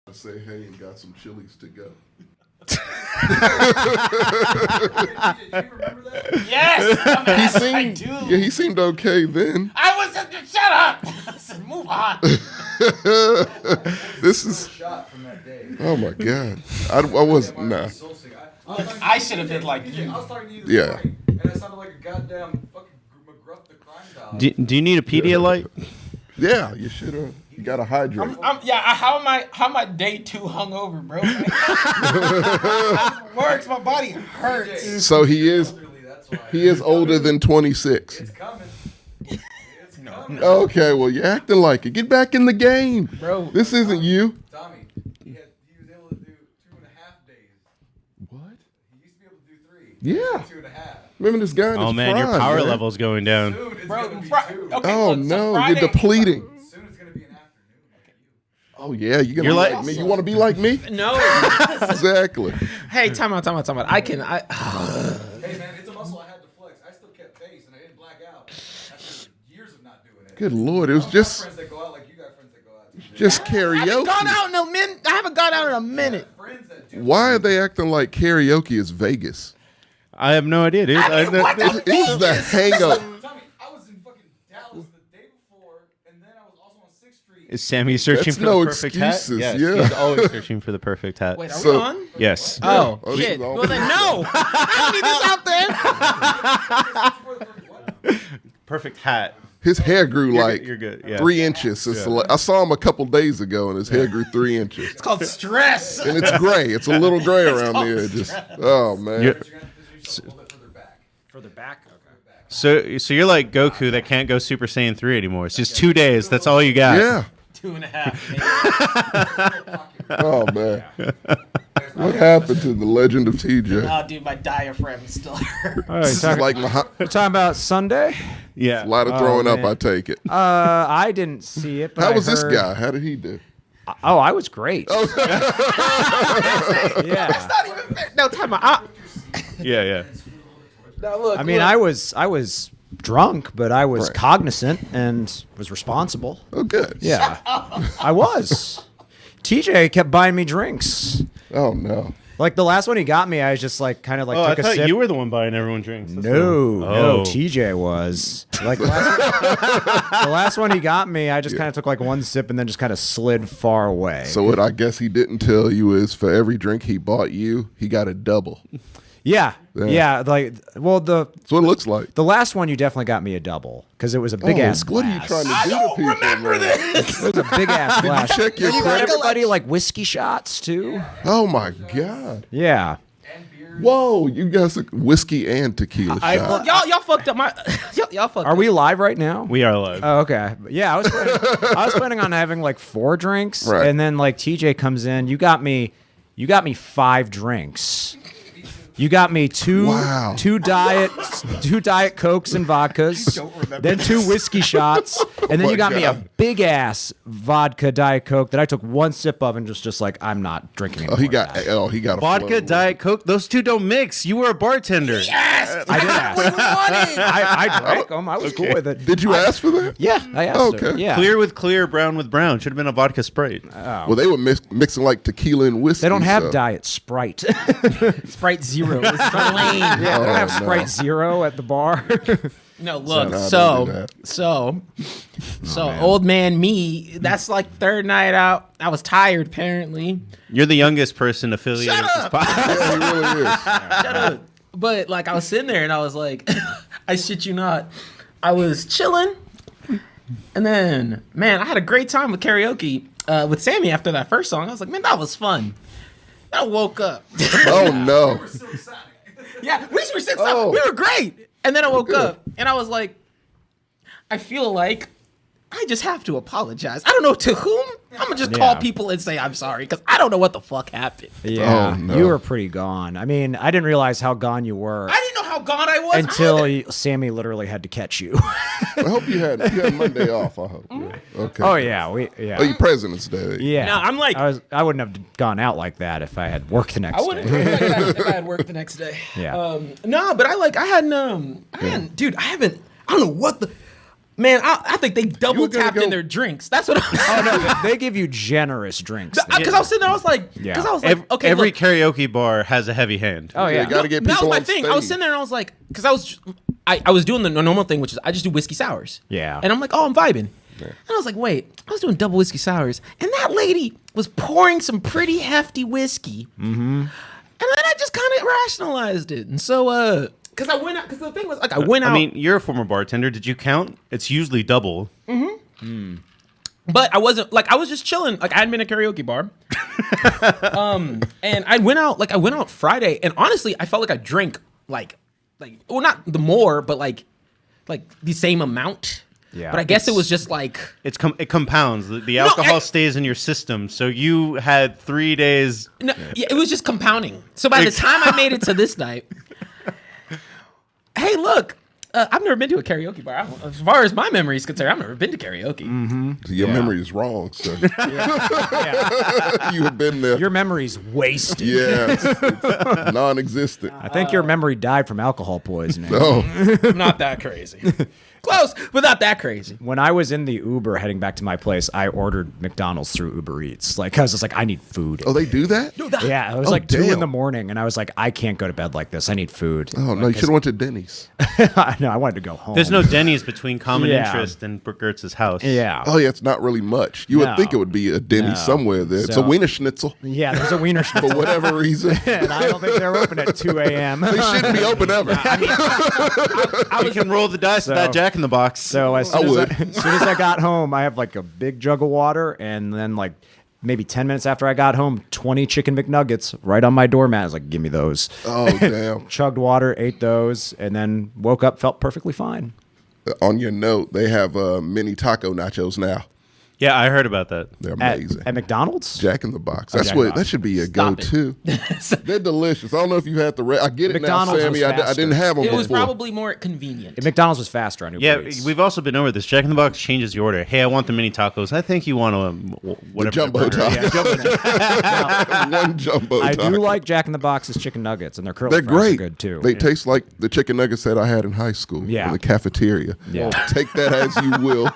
I say hey and got some chilies to go. Did you remember that? Yes. I do. Yeah, he seemed okay then. I was shut up. I said, move on. This is. Shot from that day. Oh my God. I wasn't. Nah. I should have been like you. I was talking to you Yeah. this morning, and I sounded like a goddamn fucking McGruff the crime dog. Do you need a Pedialyte? Yeah, you should have. You got to hydrate. How am I day 2 hungover, bro? It works. My body hurts. So he is older than 26. It's coming. It's coming. Okay, well you're acting like it. Get back in the game, Bro. This isn't you. Tommy, he was able to do 2.5 days. What? He used to be able to do 3. Yeah. 2.5. Remember this guy in Oh his man, prime, your power man. level's going down. Dude, it's Bro, gonna be 2. okay, Oh look, so no, Friday- you're depleting. Soon it's gonna be an afternoon. Look at you. Oh yeah, you're You're like like- me. You want to be like me? No. Exactly. Hey, time out. Hey man, it's a muscle I had to flex. I still kept pace and I didn't black out after years of not doing it. Good Lord, it was I don't just have friends that go out like you got friends that go out. just I haven't gone karaoke. out in a minute. I haven't gone out in a minute. Friends that do. Why are they acting like karaoke is Vegas? I have no idea, dude. It's the hangover. Tommy, I was in fucking Dallas the day before, and then I was also on 6th Street. Is Sammy searching That's for no the perfect excuses, hat? Yes, yeah. he's always searching for the perfect hat. Wait, are So- we on? Yes. Oh, Oh, shit. this is all- Well, then no. I need this out there. Perfect hat. His hair grew like You're good. Yeah. 3 inches. I saw him a couple days ago, and his hair grew 3 inches. It's called stress. And it's gray. It's a little gray around the edges. Oh man. You're- But you're gonna have to position yourself a little bit further back. Further back. Okay. So you're like Goku that can't go Super Saiyan 3 anymore. It's just 2 days. That's all you got. Yeah. 2.5. Oh man. What happened to the legend of TJ? Oh, dude, my diaphragm is still hurt. All right, This is like you're talking about Sunday? Yeah. a lot of throwing up. man. I take it. I didn't see it. But How I was this heard- guy? How did he do? Oh, I was great. Yeah. Not even fair. No, time out. Yeah. Now look. I mean, I was drunk, but I was Right. cognizant and was responsible. Oh, good. Yeah, I was. TJ kept buying me drinks. Oh no. Like the last one he got me, I was just like kind of like Oh, I took a thought sip. you were the one buying everyone drinks. That's No, cool. no, Oh. TJ was. Like the last one he got me, I just kind of took like one sip and then just kind of slid far away. So what I guess he didn't tell you is for every drink he bought you, he got a double. yeah, Yeah. like well That's what it looks like. the last one you definitely got me a double because it was a big ass glass. What are you trying to do to people? remember man? this. It was a big ass glass. check your And you got credit? everybody like whiskey shots too. Oh my God. Yeah. And beers. Whoa, you guys are whiskey and tequila shot. Look, y'all fucked up my. y'all fucked Are up. we live right now? We are live. Oh, okay. Yeah, I was planning on having like 4 drinks, Right. and then like TJ comes in. You got me 5 drinks. You got me two diet Cokes and vodkas, then 2 whiskey shots, and then my you got me a God. big ass vodka Diet Coke that I took one sip of and just like I'm not drinking anymore. Oh, he got a Vodka, float. Diet Coke, those two don't mix. You were a bartender. I did ask. I drank them. I was cool with it. Did you ask for that? Yeah, I asked her. Okay. Yeah. Clear with clear, brown with brown. Should have been a vodka Sprite. Well, they were mixing like tequila and whiskey. They don't have so. Diet Sprite. Sprite Zero. It's plain. Yeah, they don't have no. Sprite Zero at the bar. No, look. No, So, don't do so, old man me. That's like third night out. I was tired. Apparently. You're the youngest person affiliated Shut with this up. podcast. Yeah, he really is. Shut up. But like I was sitting there and I was like, I shit you not, I was chilling, and then man, I had a great time with karaoke with Sammy after that first song. I was like, man, that was fun. I woke up. Oh no. We're so excited. Yeah, we were six. Oh. We were great. And then I woke Good. up and I was like, I feel like I just have to apologize. I don't know to whom. I'm gonna just call Yeah. people and say I'm sorry because I don't know what the fuck happened. Yeah, Oh, no. you were pretty gone. I mean, I didn't realize how gone you were I didn't know how gone I was until Sammy literally had to catch you. I hope you had Monday off. I hope. Yeah. Okay. Oh yeah, Oh, your yeah. President's Day. Yeah. No, I'm like- I wouldn't have gone out like that if I had work the next I wouldn't day. do it like that if I had work the next day. Yeah. No, but I hadn't, dude, I don't know what the, Man, I think they double gonna tapped go- in their drinks. That's what I was Oh no, they give you generous drinks. Because I was sitting there, I was like, okay, every look, karaoke bar has a heavy hand. Oh yeah. You got to get that people was my on thing. stage. I was sitting there and I was like, because I was doing the normal thing, which is I just do whiskey sours. Yeah. And I'm like, oh, I'm vibing. And I was like, wait, I was doing double whiskey sours, and that lady was pouring some pretty hefty whiskey. Mm-hmm. And then I just kind of rationalized it, and so because I went out, because the thing was like I went out. I mean, you're a former bartender. Did you count? It's usually double. But I wasn't like I was just chilling. Like I hadn't been at a karaoke bar. And I went out Friday, and honestly, I felt like I drank like well, not the more, but like the same amount. Yeah. But I guess it was just like It compounds. The alcohol stays in your system. So you had 3 days. no, yeah, it was just compounding. So by the time I made it to this night, hey, look. I've never been to a karaoke bar. As far as my memory is concerned, I've never been to karaoke. Mm-hmm. Your memory is wrong, sir. You have been there. Your memory's wasted. Yes, it's non-existent. I think your memory died from alcohol poisoning. Oh, I'm not that crazy. Close, but not that crazy. When I was in the Uber heading back to my place, I ordered McDonald's through Uber Eats. Like, I was just like, I need food. oh, they do that? Yeah, it was Oh, like 2 in damn. the morning, and I was like, I can't go to bed like this. I need food. Oh no, you should have went to Denny's. No, I wanted to go home. There's no Denny's between Common Yeah. Interest and Brooke Gertz's house. Yeah. Oh yeah, it's not really much. You would No. think it would be a Denny's No. somewhere there. It's a So- Wiener Schnitzel Yeah, there's a Wiener for Schnitzel, whatever reason. and I don't think they're open at 2 a.m. They shouldn't be open ever. You can roll the dice with that Jack in the Box. So as I soon as would. as soon as I got home, I have like a big jug of water, and then like maybe 10 minutes after I got home, 20 chicken McNuggets right on my doormat. I was like, give me those. Oh damn. Chugged water, ate those, and then woke up, felt perfectly fine. On your note, they have mini taco nachos now. Yeah, I heard about that. They're At, amazing. at McDonald's? Jack in the Box. That's Jack in the what Box. that should be a Stop it. go-to. They're delicious. I don't know if you had the. I get it McDonald's now, was Sammy. I faster. didn't have them It before. was probably more convenient. McDonald's was faster on Uber Yeah, Eats. we've also been over this. Jack in the Box changes the order. Hey, I want the mini tacos. I think you want whatever. jumbo burger is. taco. Yeah. One jumbo. I taco. do like Jack in the Box's chicken nuggets, and their curly They're fries great. are good too. They taste like the chicken nuggets that I had in high school. Yeah. In the cafeteria. Yeah. Well, take that as you will.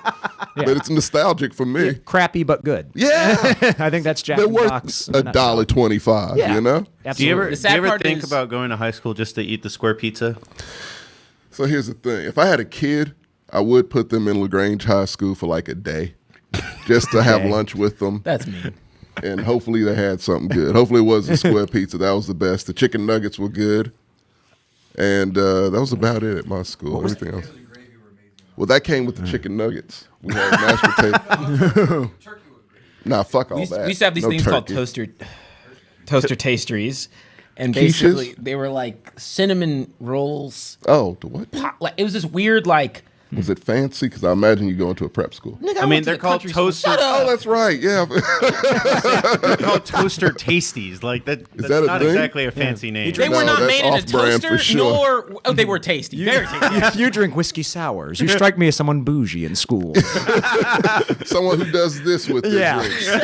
But it's nostalgic for me. Crappy but good. Yeah. I think that's Jack They're in the worth Box. $1.25. Yeah. You know. Do you Absolutely. ever, The do sad you ever part think is- about going to high school just to eat the square pizza? So here's the thing. If I had a kid, I would put them in LaGrange High School for like a day, just to have Okay. lunch with them. That's mean. And hopefully they had something good. Hopefully it was a square pizza. That was the best. The chicken nuggets were good. And that was about it at my school. Everything else. Well, that came with the chicken nuggets. We had mashed potatoes. Nah, fuck all We that. used to have these No things called turkey. toaster tastries, and Quiches? basically they were like cinnamon rolls. Oh, the what? Like it was this weird like. Was it fancy? Because I imagine you going to a prep school. Nigga, I mean, went to they're the called country school. toaster- Shut up. Oh, that's right. Yeah. They're called toaster tasties. Like that's that a not thing? exactly a fancy name. They No, were not that's made in a off-brand toaster, for sure. nor they were tasty. Very tasty. You drink whiskey sours. You strike me as someone bougie in school. Someone who does this with their Yeah. drinks. Yeah.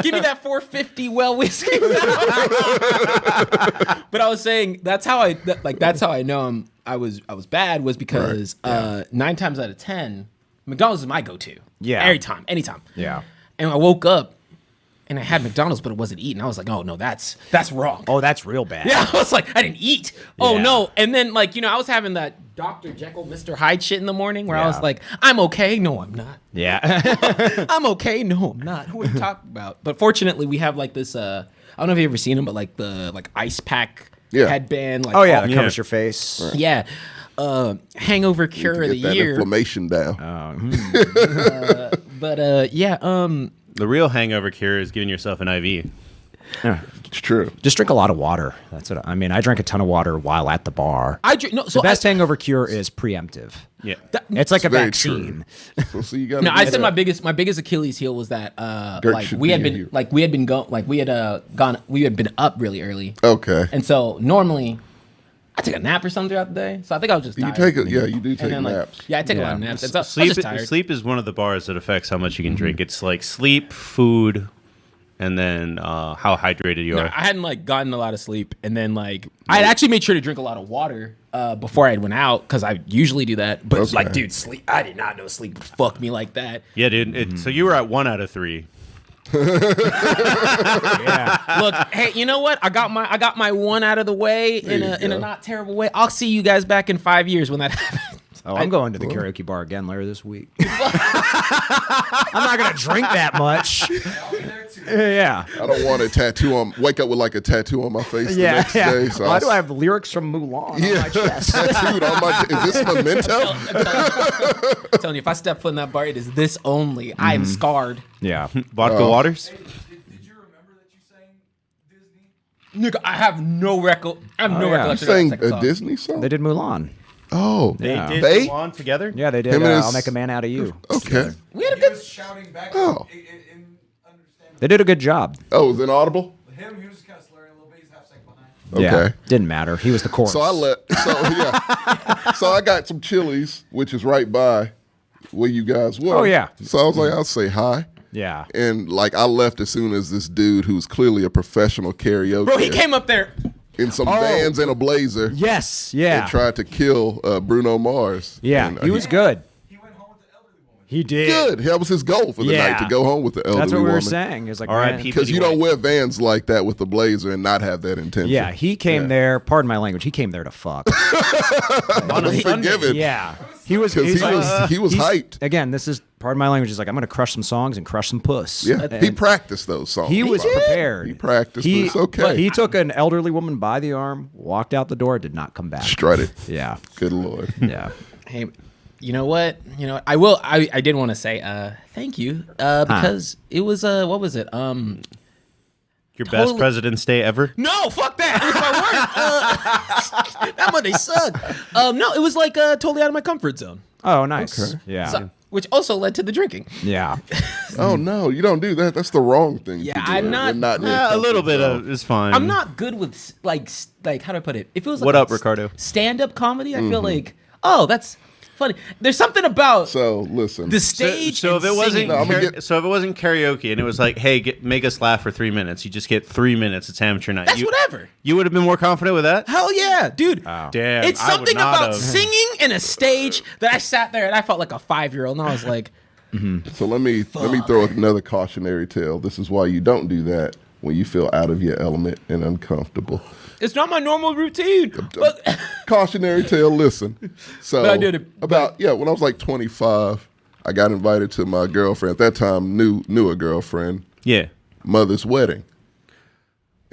Give me that 450 well whiskey. But I was saying that's how I know I was bad was because 9 times out of 10 McDonald's is my go-to. Yeah. Every time, anytime. Yeah. And I woke up and I had McDonald's, but it wasn't eaten. I was like, oh no, that's wrong. Oh, that's real bad. Yeah, I was like, I didn't eat. Oh Yeah. no. And then like, I was having that Dr. Jekyll, Mr. Hyde shit in the morning where I was Yeah. like, I'm okay. No, I'm not. Yeah. I'm okay. No, I'm not. What are you talking about? But fortunately, we have like this. I don't know if you've ever seen them, but like the ice pack Yeah. headband. Like Oh yeah, all- that covers your face. yeah. Hangover Cure of To the get that year. inflammation down. But yeah. The real hangover cure is giving yourself an IV. It's true. Just drink a lot of water. That's what I mean. I drank a ton of water while at the bar. I drink no. So The best I, hangover cure is preemptive. Yeah. It's like a very vaccine. So see, you got. no, I said my biggest Achilles heel was that Dirk like should we be had in been here. like we had been up really early, Okay. and so normally I take a nap or something throughout the day. So I think I was just You tired. take it. Yeah, you do And take then, like, naps. yeah, I take a lot Yeah. of naps. And so I was Sleep just tired. sleep is one of the bars that affects how much you can drink. It's like sleep, food, and then how hydrated you No, are. I hadn't like gotten a lot of sleep, and then like I had actually made sure to drink a lot of water before I went out because I usually do that. But Okay. like, dude, sleep. I did not know sleep would fuck me like that. Yeah, dude. So you were at 1 out of 3. Yeah. Look, hey, you know what? I got my one out of the way in a go. not terrible way. I'll see you guys back in 5 years when that happens. Oh, I'm going to the karaoke bar again later this week. I'm not gonna drink that much. I'll be there too. Yeah. I don't want a tattoo on. Wake up with like a tattoo on my face the Yeah. next day. So Why do I have lyrics from Mulan on my chest? tattooed on my? Is this memento? I'm telling you, if I step foot in that bar, it is this only. I am scarred. Yeah. Vodka waters? Hey, did you remember that you sang Disney? Nigga, I have no recollection. yeah. You recollection sang of that second a song. Disney song. They did Mulan. Oh, They Yeah. did They? Mulan together? Yeah, they did. Him and his- I'll make a man out of you. okay. We had a He good. was shouting back Oh. in understandable. They did a good job. Oh, was it audible? Him, he was just kind of slurring a little bit. He's half second behind. Okay. Yeah. Didn't matter. He was the chorus. So I so I got some Chili's, which is right by where you guys were. Oh, yeah. So I was like, I'll say hi. Yeah. And like I left as soon as this dude who's clearly a professional karaoke Bro, he came up there. in some Vans and a blazer Yes. Yeah. and tried to kill Bruno Mars. Yeah. And, He was good. He went home with the elderly woman. He did. good. That was his goal for the Yeah. night, to go home with the elderly That's what we were woman. saying. It was like, R.I.P. man. Because you don't wear Vans like that with the blazer and not have that intention. Yeah, he came there. Pardon my language. He came there to fuck. On a forgiven. Yeah, he was. Because he was he's- hyped. Again, this is pardon my language. He's like, I'm going to crush some songs and crush some puss. Yeah, And he practiced those songs. he was prepared. He practiced, but it's okay. He took an elderly woman by the arm, walked out the door, did not come back. Strutted. Yeah, Good Lord. yeah. Hey, you know what? I will. I did want to say thank you because it was what was it? Your best President's Day ever? No, fuck that. It was my work. That Monday sucked. No, it was like totally out of my comfort zone. Oh, nice. Okay. Yeah, So, which also led to the drinking. yeah. Oh no, you don't do that. That's the wrong thing. Yeah, to do. I'm We're not- in your A little comfort bit zone. of is fine. I'm not good with like how do I put it? If it was like What up, Ricardo? stand-up comedy, I feel like that's funny. There's something about So listen. the stage. So if and it wasn't singing. No, I'm gonna so if it wasn't karaoke and it was like, hey, make us laugh for 3 minutes, you just get 3 minutes. It's amateur night. That's whatever. You would have been more confident with that. Hell yeah, dude. Damn, It's I would something not about have. singing in a stage that I sat there and I felt like a 5-year-old, and I was like, So let me throw another cautionary tale. This is why you don't do that when you feel out of your element and uncomfortable. it's not my normal routine. But Cautionary tale. Listen. So But I did it. when I was like 25, I got invited to my girlfriend at that time, knew a girlfriend, Yeah, mother's wedding,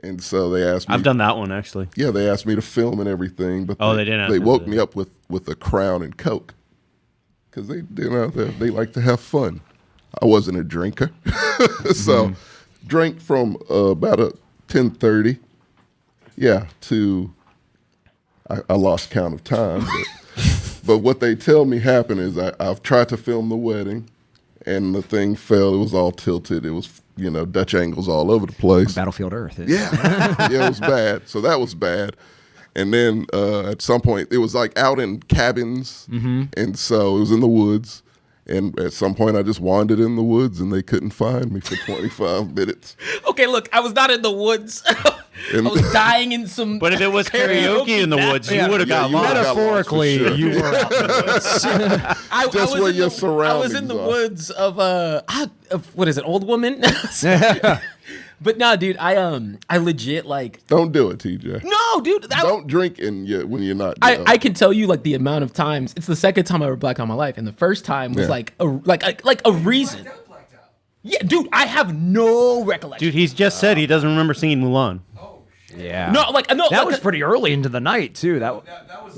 and so they asked me. I've done that one actually. Yeah, they asked me to film and everything, but Oh, they didn't ask They me to woke do me up with a Crown and Coke because they like to have fun. I wasn't a drinker, so drank from about 10:30. Yeah, to I lost count of time, but what they tell me happened is I've tried to film the wedding, and the thing fell. It was all tilted. It was Dutch angles all over the place. Battlefield Earth. Yeah, yeah, it was bad. So that was bad. And then at some point, it was like out in cabins, and so it was in the woods. And at some point, I just wandered in the woods, and they couldn't find me for 25 minutes. okay, look, I was not in the woods. I was dying in some. But if it was karaoke in the woods, you would have got you lost. would've got Metaphorically, lost for sure. you were out in the woods. I Just was where in your I was in the surroundings are. woods of what is it, Old Woman? But no, dude, I legit like. Don't do it, TJ. No, dude, Don't drink when you're not. I can tell you like the amount of times. It's the second time I ever blacked out in my life, and the first time was Yeah. like a reason. Blacked out. Yeah, dude, I have no recollection. Dude, he's just said he doesn't remember singing Mulan. Oh shit. Yeah. no, like no, That like, was pretty early into the night too. That That was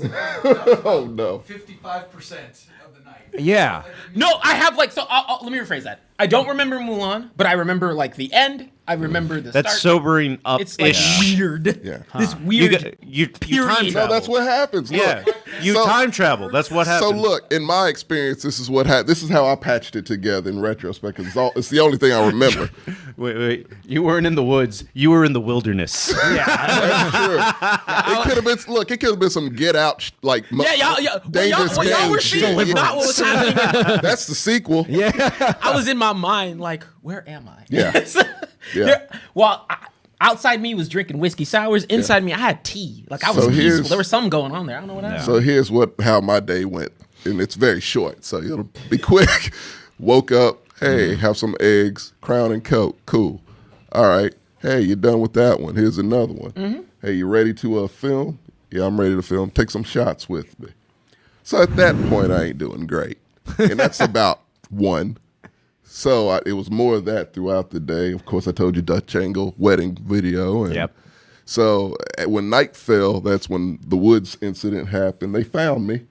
Oh no. 55% of the night. yeah. No, I have like so. Let me rephrase that. I don't remember Mulan, but I remember like the end. I remember the That's start. sobering up. It's like weird. Yeah. This You, weird. you period. time No, No, travel. that's what happens. Look. Yeah, you So- time travel. That's what happens. So look, in my experience, this is what happened. This is how I patched it together in retrospect. 'Cause it's the only thing I remember. Wait. You weren't in the woods. You were in the wilderness. That's true. It could have been. Look, it could have been some Get Out, like Yeah. dangerous What y'all game were shit. seeing was you not know? what was happening. That's the sequel. Yeah. I was in my mind like, where am I? Yeah. Yeah. Outside me was drinking whiskey sours. Inside me, I had tea. Like I was So peaceful. There was something going on there. I don't know what happened. So here's how my day went, and it's very short, so it'll be quick. Woke up, hey, have some eggs, Crown and Coke, cool. All right, hey, you're done with that one. Here's another one. Hey, you ready to film? Yeah, I'm ready to film. Take some shots with me. So at that point, I ain't doing great, and that's about 1. So it was more of that throughout the day. Of course, I told you Dutch Angle wedding video. And so when night fell, that's when the Woods incident happened. They found me.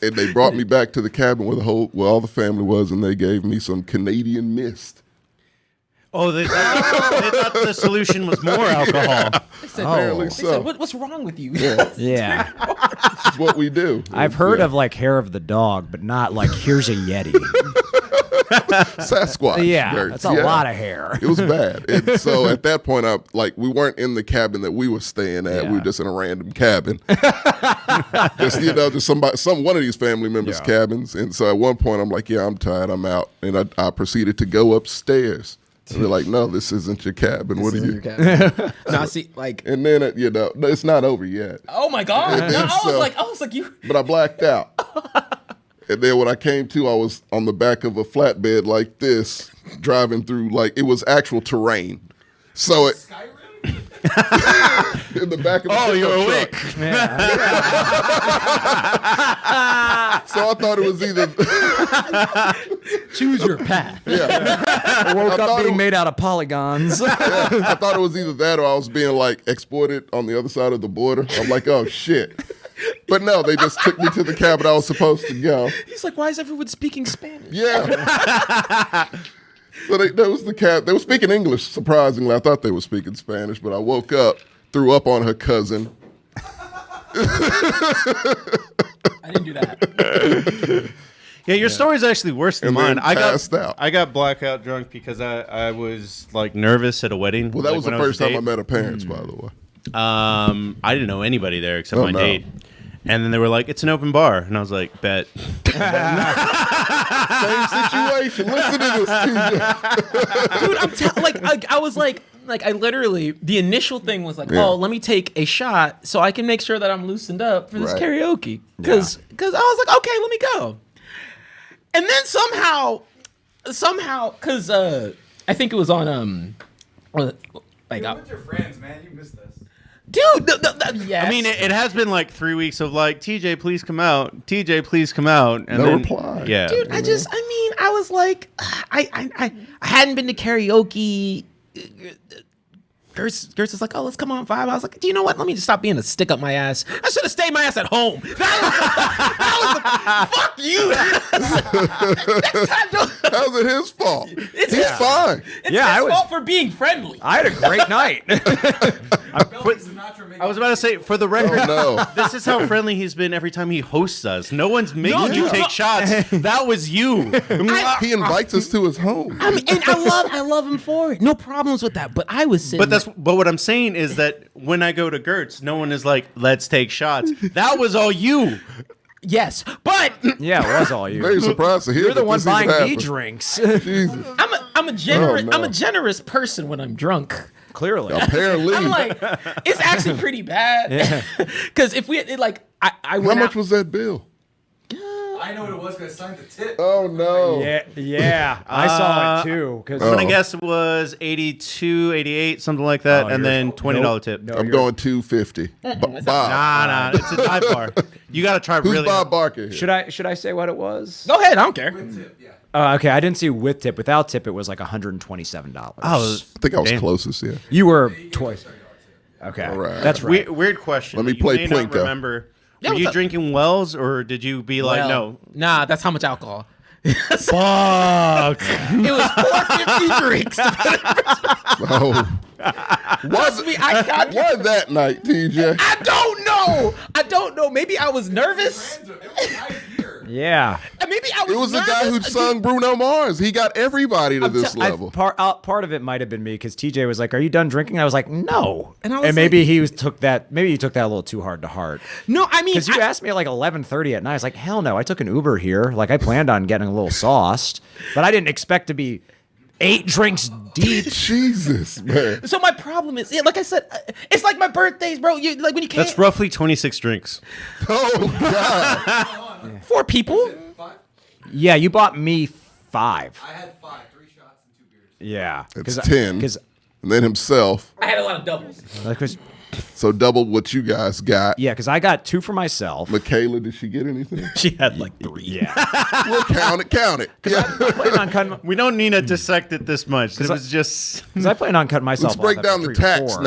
And they brought me back to the cabin where all the family was, and they gave me some Canadian mist. Oh, they thought the solution was more alcohol. Apparently They said, what's wrong with you? Yeah. This is what we do. I've heard of like hair of the dog, but not like here's a Yeti. Sasquatch. Yeah, that's a lot of hair. It was bad. And so at that point, we weren't in the cabin that we were staying at. We were just in a random cabin. just one of these family members' cabins. And so at one point, I'm like, yeah, I'm tired. I'm out. And I proceeded to go upstairs. And they're like, no, this isn't your cabin. What are you? No, see, like, And then it's not over yet. oh my god! And I so- was like, you. But I blacked out. And then when I came to, I was on the back of a flatbed like this, driving through, like, it was actual terrain. So it, in the back of a pickup you're truck. awake. So I thought it was either, Choose your path. yeah. Woke I up thought being it- made out of polygons. I thought it was either that or I was being, like, exported on the other side of the border. I'm like, oh, shit. But no, they just took me to the cabin I was supposed to go. He's like, why is everyone speaking Spanish? Yeah. So that was the cat. They were speaking English, surprisingly. I thought they were speaking Spanish, but I woke up, threw up on her cousin. I didn't do that. Yeah, your story's actually worse than And then mine. passed out. I got blackout drunk because I was like nervous at a wedding. Well, that like, was the when I first time I date. met her parents, by the way. I didn't know anybody there except Oh, my no. date. And then they were like, "It's an open bar," and I was like, "Bet." Same situation. Listen to this, TJ. Dude, I was like I literally, the initial thing was like, Yeah. oh, let me take a shot so I can make sure that I'm loosened up for this Right. karaoke. Because I was like, okay, let me go. And then somehow, because I think it was on, like, You're with your friends, man. You missed us. dude, yes. I mean, it has been like 3 weeks of like, TJ, please come out. TJ, please come out. And No then, reply. Yeah. dude, I was like, I hadn't been to karaoke. Gertz is like, oh, let's come on 5. I was like, do you know what? Let me just stop being a stick up my ass. I should have stayed my ass at home. Fuck you. Next time, How's it his fault? It's He's his fine. It's Yeah, his I was- fault for being friendly. I had a great night. I was about to say, for the record, Oh, no. this is how friendly he's been every time he hosts us. No one's making you dude, take no. shots. That was you. He invites us to his home. I mean, and I love him for it. No problems with that. But I was sitting. But what I'm saying is that when I go to Gertz, no one is like, let's take shots. That was all you. yes, but Yeah, it was all you. Very surprised to hear You're the that one this even buying me happened. drinks. Jesus. I'm a generous Oh, no. I'm a generous person when I'm drunk. Clearly. Apparently. I'm like, it's actually pretty bad. Because if we I How went much out, was that bill? I know what it was because I signed the tip. Oh, no. Yeah, I saw it too. Cause I'm going to guess it was 82, 88, something like that, and you're- then $20 tip. No, I'm you're- going $250. Bob. Nah, it's a dive bar. You got to try Who's really Bob Barker here? Should I say what it was? go ahead, I don't care. Tip, yeah. Okay, I didn't see with tip. Without tip, it was like $127. Oh, I think I was damn. closest, yeah. You were twice. Okay, All right. that's right. Weird question. Let me that play you may not Plinko. remember. Yeah, Were what's you up? drinking Wells, or did you be like, no? Nah, that's how much alcohol. Fuck. It was 450 drinks. Oh. Trust me, I got Why that night, TJ? I don't know. Maybe I was nervous. It was right here. Yeah. And maybe I was It was the nervous. guy who sung Bruno Mars. He got everybody to this level. Part of it might have been me because TJ was like, "Are you done drinking?" I was like, "No," And I was maybe like- he took that a little too hard to heart. No, I mean, Because you asked me at like 11:30 at night. I was like, "Hell no!" I took an Uber here. Like I planned on getting a little sauced, but I didn't expect to be 8 drinks deep. Jesus, man. So my problem is, like I said, it's like my birthdays, bro. You like when you can't. That's roughly 26 drinks. Oh God. 4 people. 5? Yeah, you bought me 5. I had 5, 3 shots and 2 beers. Yeah, It's 10. Because And then himself. I had a lot of doubles. So double what you guys got. yeah, because I got 2 for myself. Michaela, did she get anything? She had like 3. Yeah, We'll count it. Count it. Yeah. plan on cutting. We don't need to dissect it this much. It was just. Because I plan on cutting myself. Let's break off down the after 3 tax or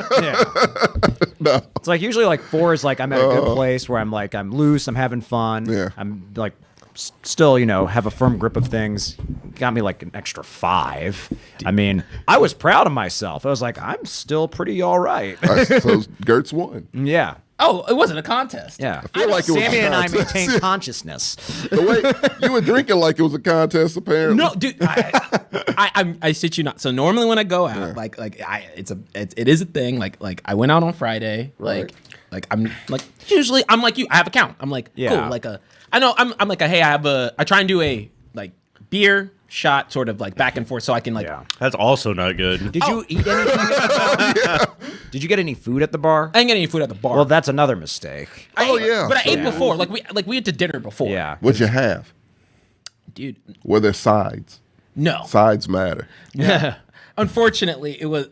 4. now. Yeah. No. It's like usually like 4 is like I'm at a good place where I'm like I'm loose, I'm having fun. Yeah. I'm like still, have a firm grip of things. Got me like an extra 5. I mean, I was proud of myself. I was like, I'm still pretty all right. So Gertz won. Yeah. Oh, it wasn't a contest. Yeah. I feel like it was Sammy a and I contest. maintain consciousness. The way you were drinking like it was a contest, apparently. No, dude, I shit you not. So normally when I go out, it is a thing. Like I went out on Friday. Right. Like I'm like usually I'm like you. I have a count. I'm like Yeah. cool. Like I know I'm like hey I try and do a like beer shot sort of like back and forth so I can like Yeah. That's also not good. Did you eat anything at the bar? Did you get any food at the bar? I didn't get any food at the bar. Well, that's another mistake. Oh, yeah. But I ate Yeah. before. Like we went to dinner before. Yeah. What'd you have? Dude. Were there sides? No. Sides matter. Unfortunately, it was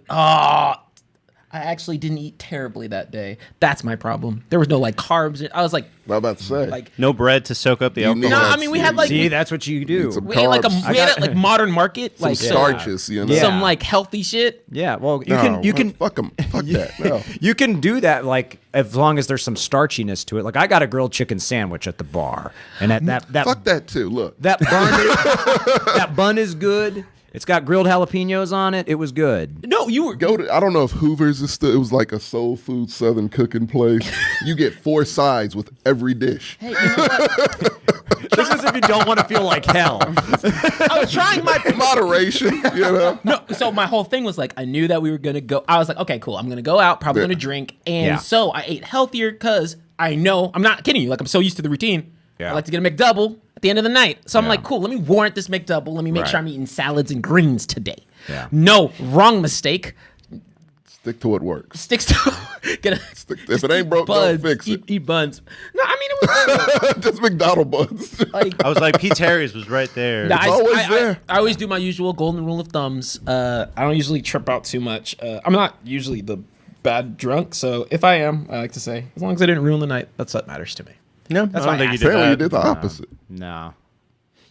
I actually didn't eat terribly that day. That's my problem. There was no like carbs. I was like What I'm about to say. like No bread to soak up the You alcohol. need no. that I mean we had like See, that's what you do. some we ate like carbs. we had like modern market Some like starches, you know. Yeah. some like healthy shit. Yeah, well, No, you can fuck them. Fuck that. No. you can do that like as long as there's some starchiness to it. Like I got a grilled chicken sandwich at the bar, and that Fuck that too. Look. that bun is good. It's got grilled jalapenos on it. It was good. No, you were Go to, I don't know if Hoover's is still, it was like a soul food southern cooking place. You get 4 sides with every dish. Hey, you know what? This is if you don't want to feel like hell. I was trying my Moderation, you know. no. So my whole thing was like I knew that we were gonna go. I was like, okay, cool. I'm gonna go out, probably Yeah. gonna drink, and Yeah. so I ate healthier because I know I'm not kidding you. Like I'm so used to the routine. Yeah. I like to get a McDouble at the end of the night. So I'm Yeah. like, cool. Let me warrant this McDouble. Let me make Right. sure I'm eating salads and greens today. Yeah. No, wrong mistake. Stick to what works. Sticks to get a If it ain't broke, buns. don't fix it. Eat buns. No, I mean it was Just McDonald's buns. like I was like, Pete's Harry's was right there. Nah, always there. I always do my usual golden rule of thumbs. I don't usually trip out too much. I'm not usually the bad drunk, so if I am, I like to say, as long as I didn't ruin the night, that's what matters to me. No, That's I why don't think I you did Apparently you that. did the opposite. No.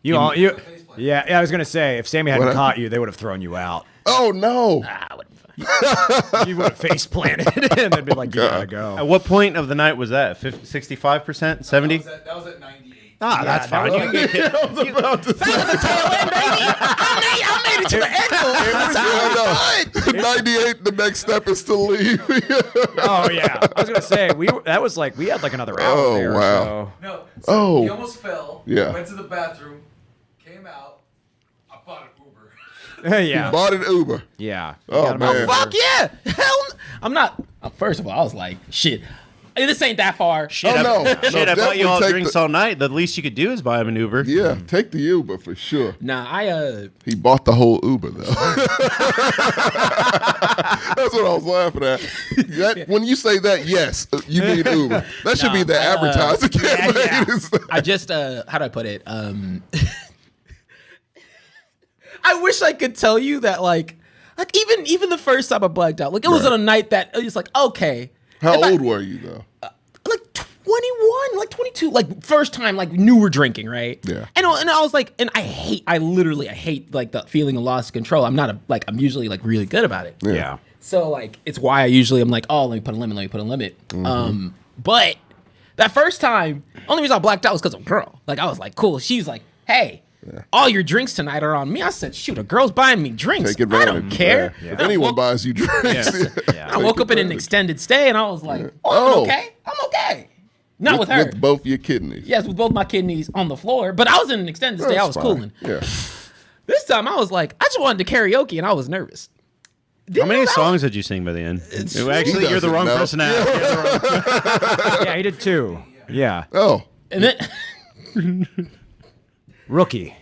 Yeah, I was gonna say if Sammy hadn't What caught you, they would have thrown you out. Oh no. I wouldn't be You would have face planted, and they'd be like, "You gotta go." At what point of the night was that? 65%? 70? That was at 98. Ah, that's fine. You can get hit. I was about to say. I made it to the end. Yeah, no. 98, the next step is to leave. Oh yeah, I was gonna say we had like another hour Oh, there. wow. So. No. So Oh. He almost fell. Yeah. Went to the bathroom. Came out. I bought an Uber. Yeah, Bought an Uber. yeah. Oh, Got him man. over Fuck there. yeah. Hell, I'm not. First of all, I was like, shit. This ain't that far. Shit, Oh, no. Shit, I bought you all definitely take drinks all night. The least you could do is buy him an Uber. Yeah, take the Uber for sure. Nah, He bought the whole Uber though. That's what I was laughing at. When you say that, yes, you need Uber. That should be the advertising campaign. I just how do I put it? I wish I could tell you that like even the first time I blacked out, like it was Right. on a night that it was like okay. How If I- old were you though? Like 21, like 22, like first time like newer drinking, right? Yeah. And I was like, and I hate like the feeling of loss of control. I'm I'm usually like really good about it. Yeah. So like it's why I usually am like, oh, let me put a limit. But that first time, only reason I blacked out was because of a girl. Like I was like, cool. She's like, hey, all your drinks tonight are on me. I said, shoot, a girl's buying me drinks. Take advantage. I don't care. Yeah. If anyone buys you drinks, I woke up in an extended stay and I was like, oh, I'm okay. I'm okay. Not with her. with both your kidneys. Yes, with both my kidneys on the floor. But I was in an extended stay. I was That's cooling. fine. Yeah. This time I was like, I just wanted to karaoke and I was nervous. How many songs did you sing by the end? Actually, you're the doesn't wrong know. person to ask. Yeah, he did too. Yeah, Oh, And then rookie.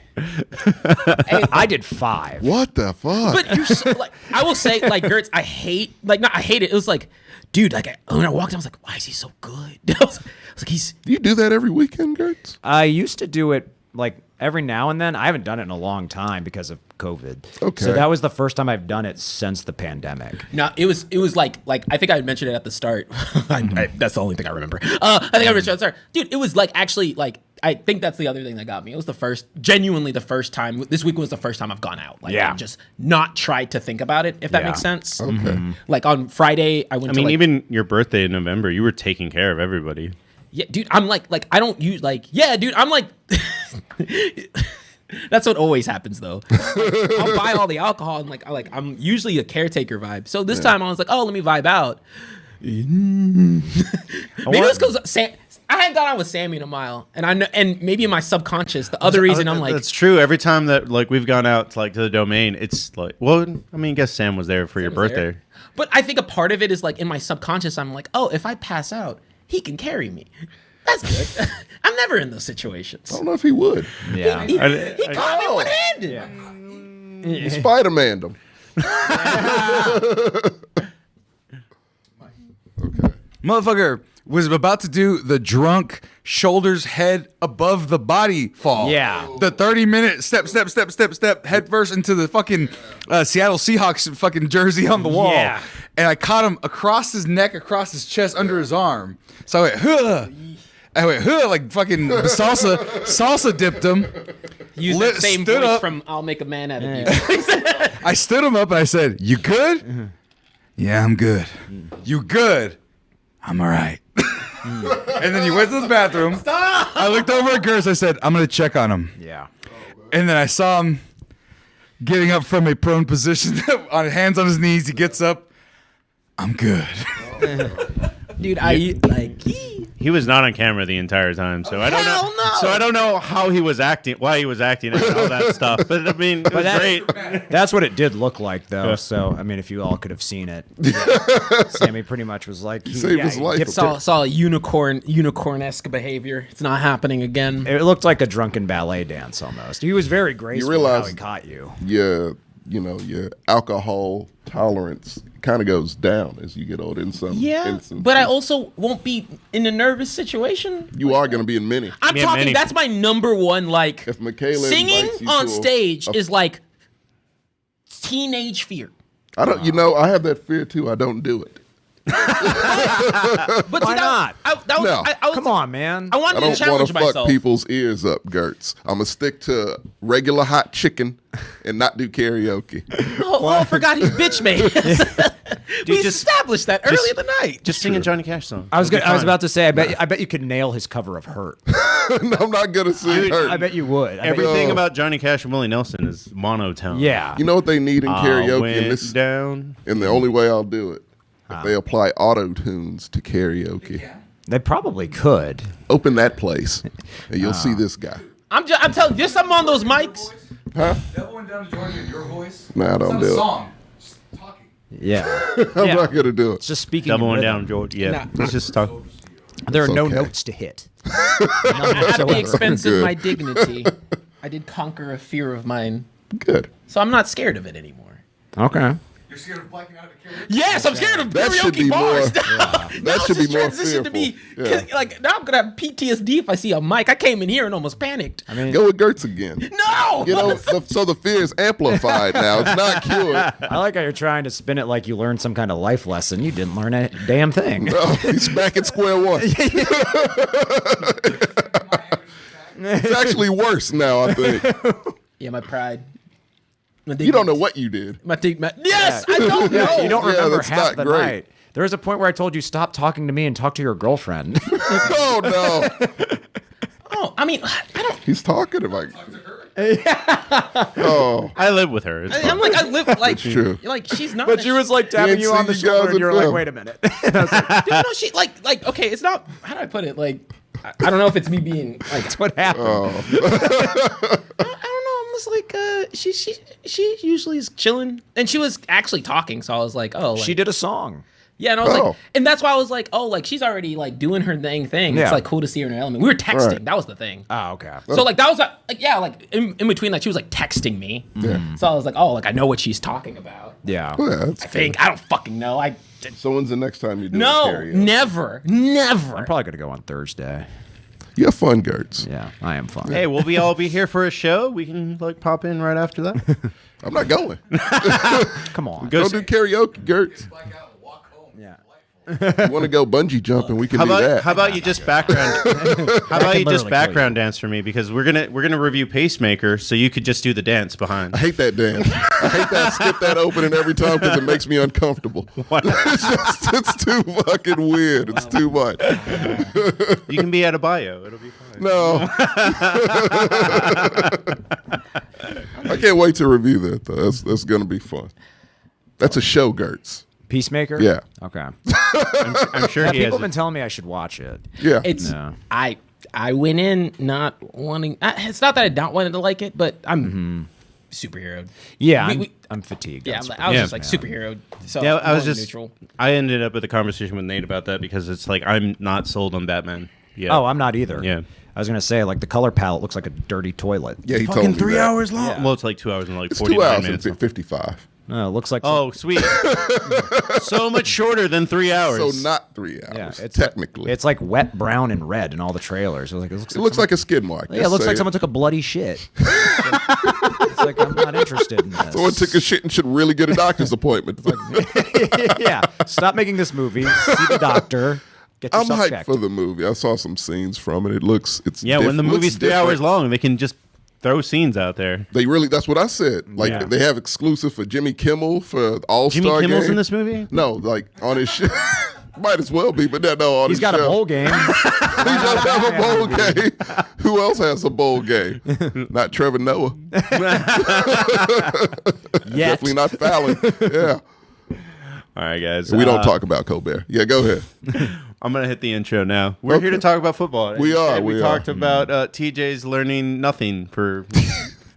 I did 5. What the fuck? But you're so, like, I will say, like, Gertz, I hate it. It was like, dude, like, when I walked in, I was like, why is he so good? I was like, Do you do that every weekend, Gertz? I used to do it like every now and then. I haven't done it in a long time because of COVID. Okay. So that was the first time I've done it since the pandemic. No, it was like I think I mentioned it at the start. That's the only thing I remember. I think I mentioned it at the start. Dude, it was like actually like I think that's the other thing that got me. It was genuinely the first time. This week was the first time I've gone out. Like Yeah. I've just not tried to think about it, if that Yeah. makes sense. Okay. Like on Friday, I went I to mean, like, even your birthday in November, you were taking care of everybody. yeah, dude, I'm like I don't use like, yeah, dude, I'm like that's what always happens though. Like, I'll buy all the alcohol and I'm usually a caretaker vibe. So this time I was like, oh, let me vibe out. Maybe it's because I hadn't gone out with Sammy in a mile, and I know, and maybe in my subconscious, the other reason I'm like, that's true. Every time that like we've gone out to, like to the domain, it's like, well, I mean, I guess Sam was there for your was birthday. there. But I think a part of it is like in my subconscious, I'm like, oh, if I pass out, he can carry me. That's good. I'm never in those situations. I don't know if he would. Yeah. He caught me one-handed. Yeah. He Spider-Man'd him. Okay. Motherfucker was about to do the drunk shoulders head above the body fall. Yeah. The 30-minute step head first into the fucking Seattle Seahawks fucking jersey on the wall. Yeah. And I caught him across his neck, across his chest, under his arm. So I went, huh. I went, huh, like fucking salsa dipped him. Use that same stood voice up. from "I'll Make a Man Out of You." I stood him up and I said, "You good?" "Yeah, I'm good." "You good?" "I'm all right." And then he went to the bathroom. Stop! I looked over at Gertz. I said, "I'm going to check on him." Yeah. And then I saw him getting up from a prone position on hands on his knees. He gets up. "I'm good." Dude, I like. He was not on camera the entire time, so I don't know. Hell no! So I don't know how he was acting, why he was acting, and all that stuff. But I mean, it was great. That's what it did look like, though. So, I mean, if you all could have seen it, Sammy pretty much was like, he saved his life. dipped- Saw a unicorn-esque behavior. It's not happening again. It looked like a drunken ballet dance almost. He was very graceful realize- how he caught you. Your alcohol tolerance kind of goes down as you get older in some instances. But I also won't be in a nervous situation. You are going to be in many. I'm Yeah, talking. many. That's my number one. Like If Michaela singing invites you on to stage a- is like teenage fear. I don't. I have that fear too. I don't do it. But Why not? No. I was, Come on, man. I I wanted to don't want challenge to fuck myself. people's ears up, Gertz. I'm going to stick to regular hot chicken and not do karaoke. Oh, I forgot he's bitch made. We established that early in the night. Just sing a Johnny Cash song. I was It'll be I was fine. about to say, I bet you could nail his cover of Hurt. No, I'm not going to sing Hurt. I bet you would. I bet Everything No. about Johnny Cash and Willie Nelson is monotone. yeah. You know what they need in I karaoke? went down. And the only way I'll do it, if they apply auto-tunes to karaoke. They probably could. Open that place, and you'll see this guy. I'm telling you, there's something on those mics. Devil went down to Georgia in your voice. Nah, It's don't not do a it. song. Just talking. Yeah. I'm Yeah. not going to do it. It's just speaking. Double in one rhythm. down, George. Yeah, Nah. let's just talk. There are It's no okay. notes to hit. None At the whatsoever. expense of Good. my dignity, I did conquer a fear of mine. Good. So I'm not scared of it anymore. Okay. You're scared of blacking out at karaoke? Yes, I'm scared of That should karaoke be bars. more- Now That should be it's more transitioned to be fearful. Yeah. like now I'm gonna have PTSD if I see a mic. I came in here and almost panicked. I mean, Go with Gertz again. No, So the fear is amplified now. It's not cured. I like how you're trying to spin it like you learned some kind of life lesson. You didn't learn a damn thing. No, he's back at square one. It's actually worse now, I think. yeah, my pride. You don't know what you did. Yes, I don't know. You don't Yeah, remember that's half not the great. night. There was a point where I told you stop talking to me and talk to your girlfriend. Oh, no. Oh, I mean, I don't. He's talkative. Oh, I live with her. It's fine. I'm like I live like true. like she's not. But she was like tapping ain't you on the seen you guys shoulder, and in you're like, film. "Wait a minute." Dude, no, she like okay. It's not. How do I put it? Like I don't know if it's me being like. That's what happened. I don't know. I'm just like she usually is chilling, and she was actually talking. So I was like, oh, like, She did a song. Yeah, and I was Oh. like, and that's why I was like, oh, like she's already like doing her thing. Yeah. It's like cool to see her in her element. We were texting. Right. That was the thing. Oh, okay. So like that was like yeah, like in between, like she was like texting me. Yeah. So I was like, oh, like I know what she's talking about. Yeah. Well, yeah, that's I think I don't fucking know. So when's the next time you do No, karaoke? never. I'm probably gonna go on Thursday. You have fun, Gertz. Yeah, I am fun. Hey, will we all be here for a show? We can like pop in right after that. I'm not going. Come on. Go Go do karaoke, Gertz. Black out and walk home. Yeah. You want to go bungee jumping? We can How do about that. how about you just background? How about you just literally background dance for me because we're gonna review Pacemaker, so you could just do the dance behind. I hate that dance. I hate that skip that opening every time because it makes me uncomfortable. It's too fucking weird. It's too much. You can be at a bio. It'll be fine. No. I can't wait to review that though. That's gonna be fun. That's a show, Gertz. Peacemaker? Yeah. Okay. I'm sure he People has. have been telling me I should watch it. Yeah. It's No. I went in not wanting. It's not that I don't want to like it, but I'm superhero. Yeah, We- I'm fatigued. Yeah, on I was Yeah. just like superhero. So Yeah, I was more just. neutral. I ended up with a conversation with Nate about that because it's like I'm not sold on Batman. Yeah. Oh, I'm not either. Yeah. I was gonna say like the color palette looks like a dirty toilet. Yeah, he told fucking me 3 that. hours long. Yeah. Well, it's like 2 hours and like It's 49 2 hours minutes. and 55. No, it looks like Oh, sweet. So much shorter than 3 hours. So not 3 hours. yeah, it's technically. it's like wet brown and red in all the trailers. It looks it looks like a skid mark. yeah, it looks like someone took a bloody shit. It's like I'm not interested in this. Someone took a shit and should really get a doctor's appointment. Yeah, stop making this movie. See the doctor. Get I'm yourself hyped checked. for the movie. I saw some scenes from it. It's Yeah, when the looks movie's 3 different. hours long, they can just throw scenes out there. They really, that's what I said. Like, Yeah. they have exclusive for Jimmy Kimmel for All-Star Jimmy Kimmel's game. in this movie? No, like, on his shit. Might as well be, but no, on He's his got a show. bowl game. He does have a bowl game. Who else has a bowl game? Not Trevor Noah. Yet. Definitely not Fallon. Yeah. All right, guys. We don't talk about Colbert. Yeah, go ahead. I'm going to hit the intro now. We're here to talk about football. We are, And we we are. talked about TJ's learning nothing for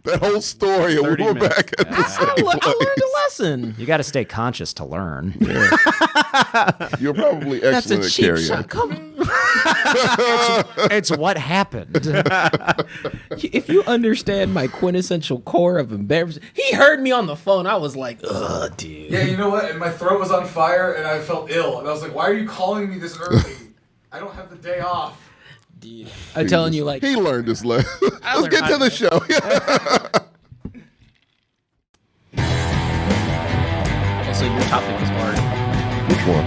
That whole story, and 30 we're minutes. back at the same I learned place. a lesson. You got to stay conscious to learn. You're probably That's a excellent at cheap shot. karaoke. Come It's what happened. if you understand my quintessential core of embarrassment. He heard me on the phone. I was like, ugh, dude. Yeah, you know what? And my throat was on fire, and I felt ill. And I was like, "Why are you calling me this early? I don't have the day off." Dude. I'm telling you, like, He learned his lesson. Let's learned get to the show. also your topic was hard. Which one?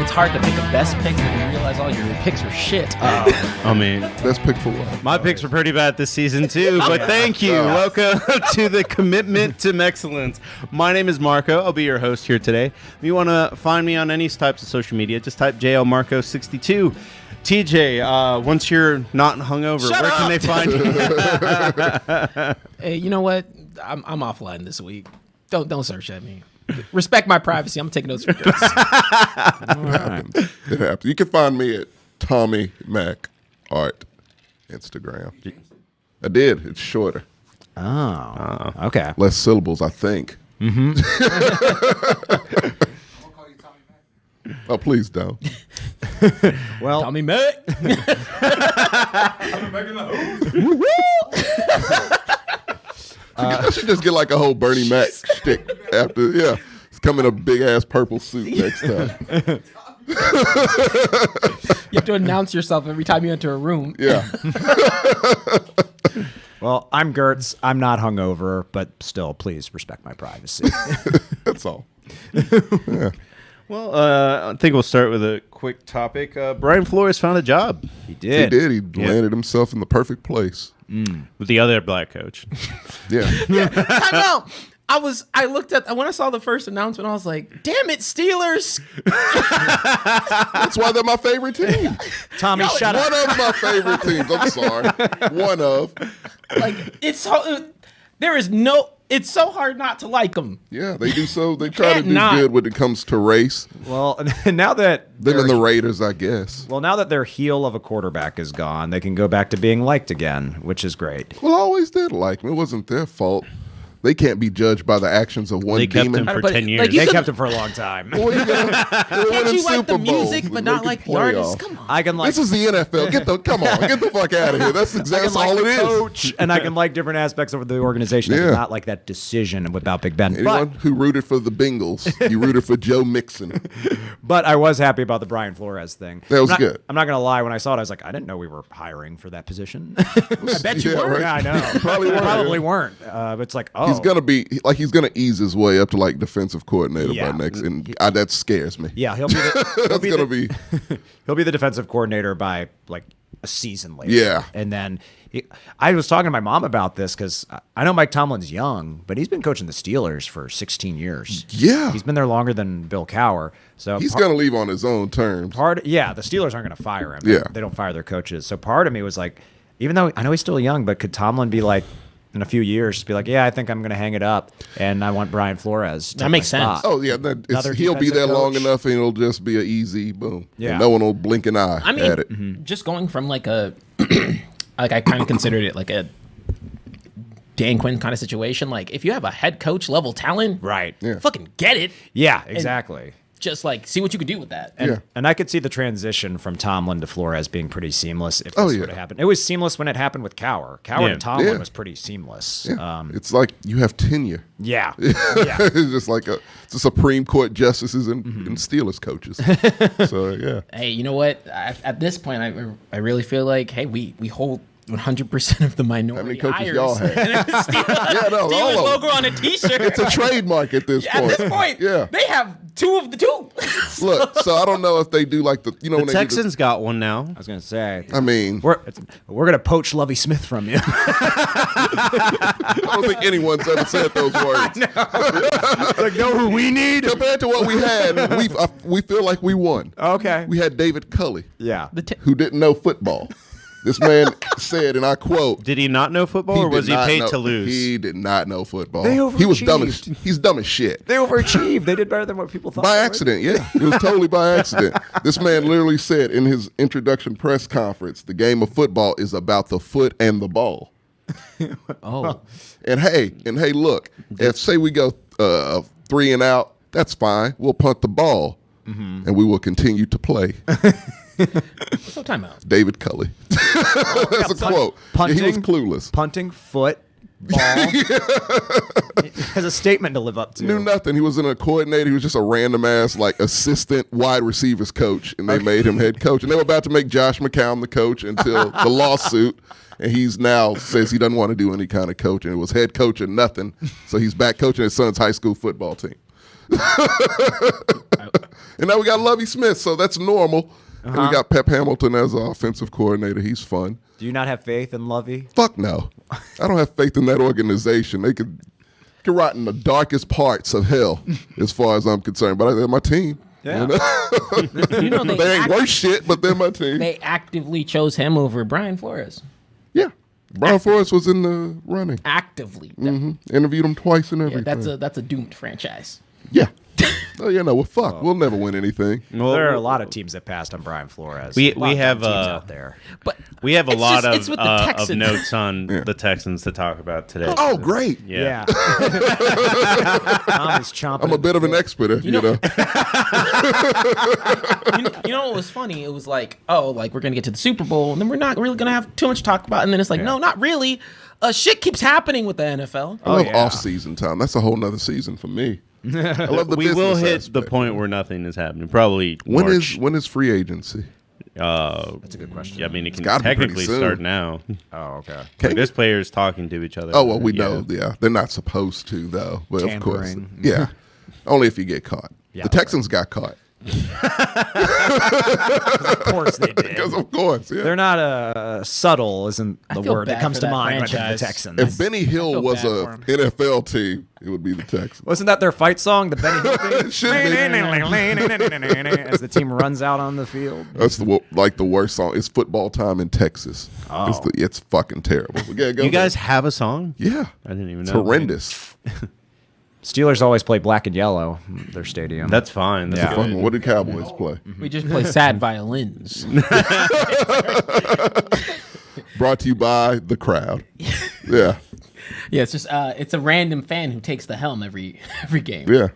It's hard to pick a best pick when you realize all your picks are shit. I mean, Best pick for what? my picks were pretty bad this season too, but thank you. Welcome to the Commitment to Mexcellence. My name is Marco. I'll be your host here today. If you want to find me on any types of social media, just type JLMarco62. TJ, once you're not hungover, Shut where up! can they find you? Hey, you know what? I'm offline this week. Don't search at me. Respect my privacy. I'm taking notes for this. It happens. It happens. You can find me at Tommy Mac Art Instagram. I did. It's shorter. Oh. Okay. Less syllables, I think. I'm gonna call you Tommy Mac. Oh, please don't. Well, Tommy Mac. I'm making the hose. I should just get like a whole Bernie Mac stick after. Yeah. It's coming in a big ass purple suit next time. You have to announce yourself every time you enter a room. Yeah. well, I'm Gertz. I'm not hungover, but still, please respect my privacy. That's all. Well, I think we'll start with a quick topic. Brian Flores found a job He He did. did. He landed himself in the perfect place. with the other black coach. Yeah. Time out. I looked at when I saw the first announcement, I was like, damn it, Steelers. That's why they're my favorite team. Tommy, shut up. One of my favorite teams. I'm sorry. One of. Like, it's so hard not to like them. Yeah, they do so. They try to Can't do not. good when it comes to race. Well, now that Them and the Raiders, I guess. well, now that their heel of a quarterback is gone, they can go back to being liked again, which is great. Well, I always did like them. It wasn't their fault. They can't be judged by the actions of one They kept demon. him for But, 10 like, years. you They could- kept him for a long time. Well, Can't you like the music but not like the artist? Come on. I can like This is the NFL. Come on, get the fuck out of here. That's exactly all it is. coach, and I can like different aspects of the organization. I Yeah. did not like that decision without Big Ben. Anyone who rooted for the Bengals, you rooted for Joe Mixon. But I was happy about the Brian Flores thing. That was I'm not, good. I'm not gonna lie. When I saw it, I was like, I didn't know we were hiring for that position. I bet you Yeah, were. right. Yeah, I know. Probably weren't. Probably weren't. But it's like, oh, He's gonna ease his way up to like defensive coordinator Yeah. by next, and that scares me. yeah, he'll be the, That's gonna be. he'll be the defensive coordinator by like a season later. Yeah. And then I was talking to my mom about this because I know Mike Tomlin's young, but he's been coaching the Steelers for 16 years. Yeah. He's been there longer than Bill Cowher. So He's gonna leave on his own terms. the Steelers aren't going to fire him. Yeah. They don't fire their coaches. So part of me was like, even though I know he's still young, but could Tomlin be like, in a few years, just be like, yeah, I think I'm going to hang it up, and I want Brian Flores. To That take makes my sense. spot. Oh yeah, Another he'll be defensive there long coach. enough, and it'll just be an easy boom. Yeah. And no one will blink an eye I mean, at it. just going from like a, like I kind of considered it like a Dan Quinn kind of situation. Like if you have a head coach level talent, Right. Yeah. fucking get it. Yeah, exactly. Just like see what you could do with that. Yeah. And I could see the transition from Tomlin to Flores being pretty seamless if this Oh, would yeah. have happened. It was seamless when it happened with Cowher. Cowher Yeah. and Tomlin Yeah. was pretty seamless. Yeah. It's like you have tenure. Yeah. It's just like the Supreme Court justices and Steelers coaches. So yeah, Hey, you know what? At this point, I really feel like, hey, we hold 100% of the minority how many coaches hires. y'all have? Steelers, no, all Steelers of them. logo on a T-shirt. It's a trademark at this At point. this point, Yeah. they have two of the two. Look, so I don't know if they do like the The when they Texans got one now. I was going to say, I mean, we're going to poach Lovie Smith from you. I don't think anyone's ever said those words. like, know who we need? Compared to what we had, we feel like we won. Okay. We had David Culley, Yeah. who didn't know football. This man said, and I quote, Did he not know football, or did was he not paid know- to lose? He did not know football. They He was dumb as overachieved. he's dumb as shit. They overachieved. They did better than what people thought. By they would. accident, yeah. It was totally by accident. This man literally said in his introduction press conference, the game of football is about the foot and the ball. Oh, And hey, look, if say we go 3 and out, that's fine. We'll punt the ball, and we will continue to play. so timeout. David Culley. That's a quote. punting. He was clueless. Punting, foot, ball. Has a statement to live up to. Knew nothing. He wasn't a coordinator. He was just a random ass like assistant wide receivers coach, and they made him head coach. And they were about to make Josh McCown the coach until the lawsuit. And he's now says he doesn't want to do any kind of coaching. It was head coach or nothing. So he's back coaching his son's high school football team. And now we got Lovie Smith, so that's normal. And we got Pep Hamilton as our offensive coordinator. He's fun. Do you not have faith in Lovey? Fuck no. I don't have faith in that organization. They could rot in the darkest parts of hell, as far as I'm concerned. But they're my team. Yeah. You know? You know They ain't worth shit, but they're my team. They actively chose him over Brian Flores. Yeah. Brian Forrest was in the running. Actively. Interviewed him twice and Yeah, everything. that's a doomed franchise. Yeah. Oh, yeah, no, well, fuck. We'll never win anything. Well, There are a lot of teams that passed on Brian Flores. We- A lot we of have, teams uh, out there. But we have a it's lot just- it's with the of Texans. notes on the Texans to talk about today. Oh, great. Yeah. Tom is chomping. I'm a bit of an expert, you know. you know what was funny? It was like, oh, like we're gonna get to the Super Bowl, and then we're not really gonna have too much to talk about. And then it's like, no, not really. Shit keeps happening with the NFL. I love yeah. off-season time. That's a whole nother season for me. I love the We will business hit the aspect. point where nothing is happening. Probably When March. is free agency? That's a good question. I mean, it can gotta be pretty technically soon. start now. Oh, okay. Like, there's players talking to each other. Oh, well, we know. Yeah, they're not supposed to, though. But of course, Tampering. yeah. Only if you get caught. Yeah, The Texans got caught. Of course they did. Because of course, yeah. They're not subtle, isn't the feel word that bad comes for to that mind when I think franchise. the Texans. If Benny Hill feel was bad a for him. NFL team, it would be the Texans. Wasn't that their fight song, the Benny Hill thing? It should be. As the team runs out on the field. That's the worst song. It's football time in Texas. Oh. It's fucking terrible. But yeah, go You guys ahead. have a song? Yeah. I didn't even It's know. horrendous. Steelers always play black and yellow, their stadium. That's fine. That's Yeah. good. Fun one. What did Cowboys play? We just play sad violins. Brought to you by the crowd. Yeah. Yeah, it's just it's a random fan who takes the helm every game. Yeah.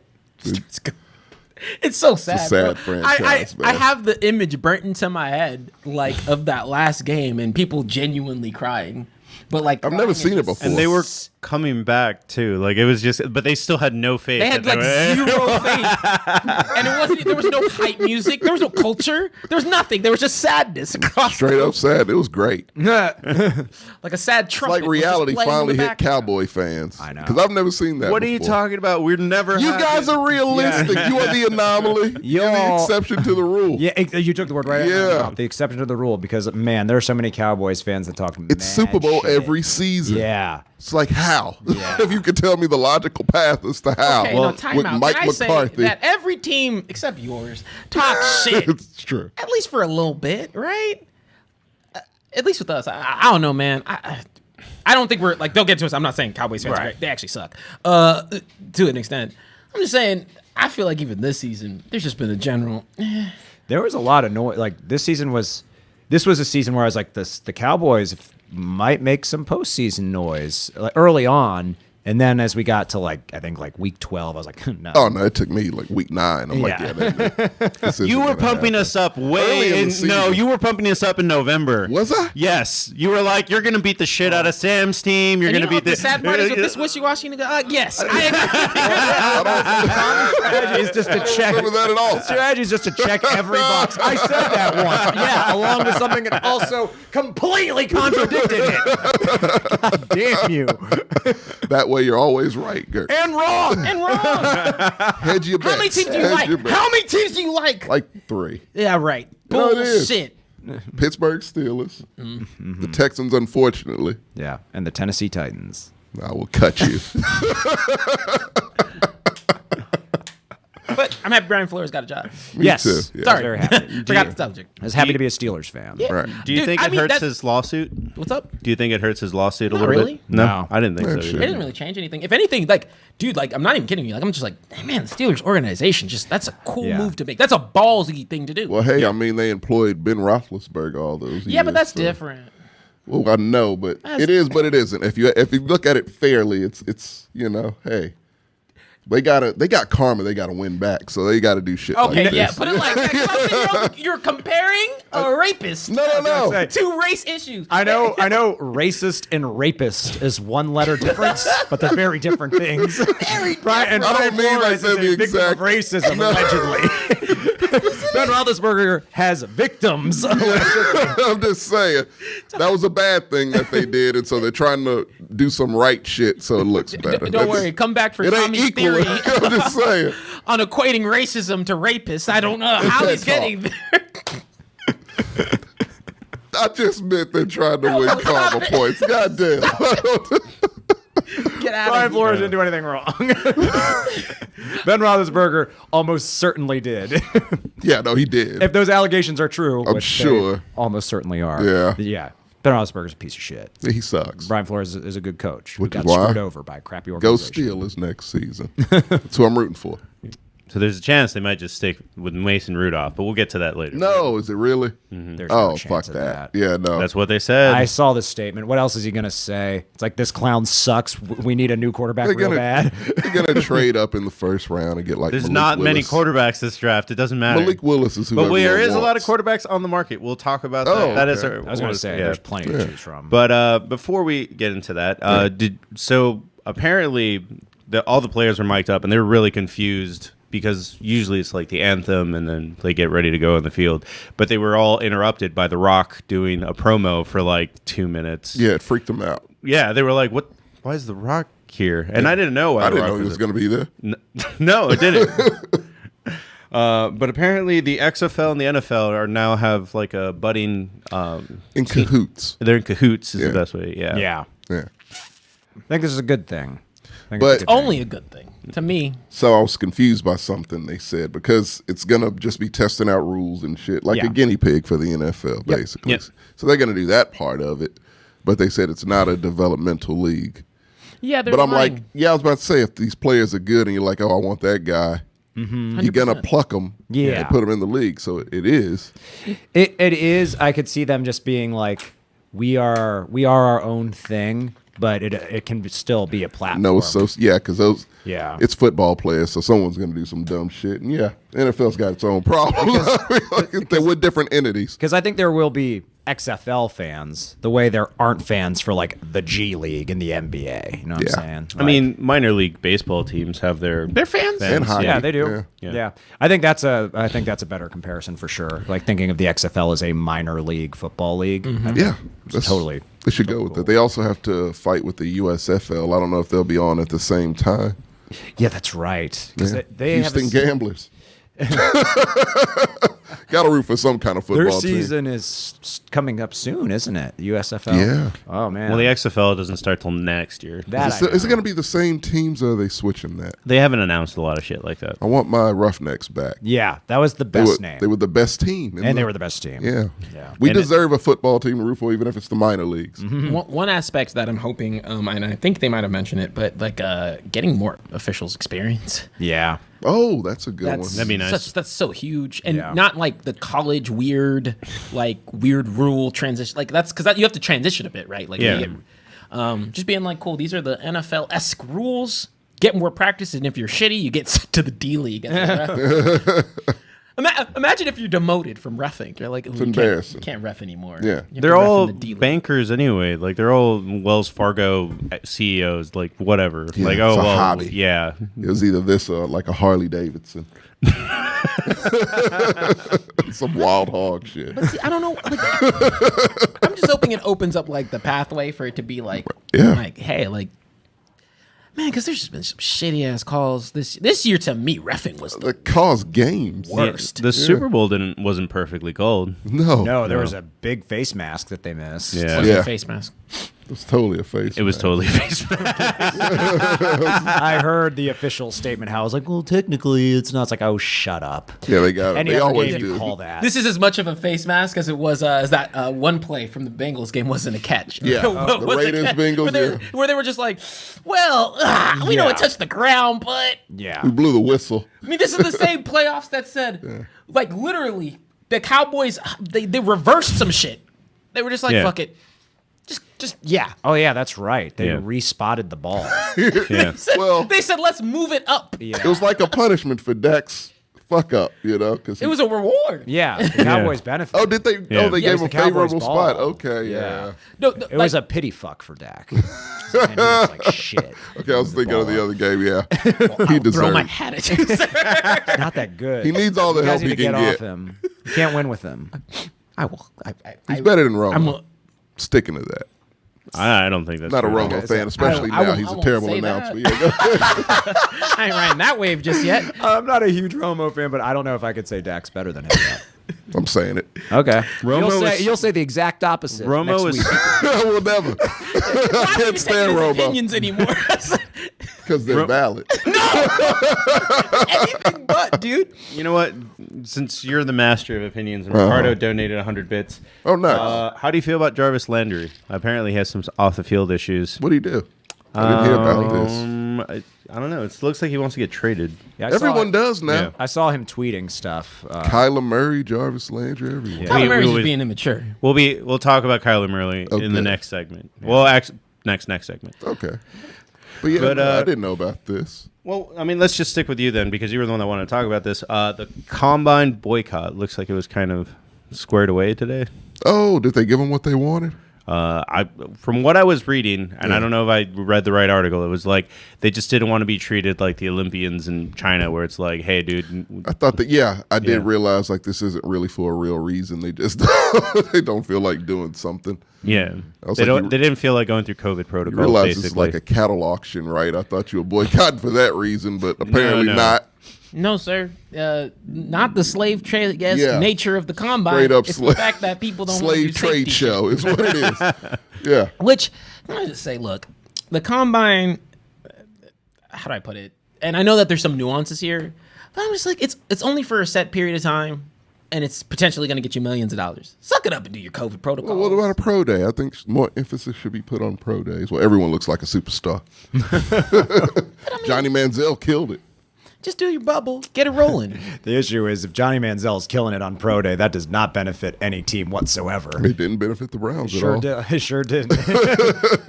It's so sad. It's a sad bro. franchise, I man. have the image burnt into my head, like of that last game and people genuinely crying. But like I've never seen it before. And they were coming back too. Like it was just, but they still had no faith. They had that like were- zero faith, and it wasn't. There was no hype music. There was no culture. There was nothing. There was just sadness across. Straight up sad. It was great. like a sad trumpet. Like reality was just playing in finally the hit background. Cowboy fans. I know. Because I've never seen that What are you before. talking about? We're never. You had guys it. are realistic. You are the anomaly. You're the Y'all- exception to the rule. Yeah, you took the word right out of my Yeah. mouth. The exception to the rule, because man, there are so many Cowboys fans that talk. It's Super Bowl every season. Yeah. It's like how? if you could tell me the logical path as to how. Okay, no, time with out. Mike Can I say McCarthy. that every team except yours talk shit It's true. at least for a little bit, right? At least with us, I don't know, man. I don't think we're like. Don't get to us. I'm not saying Cowboys fans are great. They actually suck to an extent. I'm just saying. I feel like even this season, there's just been a general. There was a lot of noise. Like this was a season where I was like, the Cowboys might make some postseason noise like, early on, and then as we got to like I think like week 12, I was like, no. Oh no, it took me like week 9. I'm like, Yeah. this isn't You were gonna pumping happen. us up Early way in the in. No, season. you were pumping us up in November. Was I? Yes, you were like, you're gonna beat the shit out of Sam's team. You're And you gonna know beat what the sad part is with this wishy-washy nigga? Yes, Strategy is just to check. Remember that at all? Strategy is just to check every box. I said that once. Yeah, along with something that also completely contradicted it. God damn you. That way you're always right, Gert. And wrong. and wrong. Hedge your bets. How many teams do you Hedge like? your bets. How many teams do you like? Like 3. Yeah, right. know it is. Bullshit. Pittsburgh Steelers. Mm-hmm. The Texans, unfortunately. Yeah, and the Tennessee Titans. I will cut you. But I'm happy Brian Flores got a job. Me Yes. too. Yeah. Sorry, Very happy. forgot the subject. I was happy to be a Steelers fan. Yeah. Right. Do you Dude, think I it mean, hurts that's- his lawsuit? What's up? Do you think it hurts his lawsuit a Not little really. bit? No, No. I didn't think Yeah, so. sure. It Either. didn't really change anything. If anything, like, dude, like, I'm not even kidding you. Like, I'm just like, man, the Steelers organization, just that's a cool Yeah. move to make. That's a ballsy thing to do. Well, hey, I mean, they employed Ben Roethlisberger all those years. yeah, but that's so- different. Well, I know, but That's- it is, but it isn't. If you look at it fairly, it's hey, they got karma. They got to win back, so they got to do shit. Okay, like yeah, this. put it like that. 'Cause I'm saying you're comparing a rapist No. to race issues. I know racist and rapist is one letter difference, but they're very different things. Brian, and I Brian don't mean Flores like is they're a the victim of exact- racism, No. allegedly. Ben Roethlisberger has victims. I'm just saying that was a bad thing that they did, and so they're trying to do some right shit so it looks better. Don't That's- worry, come back for It ain't Tommy's equal. theory I'm just saying. on equating racism to rapists. I don't know how he's can't getting there. I just meant they're trying to win karma points. God damn. Get out Brian of here. Flores didn't do anything wrong. Ben Roethlisberger almost certainly did. Yeah, no, he did. If those allegations are true, I'm which sure. they almost certainly are. Yeah. Ben Roethlisberger's a piece of shit. He sucks. Brian Flores is a good coach. Who Which got is why- screwed over by a crappy Go organization. Steelers next season. That's who I'm rooting for. So there's a chance they might just stick with Mason Rudolph, but we'll get to that later. No, is it really? There's Oh, no fuck chance of that. Yeah, no. That's what they said. I saw this statement. What else is he gonna say? It's like this clown sucks. We need a new quarterback They're real gonna, bad. they're gonna trade up in the first round and get like There's Malik not many Willis. quarterbacks this draft. It doesn't matter. Malik Willis is who but there everyone is a lot of wants. quarterbacks on the market. We'll talk about Oh, that. That is okay. our, I was gonna say yeah. there's plenty to choose from. But before we get into that, apparently all the players were mic'd up and they were really confused because usually it's like the anthem and then they get ready to go in the field. But they were all interrupted by The Rock doing a promo for like 2 minutes. Yeah, it freaked them out. Yeah, they were like, "What? Why is The Rock here?" And I didn't know why I The didn't Rock know he was going to be there. No, it didn't. But apparently the XFL and the NFL are now have like a budding. In cahoots. They're in cahoots is Yeah. the best way. Yeah. yeah, Yeah. I think this is a good thing. I think But- it's a good thing. Only a good thing to me. So I was confused by something they said because it's going to just be testing out rules and shit, like Yeah. a guinea pig for the NFL, basically. Yep. So they're going to do that part of it. But they said it's not a developmental league. Yeah, they're But I'm lying. like, yeah, I was about to say, if these players are good and you're like, oh, I want that guy, you're going to 100%. pluck them Yeah. and put them in the league. So it is. It is. I could see them just being like, we are our own thing, but it can still be a platform. No, because those. Yeah. It's football players, so someone's going to do some dumb shit. And yeah, NFL's got its own problems. They're with different entities. Because I think there will be XFL fans the way there aren't fans for like the G League and the NBA. You know what I'm saying? I mean, minor league baseball teams have their fans. And hockey. Yeah, they do. Yeah. Yeah. I think that's a better comparison for sure. Like thinking of the XFL as a minor league football league. Yeah, Totally. They should go with that. They also have to fight with the USFL. I don't know if they'll be on at the same time. Yeah, that's right. 'Cause Yeah. they have Houston Gamblers. Got to root for some kind of football their team. season is coming up soon, isn't it? The USFL. Yeah. Oh man. well, the XFL doesn't start till next year. that Is it going to be the same teams, or are they switching that? They haven't announced a lot of shit like that. I want my Roughnecks back. yeah, that was the They best were, name. they were the best team. and they were the best team. Yeah. Yeah. We And it- deserve a football team to root for, even if it's the minor leagues. One aspect that I'm hoping, and I think they might have mentioned it, but like getting more officials experience. Yeah. Oh, that's a good one. That'd be nice. That's so huge, and Yeah. not like the college weird rule transition. Like that's because you have to transition a bit, right? Like Yeah. you get, just being like, cool. These are the NFL-esque rules. Get more practice, and if you're shitty, you get sent to the D League. Imagine if you're demoted from reffing. You're like, it's embarrassing. You can't ref anymore. Yeah. You have to They're ref in all the D League. bankers anyway. Like they're all Wells Fargo CEOs. Like whatever. Yeah, like it's a well, hobby. yeah. It was either this or like a Harley Davidson. Some wild hog shit. But see, I don't know. Like, I'm just hoping it opens up like the pathway for it to be like, Yeah. like, hey, like, man, because there's just been some shitty ass calls this year. To me, reffing was the That caused games. worst. The Super Bowl wasn't perfectly called. No. No, there was a big face mask that they missed. Yeah. Wasn't Yeah. a face mask. It was totally a face. It was man. totally face. I heard the official statement how I was like, well, technically it's not. It's like, oh, shut up. Yeah, they got it. Any They other always game you do. call that. This is as much of a face mask as it was as that one play from the Bengals game wasn't a catch. Yeah. What The was a Raiders, catch? Bengals, where they were just like, well, we know Yeah. it touched the ground, but yeah. We blew the whistle. I mean, this is the same playoffs that said, like, literally, the Cowboys, they reversed some shit. They were just like, Yeah. fuck it. Just Yeah. Oh, yeah, that's right. They Yeah. respotted the ball. Yeah. Well, they said, let's move it up. it was like a punishment for Dak's fuck up, because It was a reward. Yeah. The Cowboys benefit. Oh, did they? Yeah. Oh, they Yeah, it gave was him the Cowboys' favorable ball. spot. Okay, yeah. No, It was a pity fuck for Dak. And he was like, shit. Okay, I was thinking of the other game. Yeah, he throw deserves. my hat at you, sir. It's not that good. He needs all the You guys help need he to can get get. off him. You can't win with him. I will. He's better than Romo. I'm a- Sticking to that. I don't think that's Not a true. Romo fan, especially I now. won't- He's I a won't terrible say announcer. that. Yeah, go ahead. I ain't riding that wave just yet. I'm not a huge Romo fan, but I don't know if I could say Dak's better than him yet. I'm saying it. Okay. Romo You'll say the exact opposite. Romo next is- week. We'll never. I can't stand his Romo opinions anymore. because they're valid. Anything but, dude. You know what? Since you're the master of opinions, and Ricardo donated 100 bits. Oh, nice. How do you feel about Jarvis Landry? Apparently, he has some off the field issues. What do you do? I didn't hear about this. I don't know. It looks like he wants to get traded. Yeah, Everyone does now. Yeah. I saw him tweeting stuff. Kyler Murray, Jarvis Landry, everyone. Yeah. Kyler Murray's we- just being immature. We'll talk about Kyler Murray in Okay. the next segment. Well, actually, next segment. Okay. But yeah, But, I didn't know about this. Well, I mean, let's just stick with you then, because you were the one that wanted to talk about this. The Combine Boycott looks like it was kind of squared away today. Oh, did they give them what they wanted? From what I was reading, and I don't know if I read the right article, it was like they just didn't want to be treated like the Olympians in China, where it's like, hey, dude. I thought that, I did Yeah. realize like this isn't really for a real reason. They just they don't feel like doing something. Yeah, was they like, don't. They didn't feel like going through COVID You protocols. realize basically, it's like a cattle auction, right? I thought you were boycotting for that reason, but apparently no. not. No, sir. Not the slave trade Yeah. nature of the combine. Straight up it's slave- the fact that people don't want to Slave do trade safety shit. show is what it is. Yeah. Which, let me just say, look, the combine, how do I put it? And I know that there's some nuances here, but I'm just like, it's only for a set period of time, and it's potentially going to get you millions of dollars. Suck it up and do your COVID protocol. Well, what about a pro day? I think more emphasis should be put on pro days. Well, everyone looks like a superstar. Johnny Manziel killed it. Just do your bubble, get it rolling. The issue is if Johnny Manziel's killing it on pro day, that does not benefit any team whatsoever. It didn't benefit the Browns at all. It sure did.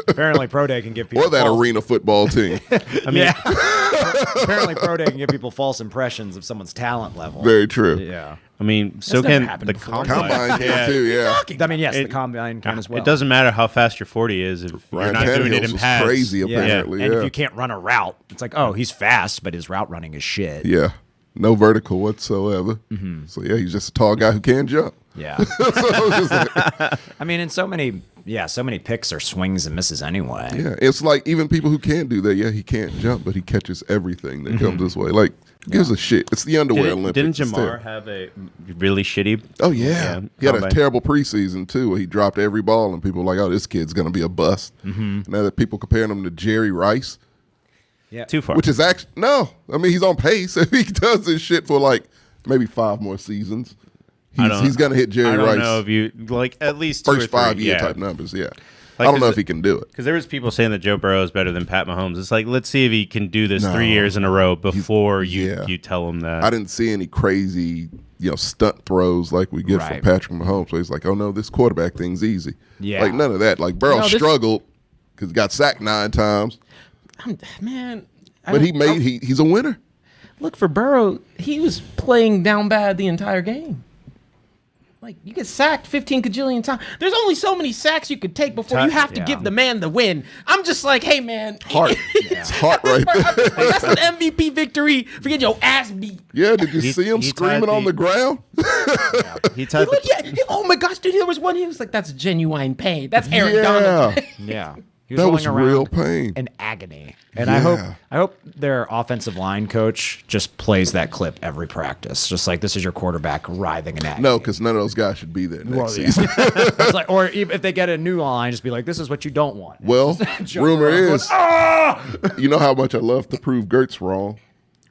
Apparently, pro day can give people Or that arena football team. I mean, apparently, pro day can give people false impressions of someone's talent level. Very true. Yeah. I mean, so never can happened the before. Combine can too, yeah. I mean, yes, the combine can as well. It doesn't matter how fast your 40 is if Ryan you're not doing it Tannehill's in was pads. crazy, Yeah. apparently. And Yeah. if you can't run a route, it's like, oh, he's fast, but his route running is shit. Yeah. No vertical whatsoever. So, yeah, he's just a tall guy who can jump. Yeah. So it's like, I mean, and so many picks are swings and misses anyway. yeah, it's like even people who can't do that, yeah, he can't jump, but he catches everything that comes his way. Like, who gives a shit? It's the underwear Olympics. Didn't It's Jamar terrible. have a really shitty? Oh, yeah. He had a combine. terrible preseason, too, where he dropped every ball, and people were like, oh, this kid's going to be a bust. Now that people comparing him to Jerry Rice, Too far. which is actually, no. I mean, he's on pace. If he does this shit for like maybe 5 more seasons, he's going to hit Jerry I don't Rice know if you like at least 2 or 3, first 5-year yeah. type numbers, yeah. Like, I don't know is if he can do it. Because there was people saying that Joe Burrow is better than Pat Mahomes. It's like, let's see if he can do this No. 3 years in a row before yeah. you tell him that. I didn't see any crazy, stunt throws like we get Right. from Patrick Mahomes. So he's like, oh no, this quarterback thing's easy. Yeah. Like none of that. Like Burrow this- struggled because he got sacked 9 times, Man. but he's a winner. Look, for Burrow, he was playing down bad the entire game. Like, you get sacked 15 cajillion times. There's only so many sacks you could take before you have to Yeah. give the man the win. I'm just like, hey, man. Heart. It's heart right there. That's an MVP victory. Forget your ass beat. Yeah, did you see him he screaming tied on the the- ground? He tied Look, the, oh my gosh, dude, there was one. He was like, that's genuine pain. That's Aaron Yeah. Donald. Yeah. He was That was rolling around real pain. in agony. And Yeah. I hope their offensive line coach just plays that clip every practice. Just like, this is your quarterback writhing in agony. No, because none of those guys should be there next Well, yeah. season. It's like, or if they get a new line, just be like, this is what you don't want. Well, rumor Burrow is, you know how much I love to prove Gertz wrong.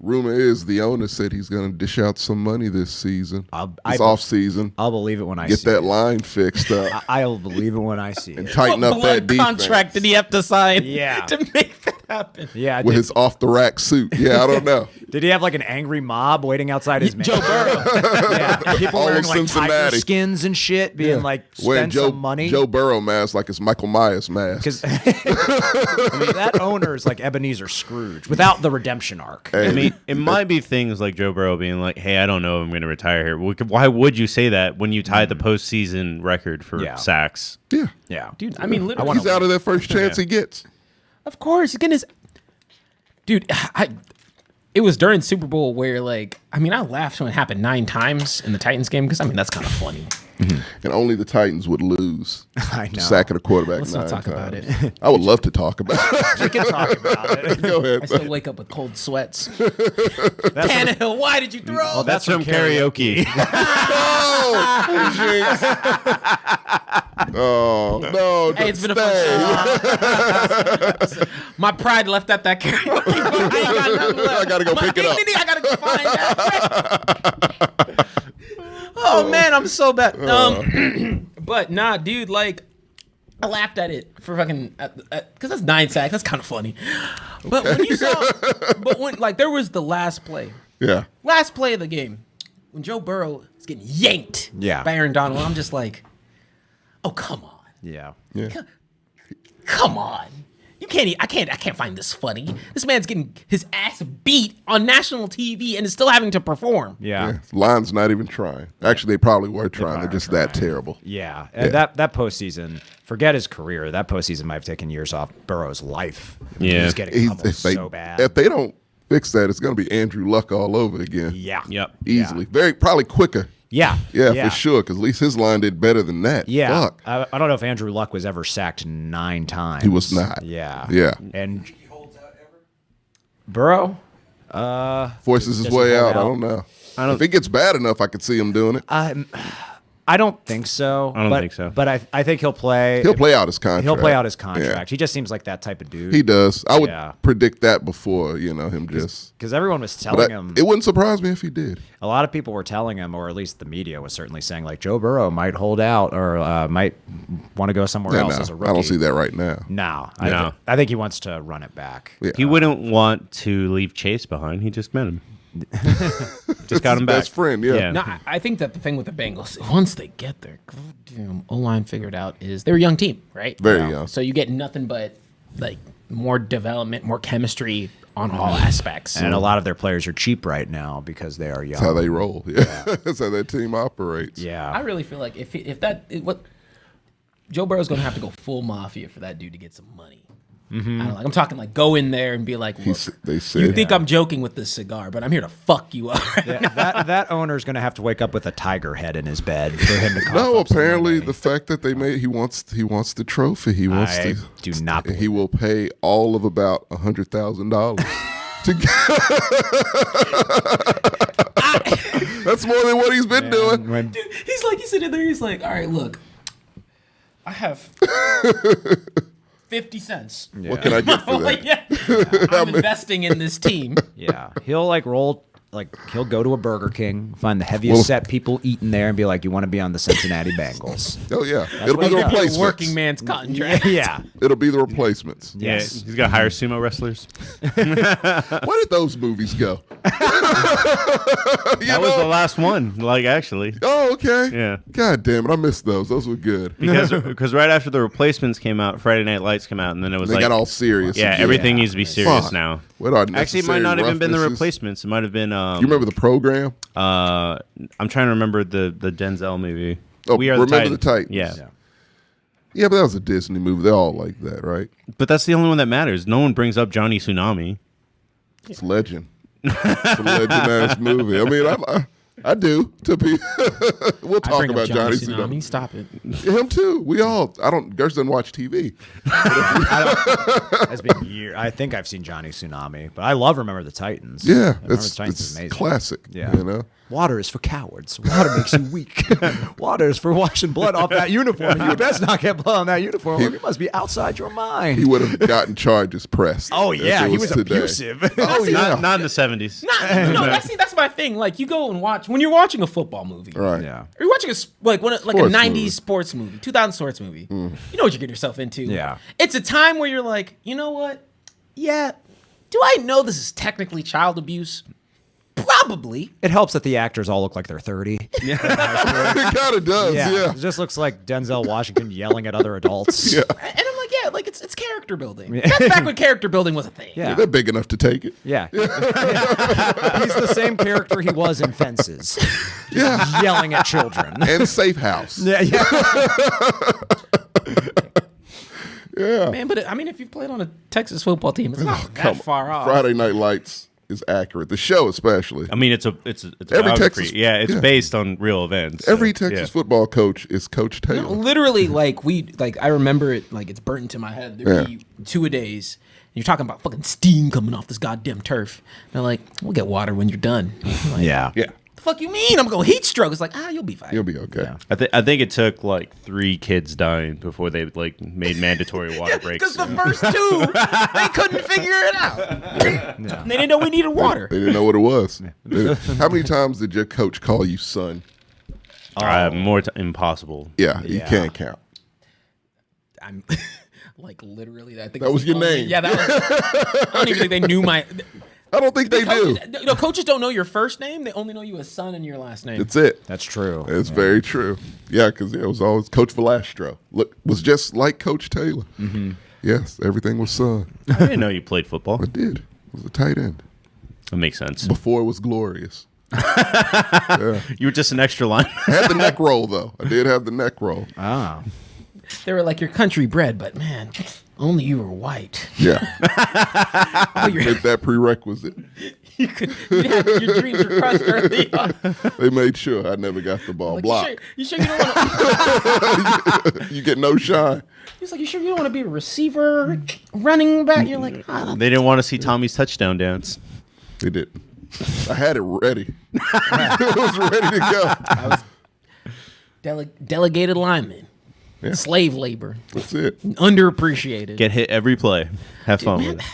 Rumor is the owner said he's going to dish out some money this season. This off season. I'll believe it when I Get see that it. line fixed up I'll believe it when I see and it. tighten What up that blood defense contract did he have to sign Yeah. to make that happen? Yeah. with his off the rack suit. Yeah, I don't know. Did he have like an angry mob waiting outside his Joe Burrow. Yeah, people All wearing of like tiger Cincinnati. skins and shit, being like, Wearing spend some money. Joe Burrow mask like it's Michael Myers mask. Because that owner is like Ebenezer Scrooge without the redemption arc. Hey, I mean, it might be things like Joe Burrow being like, "Hey, I don't know if I'm going to retire here." Why would you say that when you tied the postseason record for Yeah. sacks? yeah, Yeah, Dude, I mean, literally. he's out of that first chance he gets. Of course, he's gonna. Dude, it was during Super Bowl where, like, I mean, I laughed when it happened 9 times in the Titans game because I mean that's kind of funny. And only the Titans would lose. I know. Sacking a quarterback. Let's 9 not talk about times. it. I would love to talk about it. we can talk about it. Go ahead. I still wake up with cold sweets. Tannehill, why did you throw? That's from karaoke. Oh, jinx. Oh, no. Hey, it's been a fun show. My pride left at that karaoke. But I ain't got nothing left. I gotta go My pick it up. dignity, I gotta go find that. Oh man, I'm so bad. But nah, dude, like I laughed at it for fucking because that's 9 sacks. That's kind of funny. But when you saw, like there was the last play Yeah. of the game when Joe Burrow is getting yanked by Aaron Donald. I'm just like, oh come on, Yeah. Yeah. come on. You can't. I can't find this funny. This man's getting his ass beat on national TV and is still having to perform. Yeah. Line's not even trying. Actually, they probably were trying. They're just that terrible. Yeah. And that postseason, forget his career. That postseason might have taken years off Burrow's life. Yeah. He's getting pummeled so bad. If they don't fix that, it's going to be Andrew Luck all over again. Yeah. Yep. Easily. Probably quicker. Yeah. Yeah, for sure, because at least his line did better than that. Yeah. Fuck. I don't know if Andrew Luck was ever sacked 9 times. He was not. Yeah. Yeah. And Burrow? Forces his Does he way hold out. I out? don't know. If it gets bad enough, I could see him doing it. I I don't think so. I don't think so. But I think he'll play. He'll play out his contract. He'll play out his contract. Yeah. He just seems like that type of dude. He does. I would Yeah. predict that before, him just. Because everyone was But telling him. it wouldn't surprise me if he did. A lot of people were telling him, or at least the media was certainly saying, like, Joe Burrow might hold out or might want to go somewhere Yeah, else no, as a rookie. I don't see that right now. No. No. I think he wants to run it back. Yeah. He wouldn't want to leave Chase behind. He just met him. Just got his him back. best friend, yeah. No, I think that the thing with the Bengals, once they get their goddamn O-line figured out, is they're a young team, right? Very young. So you get nothing but like more development, more chemistry on all aspects. And a lot of their players are cheap right now because they are young. That's how they roll. Yeah. That's how that team operates. Yeah. I really feel like what Joe Burrow's going to have to go full mafia for that dude to get some money. Mm-hmm. I don't know, I'm talking like go in there and be like, look, They said, you think I'm joking with this cigar, but I'm here to fuck you up. Yeah, that owner's going to have to wake up with a tiger head in his bed for him to cough No, up some apparently money. the fact that he wants the trophy. He wants I to. do not believe He will pay all of about $100,000 to get. That's more than what he's been doing. When- He's sitting there, he's like, all right, look, I have 50 cents. What can I get for Like, that? yeah, I'm investing in this team. Yeah, he'll he'll go to a Burger King, find the heaviest set people eating there, and be like, "You want to be on the Cincinnati Bengals?" Oh yeah, it'll be what the he does. replacements. Working man's contract. Yeah, It'll be the replacements. Yeah, Yes. he's got to hire sumo wrestlers. Where did those movies go? That was the last one, like, actually. Oh, okay. Yeah. God damn it, I missed those. Those were good. Because right after the replacements came out, Friday Night Lights came out, and then it was They like, got all serious. yeah, again. everything needs to be serious Fuck. now. What are Actually, it might not necessary even been the roughnesses? replacements. It might have been. You remember the program? I'm trying to remember the Denzel movie. Oh, We Are Remember the Titans. Titans. Yeah. Yeah, but that was a Disney movie. They're all like that, right? But that's the only one that matters. No one brings up Johnny Tsunami. It's legend. It's a legend ass movie. I mean, I do. To be, we'll I talk bring about up Johnny Tsunami. Tsunami. Stop it. Him too. We all. Gersh doesn't watch TV. it's been years. I think I've seen Johnny Tsunami, but I love Remember the Titans. Yeah, Remember the Titans it's is amazing. classic. Yeah. You know. Water is for cowards. Water makes you weak. Water is for washing blood off that uniform. You best not get blood on that uniform. You must be outside your mind. He would have gotten charges pressed. Oh if yeah, it he was today. abusive. Oh yeah. Not in the 70s. That's my thing. Like you go and watch when you're watching a football movie. Right. Yeah. Or you're watching a Sports 90s movie. sports movie, 2000 sports movie. You know what you get yourself into. Yeah. It's a time where you're like, you know what? Yeah. Do I know this is technically child abuse? Probably. It helps that the actors all look like they're 30. It kind of does. Yeah. It just looks like Denzel Washington yelling at other adults. Yeah. And I'm like, yeah, like it's character building. That's back when character building was a thing. Yeah. They're big enough to take it. Yeah. He's the same character he was in Fences. Yeah. Yelling at children. And Safe House. Yeah, yeah. Yeah. Man, but I mean, if you played on a Texas football team, it's not Come that far off. Friday Night Lights is accurate. The show especially. I mean, it's a Every biography. Texas- yeah, it's yeah. based on real events. so, Every Texas yeah. football coach is Coach Taylor. No, literally, I remember it like it's burnt into my head. There'd be 2-a-days. And you're talking about fucking steam coming off this goddamn turf. And they're like, we'll get water when you're done. I'm like, Yeah. Yeah. the fuck you mean? I'm going heat stroke. It's like, you'll be fine. You'll be okay. I think it took like 3 kids dying before they like made mandatory water breaks. Because the first 2, they couldn't figure it out. They didn't know we needed water. They didn't know what it was. How many times did your coach call you son? Impossible. Yeah, you Yeah. can't count. I'm like literally. I think That was your name. Yeah, that was. I don't even think they knew my. I don't think they do. Coaches, coaches don't know your first name. They only know you as son and your last name. That's it. That's true. It's very true. Yeah, because it was always Coach Velastro. Look, was just like Coach Taylor. Mm-hmm. Yes, everything was son. I didn't know you played football. I did. It was a tight end That makes sense. before it was glorious. You were just an extra line. I had the neck roll though. I did have the neck roll. Ah. They were like, you're country bred, but man, only you were white. Yeah, You're- made that prerequisite. you could, your dreams were crushed early on. They made sure I never got the ball Like, blocked. you sure you don't want to? You get no shine. He's like, you sure you don't want to be a receiver, running back? You're like, They didn't want to see Tommy's touchdown dance. They didn't. I had it ready. It was ready to go. Delegated linemen. Yeah. Slave labor. That's it. Underappreciated. Get hit every play. Have fun with it.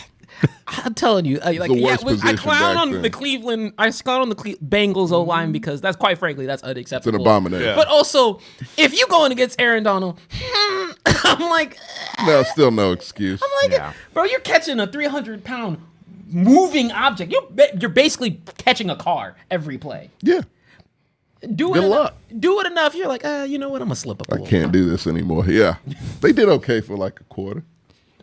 I'm telling you, like, the worst I position clown back on then. the Cleveland. I clown on the Bengals O line because that's quite frankly that's It's unacceptable. an abomination. Yeah. But also, if you going against Aaron Donald, I'm like, No, still no excuse. bro, you're catching a 300-pound moving object. You're basically catching a car every play. Yeah. Do Good it. luck. Do it enough. You're like, you know what? I'm gonna slip up. I can't do this anymore. Yeah. They did okay for like a quarter.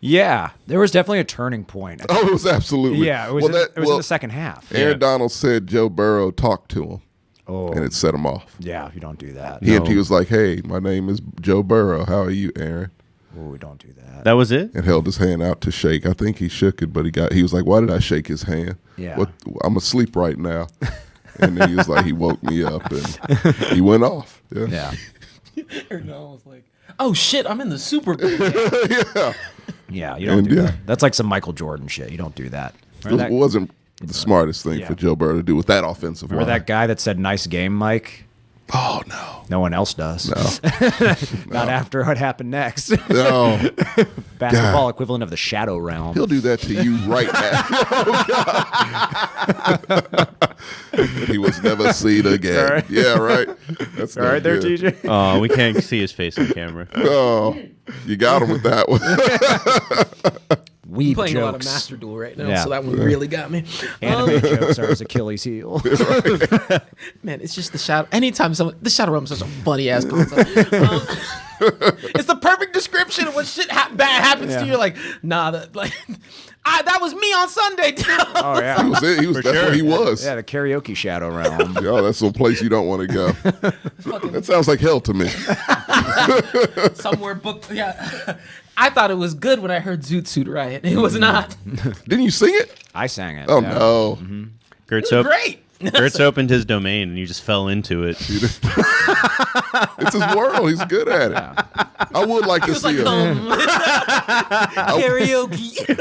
Yeah, there was definitely a turning point. Oh, it was absolutely. Yeah, it was, in the second half. Aaron Donald said Joe Burrow talked to him, and it set him off. Yeah, you don't do that. He was like, "Hey, my name is Joe Burrow. How are you, Aaron?" Oh, we don't do that. That was it? And held his hand out to shake. I think he shook it, but he was like, "Why did I shake his hand? Yeah. I'm asleep right now." And then he was like, he woke me up, and he went off. Yeah. Aaron Donald was like, oh shit, I'm in the Super Bowl. Yeah. Yeah, you don't do that. That's like some Michael Jordan shit. You don't do that. It wasn't the smartest thing for Joe Burrow to do with that offensive line. Remember that guy that said "nice game, Mike"? Oh no. No one else does. No. Not after what happened next. No. Basketball equivalent of the Shadow Realm. He'll do that to you right now. Oh, he was never seen again. All right. Yeah, right. That's All right, there, good. TJ. Oh, we can't see his face on camera. Oh, you got him with that one. Weeb Playing a lot of jokes. Master Duel right now, Yeah. so that one really got me. Anime jokes are his Achilles heel. Man, it's just the shadow. Anytime the Shadow Realm is such a funny ass concept. It's the perfect description of what shit bad happens to you. You're like, nah, that was me on Sunday. Oh yeah. He was it. That's what he was. Yeah, the karaoke Shadow Realm. Yo, that's some place you don't want to go. That sounds like hell to me. Somewhere booked. Yeah. I thought it was good when I heard Zoot Suit Riot. It was not. Didn't you sing it? I sang it. Oh yeah. no. Gertz, Great. Gertz opened his domain and you just fell into it. It's his world. He's good at it. I would like to It was see like karaoke.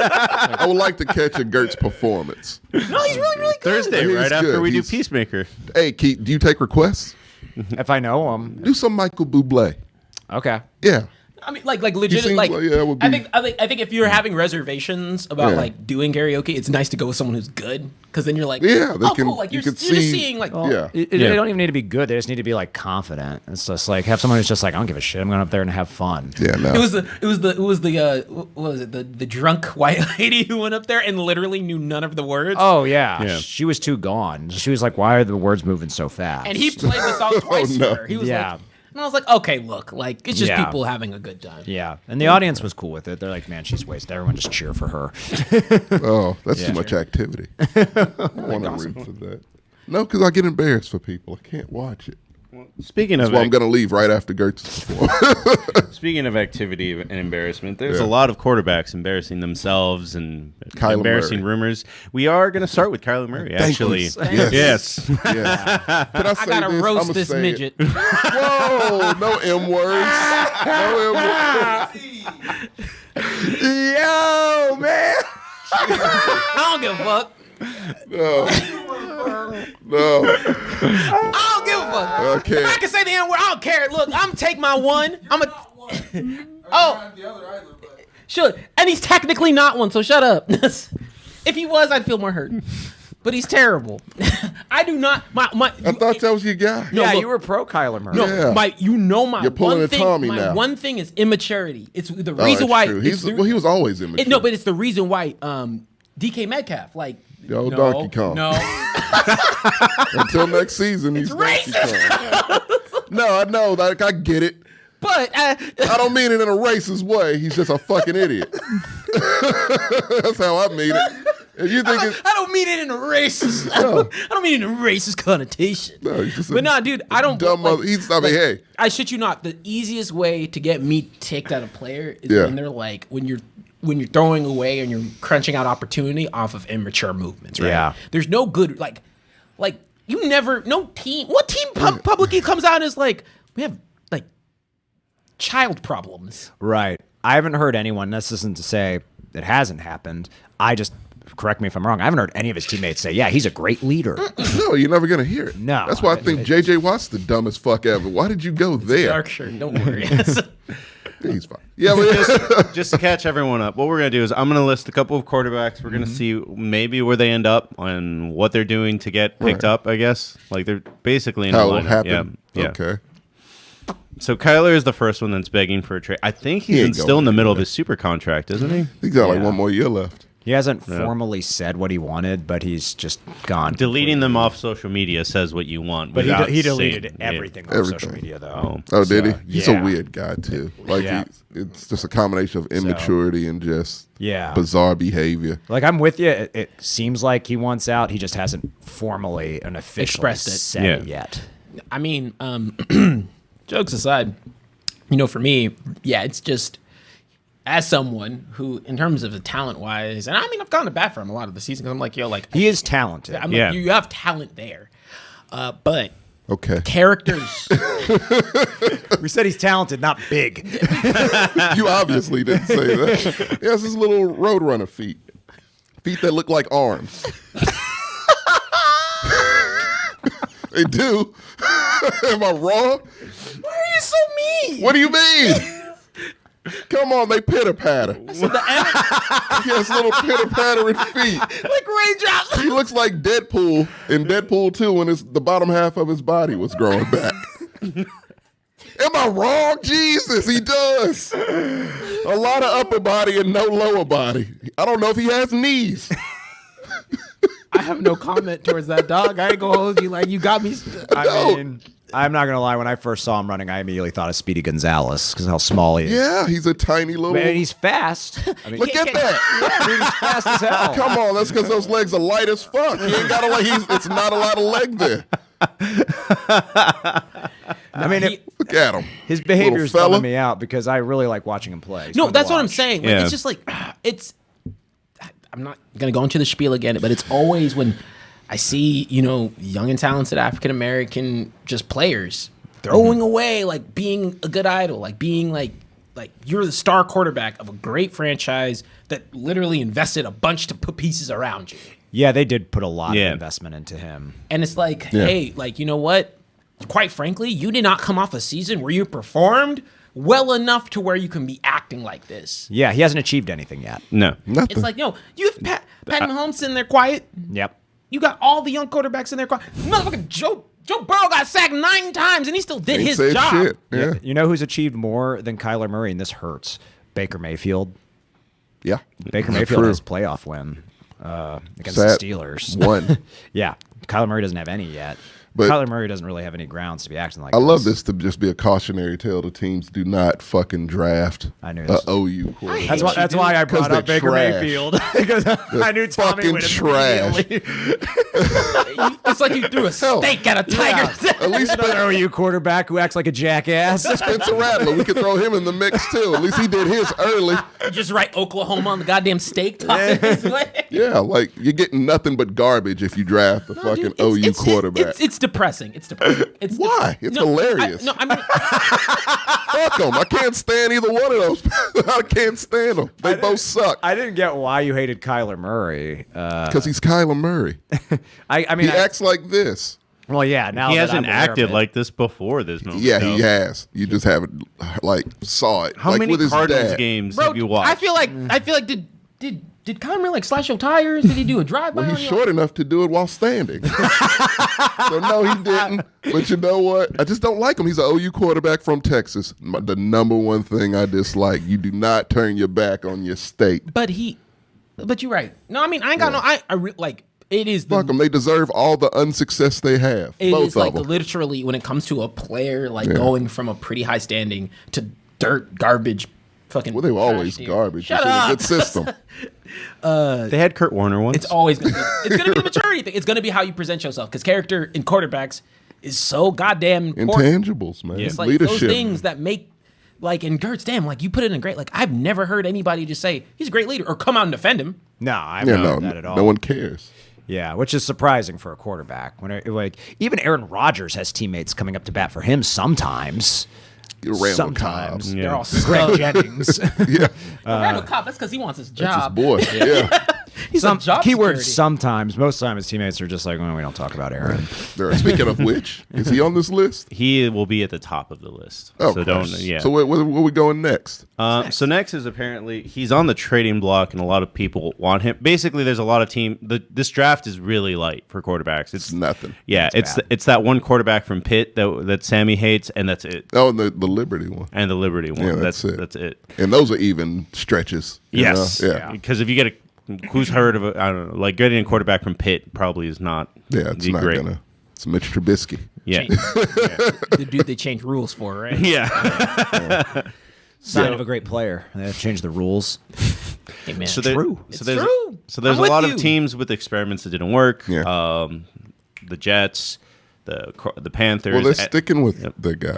I would like to catch a Gertz performance. No, he's really, really good. Thursday, He's right after good. we do He's- Peacemaker. Hey, Keith, do you take requests? If I know him. Do some Michael Bublé. Okay. Yeah. I mean, like legit. seems Like, like, yeah, it would I be- think if you're having reservations about Yeah. like doing karaoke, it's nice to go with someone who's good because then you're like, Yeah, they oh, can- cool. Like you you're can just see- seeing like, Yeah. They don't even need to be good. They just need to be like confident. It's just like have someone who's just like, I don't give a shit. I'm going up there and have fun. Yeah, no. It was the what was it the drunk white lady who went up there and literally knew none of the words. Oh yeah. Yeah. She was too gone. She was like, why are the words moving so fast? And he played the song twice no. for her. He was Yeah. like, and I was like, okay, look, like it's just Yeah. people having a good time. Yeah. And the audience was cool with it. They're like, man, she's wasted. Everyone just cheer for her. Oh, that's too much activity. I want to root for that. No, because I get embarrassed for people. I can't watch it. Speaking That's of why I'm going to leave right after Gertz perform. speaking of activity and embarrassment, there's Yeah. a lot of quarterbacks embarrassing themselves and Kyler embarrassing Murray. rumors. We are going to start with Kyler Murray, actually. Thankless. Yes. Yes. Can I say I gotta this? roast I'ma this say it. midget. Whoa, no M words. No M words. Yo, man. I don't give a fuck. No. I don't give a fuck. Okay. If I can say the N word, I don't care. Look, I'm gonna take my one. Oh, The other either, but sure. And he's technically not one, so shut up. If he was, I'd feel more hurt. But he's terrible. I do not. My. I thought that was your guy. Yeah, look. you were pro Kyler Murray. No, Yeah. my. You know my. You're pulling one a thing. Tommy my now. one thing is immaturity. It's the Oh, reason that's why. true. It's Well, he was always immature. no, but it's the reason why. DK Metcalf, like. Yo, no, Donkey Kong. No. Until next season, he's Donkey racist. Kong. No, I know. Like, I get it. But I don't mean it in a racist way. He's just a fucking idiot. That's how I mean it. If you think it's I don't mean it in a racist. No. I don't mean it in a racist connotation. no, he's just a But nah, dude, I don't. dumb like, mother. I mean, hey, I shit you not. The easiest way to get me ticked at a player is Yeah. when they're like when you're throwing away and you're crunching out opportunity off of immature movements. Right? Yeah. There's no good like you never no team. What team publicly comes out and is like we have like child problems. Right. I haven't heard anyone. This isn't to say it hasn't happened. I just correct me if I'm wrong. I haven't heard any of his teammates say, "Yeah, he's a great leader." No, you're never gonna hear it. No, that's why I think J.J. Watt's the dumbest fuck ever. Why did you go there? Dark shirt. Don't worry. He's fine. Yeah, but Just to catch everyone up, what we're going to do is I'm going to list a couple of quarterbacks. We're going to see maybe where they end up and what they're doing to get picked up, I guess. Like, they're basically in how the it lineup. happened. Yeah. Okay. So Kyler is the first one that's begging for a trade. I think he's still in the middle of his super contract, isn't he? He's got like one more year left. He hasn't formally said what he wanted, but he's just gone. Deleting them off social media says what you want. But without he deleted saying- everything on Everything. social media, though. Oh, did he? So, He's yeah. a weird guy too. Like Yeah. it's just a combination of immaturity and just bizarre behavior. Like, I'm with you. It seems like he wants out. He just hasn't formally and officially Expressed it. said it yet. I mean, jokes aside, for me, it's just as someone who, in terms of the talent-wise, and I mean, I've gone to bat for him a lot of the season because I'm like, He is talented. I'm like, you have talent there, but Okay. characters. We said he's talented, not big. You obviously didn't say that. He has his little roadrunner feet. Feet that look like arms. They do. Am I wrong? Why are you so mean? What do you mean? Come on, they pitter patter. He has little pitter pattering feet. Like raindrops. He looks like Deadpool in Deadpool 2 when the bottom half of his body was growing back. Am I wrong? Jesus, he does. A lot of upper body and no lower body. I don't know if he has knees. I have no comment towards that dog. I ain't gonna hold you like you got me. I mean, I'm not going to lie. When I first saw him running, I immediately thought of Speedy Gonzalez because how small he is. Yeah, he's a tiny little. And he's fast. I mean, Look at that. yeah, dude, he's fast as hell. Come on, that's because those legs are light as fuck. He ain't got a leg. It's not a lot of leg there. I mean, Look at him. his behavior's Little fella. bumming me out because I really like watching him play. He's No, fun to that's what I'm watch. saying. Like, Yeah. It's just like it's. I'm not gonna go into the spiel again, but it's always when I see young and talented African American just players throwing away like being a good idol, like being like you're the star quarterback of a great franchise that literally invested a bunch to put pieces around you. Yeah, they did put a lot Yeah. of investment into him. And it's like, hey, like, you know what? Quite frankly, you did not come off a season where you performed well enough to where you can be acting like this. Yeah, he hasn't achieved anything yet. No. Nothing. It's like, you have Pat Mahomes sitting there quiet. Yep. You got all the young quarterbacks in there quiet. Motherfucking Joe Burrow got sacked 9 times and he still did Ain't his said job. shit. Yeah. You know who's achieved more than Kyler Murray, and this hurts? Baker Mayfield. Yeah. Baker Mayfield True. has playoff win against Sad. the Steelers. One. Yeah, Kyler Murray doesn't have any yet. But- Kyler Murray doesn't really have any grounds to be acting like I love this to just be a cautionary tale to teams. Do not fucking draft I knew a this. OU quarterback. That's why I brought 'Cause up they're Baker trash. Mayfield because I knew Tommy fucking would trash. immediately. It's like you threw a steak at a tiger. At least Another OU quarterback who acts like a jackass. Spencer Rattler, we could throw him in the mix too. At least he did his early. Just write Oklahoma on the goddamn steak. Toss it his way. Yeah, like you're getting nothing but garbage if you draft a fucking Dude, OU quarterback. It's depressing. It's depressing. It's Why? It's hilarious. I mean, Fuck them. I can't stand either one of those. I can't stand them. They both suck. I didn't get why you hated Kyler Murray. Because he's Kyler Murray. I mean, He acts like this. well, yeah. Now He that hasn't I'm aware of acted it. like this before this moment. Yeah, though. he has. You just haven't saw it. How like many with his Cardinals dad. games bro, have you watched? I feel like did Kyler Murray like slash your tires? Did he do a drive-by? Well, on he's you? short enough to do it while standing. So no, he didn't. But you know what? I just don't like him. He's an OU quarterback from Texas. The number one thing I dislike. You do not turn your back on your state. But you're right. No, I mean I ain't got no. Like it is the. Fuck them. They deserve all the unsuccess they have. It Both is like of them. literally when it comes to a player like going from a pretty high standing to dirt garbage. Fucking. Well, they were always trash team. garbage. Shut It's up. a good system. They had Kurt Warner once. It's always gonna be, the maturity thing. It's gonna be how you present yourself because character in quarterbacks is so goddamn important. Intangibles, man. It's like Leadership. those things that make like in Gertz, damn, like you put it in great. Like I've never heard anybody just say he's a great leader or come out and defend him. No, I Yeah, haven't no, heard that at all. no one cares. Yeah, which is surprising for a quarterback. When like even Aaron Rodgers has teammates coming up to bat for him sometimes. Randall Sometimes. Yeah. They're all Greg Jennings. Yeah, Randall Cobb. That's because he wants his that's his job. boy. Yeah. He's Some a job keyword security. sometimes. Most of the time, his teammates are just like, well, we don't talk about Aaron. Speaking of which, is he on this list? He will be at the top of the list. Oh, so of don't. course. Yeah. So where we going next? So next is apparently he's on the trading block, and a lot of people want him. Basically, there's a lot of this draft is really light for quarterbacks. It's nothing. Yeah, it's that one quarterback from Pitt that Sammy hates, and that's it. Oh, and the Liberty one. And the Liberty one. Yeah, that's it. That's it. And those are even stretches. you Yes. know? Yeah. Because if you get who's heard of I don't know, like getting a quarterback from Pitt probably is not. Yeah, it's not great. gonna. It's Mitch Trubisky. Yeah. The dude they changed rules for, right? Yeah. Sign of a great player. They have to change the rules. Hey, man. So It's true. there's I'm a with lot you. of teams with experiments that didn't work. Yeah. The Jets, the Panthers. Well, they're sticking with the guy,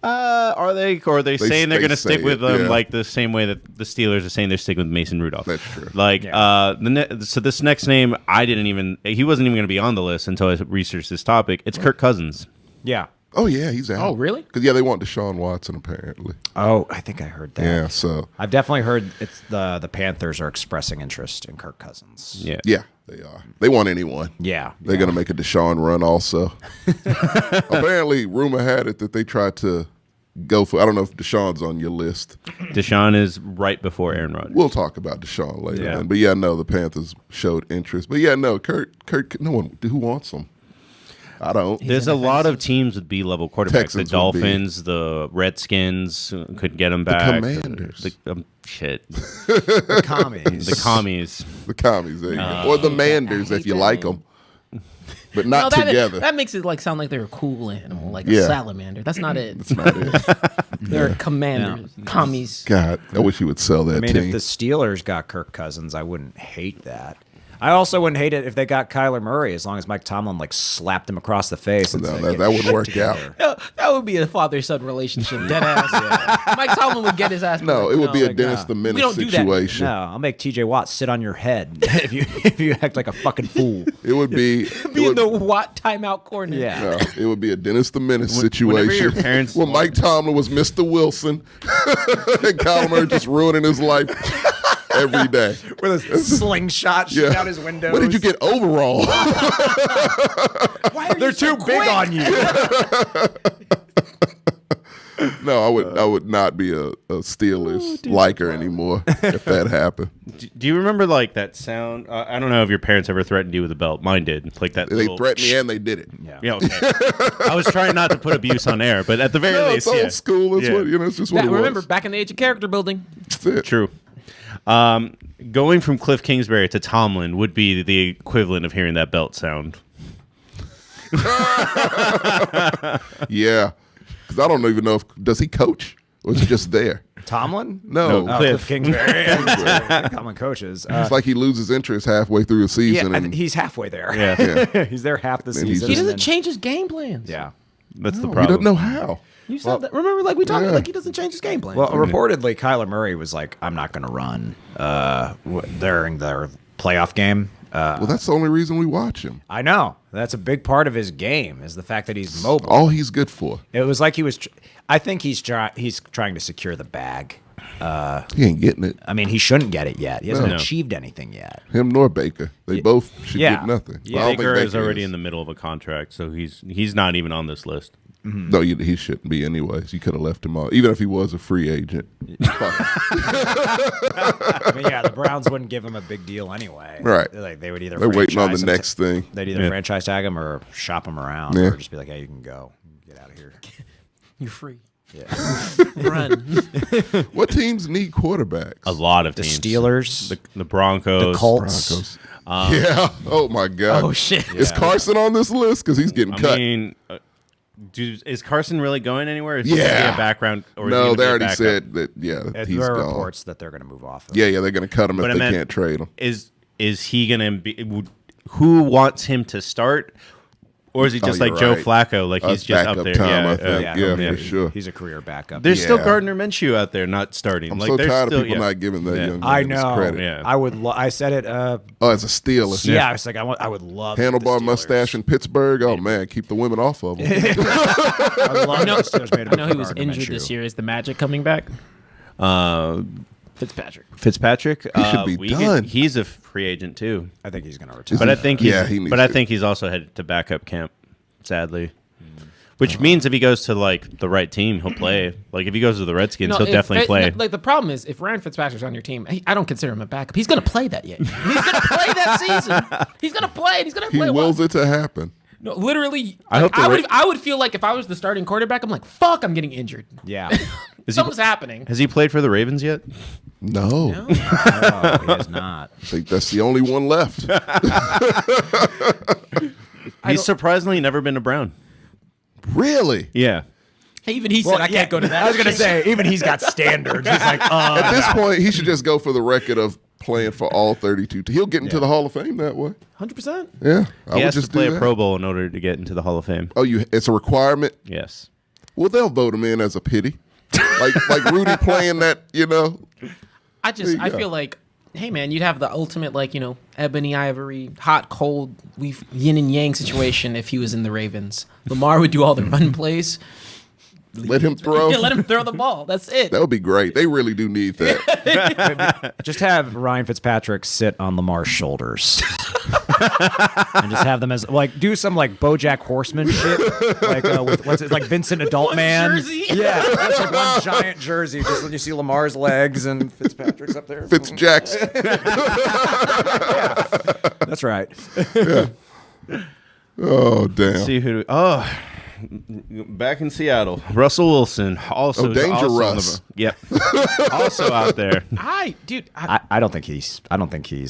right? Are they? Or are they saying they're they going to say stick with it, them yeah. like the same way that the Steelers are saying they're sticking with Mason Rudolph? That's true. Like, so this next name, he wasn't even going to be on the list until I researched this topic. It's Kirk Cousins. Yeah. Oh yeah, he's out. Oh, really? Because they want Deshaun Watson apparently. Oh, I think I heard that. Yeah. So I've definitely heard it's the Panthers are expressing interest in Kirk Cousins. Yeah. yeah, they are. They want anyone. Yeah. They're gonna make a Deshaun run also. Apparently, rumor had it that they tried to go for. I don't know if Deshaun's on your list. Deshaun is right before Aaron Rodgers. We'll talk about Deshaun later. Yeah. Then. But yeah, no, the Panthers showed interest. But yeah, no, Kirk. No one. Who wants him? I don't. There's a lot of teams with B-level quarterbacks. Texans The would be. Dolphins, the Redskins could get them back. Commanders. Shit. The commies. The commies. The commies, there you go. Or the Manders if you like them, but No, not that, together. that makes it like sound like they're a cool animal, like Yeah. a salamander. That's not it. That's not it. They're commanders, commies. God, I wish you would sell that I mean, team. if the Steelers got Kirk Cousins, I wouldn't hate that. I also wouldn't hate it if they got Kyler Murray, as long as Mike Tomlin like slapped him across the face. And No, said, that "Get would your shit work together." out. That would be a father-son relationship, dead ass. Mike Tomlin would get his ass. No, it would be a like, Dennis nah. the We Menace don't do that. situation. No, I'll make TJ Watt sit on your head if you act like a fucking fool. It would be. Be in it the would, Watt timeout corner. Yeah. no, it would be a Dennis the Menace Whenever your situation. parents- Well, Mike Tomlin was Mr. Wilson, and Kyler Murray just ruining his life every day. With a slingshot shooting out his windows. Where did you get overall? Why are They're you so too big quick? on you. No, I would not be a Steelers liker anymore if that happened. Do you remember like that sound? I don't know if your parents ever threatened you with a belt. Mine did. Like that. They little threatened me and they did it. Yeah. Okay. I was trying not to put abuse on air, but at the very No, least, it's old yeah. school. It's Yeah. what it's just what Now, it remember, was. back in the age of character building. That's it. True. Going from Cliff Kingsbury to Tomlin would be the equivalent of hearing that belt sound. Yeah, because I don't even know if does he coach or is he just there. Tomlin? No, No, Oh, Cliff. Kingsbury. Tomlin coaches. it's like he loses interest halfway through the Yeah, season. and he's halfway there. Yeah. He's there half the he's season. He just- and doesn't then- change his game plans. Yeah. That's the he problem. doesn't know how. You said that. Remember, like we talked, Yeah. like he doesn't change his game plan. Well, reportedly, Kyler Murray was like, "I'm not going to run during their playoff game." Well, that's the only reason we watch him. I know that's a big part of his game is the fact that he's mobile. All he's good for. It was like he was. I think he's trying to secure the bag. He ain't getting it. I mean, he shouldn't get it yet. He hasn't No. achieved anything yet. Him nor Baker. They both should Yeah. get nothing. Yeah. But I don't think Baker is already in the middle of a contract, so he's not even on this list. No, he shouldn't be anyways. You could have left him off, even if he was a free agent. Fuck. I mean, yeah, the Browns wouldn't give him a big deal anyway. Right. Like they would either They're waiting on the franchise him next thing. They'd either Yeah. franchise tag him or shop him around, Yeah. or just be like, "Hey, you can go, get out of here." you're free. Yeah. Run. What teams need quarterbacks? A lot of The teams. the Steelers, Broncos, the Colts. Broncos. Yeah. Oh my God. Oh shit. Is Carson on this list? Because he's getting I cut. mean, is Carson really going anywhere? Is he gonna Yeah. be a background? Or is he No, gonna they be a already backup? said that. Yeah, And he's there are gone. reports that they're going to move off. Of Yeah, they're going to cut him But if I they meant- can't trade him. Is he gonna be? Who wants him to start? Or is he just like you're Joe right. Flacco? Like he's just up backup there. time, yeah, I think. Yeah, for sure. He's a career backup. There's still Yeah. Gardner Minshew out there not starting. I'm like, so there's tired still, of people yeah. not giving that Yeah. young I man his know. credit. Yeah. I would. I said it. Oh, as a Steeler. Yeah, I was like, I would love the Handlebar Steelers. mustache in Pittsburgh. Oh man, keep the women off of him. I would love I know, the Steelers made I know he was Gardner injured Minshew. this year. Is the Magic coming back? Fitzpatrick. He should be done. He's a free agent too. I think he's going to retire. But I think he's, he needs but I to. think he's also headed to backup camp, sadly. Which means if he goes to like the right team, he'll play. Like if he goes to the Redskins, he'll definitely play. Like the problem is, if Ryan Fitzpatrick's on your team, I don't consider him a backup. He's going to play that year. He's going to play that season. He's going to play. And he's going to He play. wills it to happen. No, literally. I hope I would feel like if I was the starting quarterback, I'm like, fuck, I'm getting injured. Yeah. Something's happening. Has he played for the Ravens yet? No. No, he has not. I think that's the only one left. He's surprisingly never been a Brown. Really? Yeah. Even he said, I can't go to that. I was going to say, even he's got standards. He's like, At this point, he should just go for the record of playing for all 32. He'll get into the Hall of Fame that way. 100%. Yeah. I He would has to just play do a that. Pro Bowl in order to get into the Hall of Fame. Oh, it's a requirement? Yes. Well, they'll vote him in as a pity. like Rudy playing that, I go. feel like, hey man, you'd have the ultimate ebony ivory, hot cold, yin and yang situation if he was in the Ravens. Lamar would do all the run plays. Let him throw. Yeah, let him throw the ball. That's it. That would be great. They really do need that. just have Ryan Fitzpatrick sit on Lamar's shoulders. And just have them as, do some, BoJack Horseman shit. With, Vincent Adult One Man. jersey. Yeah, that's one giant jersey. Just when you see Lamar's legs and Fitzpatrick's up there. Jackson. That's right. Oh, damn. See who? Back in Seattle, Russell Wilson also. Danger also Russ. Yep. Also out there. I don't think he's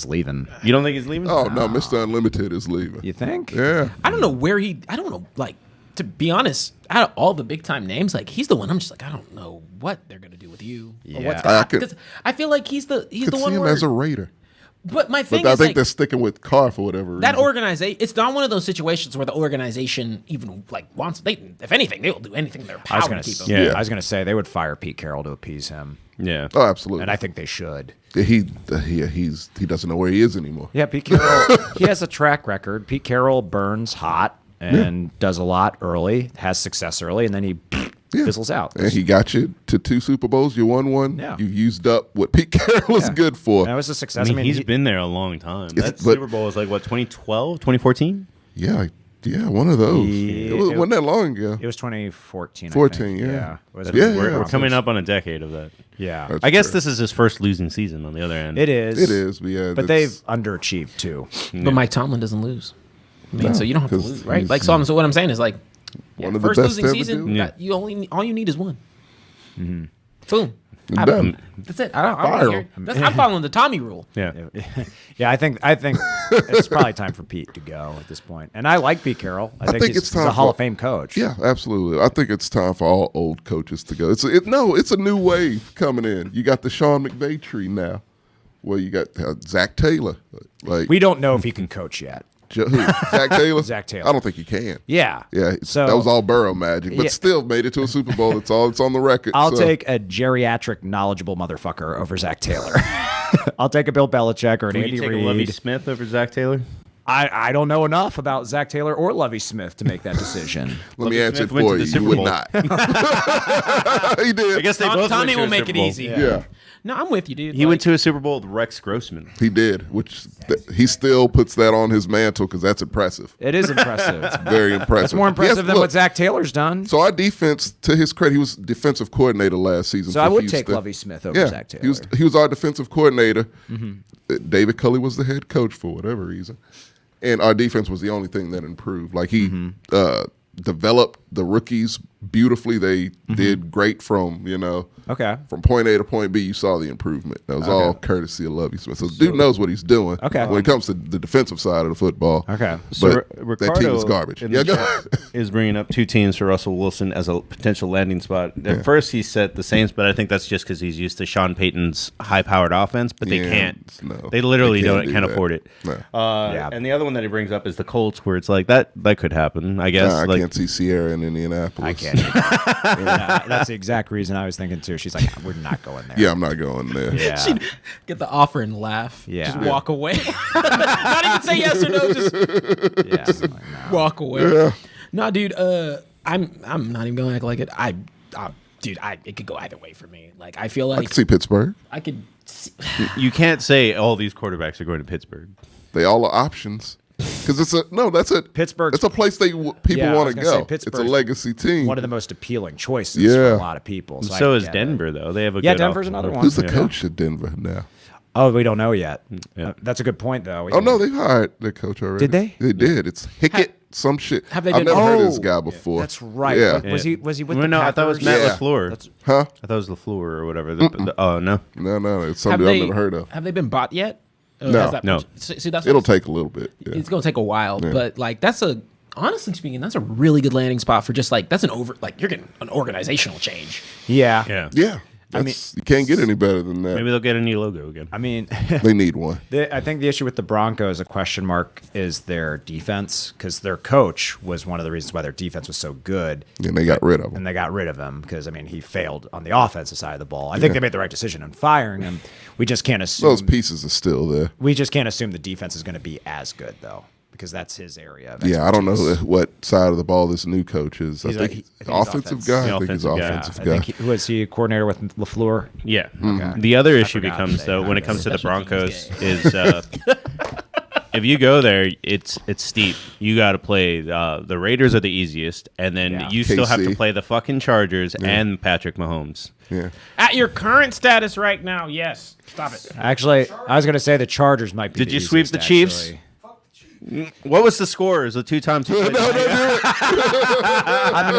leaving. You don't think he's leaving? Oh, no, Mr. Unlimited is leaving. You think? Yeah. I don't know where to be honest, out of all the big time names, he's the one I'm just I don't know what they're going to do with you. Or what's Yeah. because I feel like he's the Could one see him where, as a Raider. but my thing But I is think they're sticking with Carr for whatever reason. that organization, it's not one of those situations where the organization even wants, if anything, they will do anything in their power to keep him. Yeah. I was gonna say they would fire Pete Carroll to appease him, Yeah. Oh, absolutely. and I think they should. He doesn't know where he is anymore. Yeah, Pete Carroll. He has a track record. Pete Carroll burns hot and does a lot early, has success early, and then he fizzles out. And he got you to 2 Super Bowls. You won one. Yeah. You used up what Pete Carroll is good for. That was a success. I mean, he's been there a long time. That but- Super Bowl was 2012, 2014? Yeah, one of those. He- It wasn't that long ago. It was 2014. 14, I think. yeah. Was it- Yeah, We're coming up on a decade of that. Yeah. That's I guess true. this is his first losing season on the other end. It is. It is, but yeah. But they've underachieved too. But Mike Tomlin doesn't lose. No, so you don't have to 'cause lose, right? he's- So what I'm saying is One of the first best losing to ever season, do it. that all you need is one. Mm-hmm. Boom. Done. That's it. I'm following the Tommy rule. Yeah. Yeah, I think it's probably time for Pete to go at this point. And I like Pete Carroll. I think it's he's time a Hall for- of Fame coach. Yeah, absolutely. I think it's time for all old coaches to go. It's a new wave coming in. You got the Sean McVay tree now, where you got Zach Taylor. We don't know if he can coach yet. Who? Zach Taylor. Zach Taylor. I don't think he can. Yeah. Yeah, So that was all Burrow magic, but Yeah. still made it to a Super Bowl. That's all that's on the record. I'll so. take a geriatric, knowledgeable motherfucker over Zach Taylor. I'll take a Bill Belichick or an Would Andy you take a Lovie Reid. Smith over Zach Taylor? I don't know enough about Zach Taylor or Lovie Smith to make that decision. Let me Lovie answer it Smith went for to you. the You Super would Bowl. not. He did. I guess they both Tommy went to will a make Super it Bowl. easy. Yeah, No, I'm with you, dude. He went to a Super Bowl with Rex Grossman. he did. Which he still puts that on his mantle because that's impressive. It is impressive. Very impressive. It's more impressive Yes, than look, what Zach Taylor's done. So our defense, to his credit, he was defensive coordinator last season. So for I would Houston. take Lovie Smith over Yeah, Zach Taylor. he was our defensive coordinator. David Culley was the head coach for whatever reason, and our defense was the only thing that improved. Like he developed the rookies beautifully. They did great from Okay. from point A to point B. You saw the improvement. That was all courtesy of Lovie Smith. So dude knows what he's doing. Okay. When it comes to the defensive side of the football. Okay. But Ricardo that team is garbage. in Yeah, the go chat is bringing up 2 teams for Russell Wilson as a potential landing spot. At first, he said the Saints, but I think that's just because he's used to Sean Payton's high-powered offense. But they Yeah, can't. no, They literally they can't do can't that. afford it. No. And the other one that he brings up is the Colts, where it's like that could happen. I guess. I like, can't see Sierra in Indianapolis. I can't. Yeah, that's the exact reason I was thinking too. She's like, we're not going there. Yeah, I'm not going there. Yeah. She'd get the offer and laugh. Yeah. Just walk away. Not even say yes or no. Just Yeah. I'm like, no. walk away. Yeah. No, dude. I'm not even gonna act like it. Dude, it could go either way for me. Like I feel I like can see Pittsburgh. I could You can't say all these quarterbacks are going to Pittsburgh. They all are options. Because that's a Pittsburgh's- It's a place people Yeah, I want was to gonna say, go. It's a Pittsburgh's legacy team. One of the most appealing choices for Yeah. a lot of people. So, So I is get it. Denver, though. They have a Yeah, good Denver's offense. another one. Who's the Yeah. coach at Denver now? Oh, we don't know yet. Yeah. That's a good point, though. We Oh can- no, they hired their coach already. Did they? They did. It's Hickett. Some shit. have they I've been- never heard of this Oh, guy before. That's right. Yeah. But Was he with Well, the no, I thought it was Matt Yeah. LaFleur. Huh? I thought it was LaFleur or whatever. Oh, no. No. It's Have something I've they never heard of. Have they been bought yet? Or No. has that- No. See, that's It'll take a little bit. Yeah. It's gonna take a while, but like that's a honestly speaking, that's a really good landing spot for just like that's an you're getting an organizational change. Yeah. Yeah. Yeah. You can't get any better than that. Maybe they'll get a new logo again. I mean, They need one. I think the issue with the Broncos, a question mark, is their defense because their coach was one of the reasons why their defense was so good. And they got rid of him. And they got rid of him because, I mean, he failed on the offensive side of the ball. I think they made the right decision in firing him. We just can't assume. Those pieces are still there. We just can't assume the defense is going to be as good, though, because that's his area. Of Yeah, I don't know expertise. what side of the ball this new coach is. I think he's offensive offense. guy. The I think he's offensive guy. offensive I guy. think was he a coordinator with LaFleur? Yeah. Mm-hmm. The other issue forgot becomes, they though, when had it comes to the Special Broncos, teams is if you go there, it's steep. You got to play the Raiders are the easiest, and then Yeah. you still have to KC. play the fucking Chargers and Patrick Mahomes. Yeah. At your current status right now, yes. Stop it. Actually, I was going to say the Chargers might be. Did the you sweep easiest, the Chiefs? actually. What was the scores? The 2 times? I'm going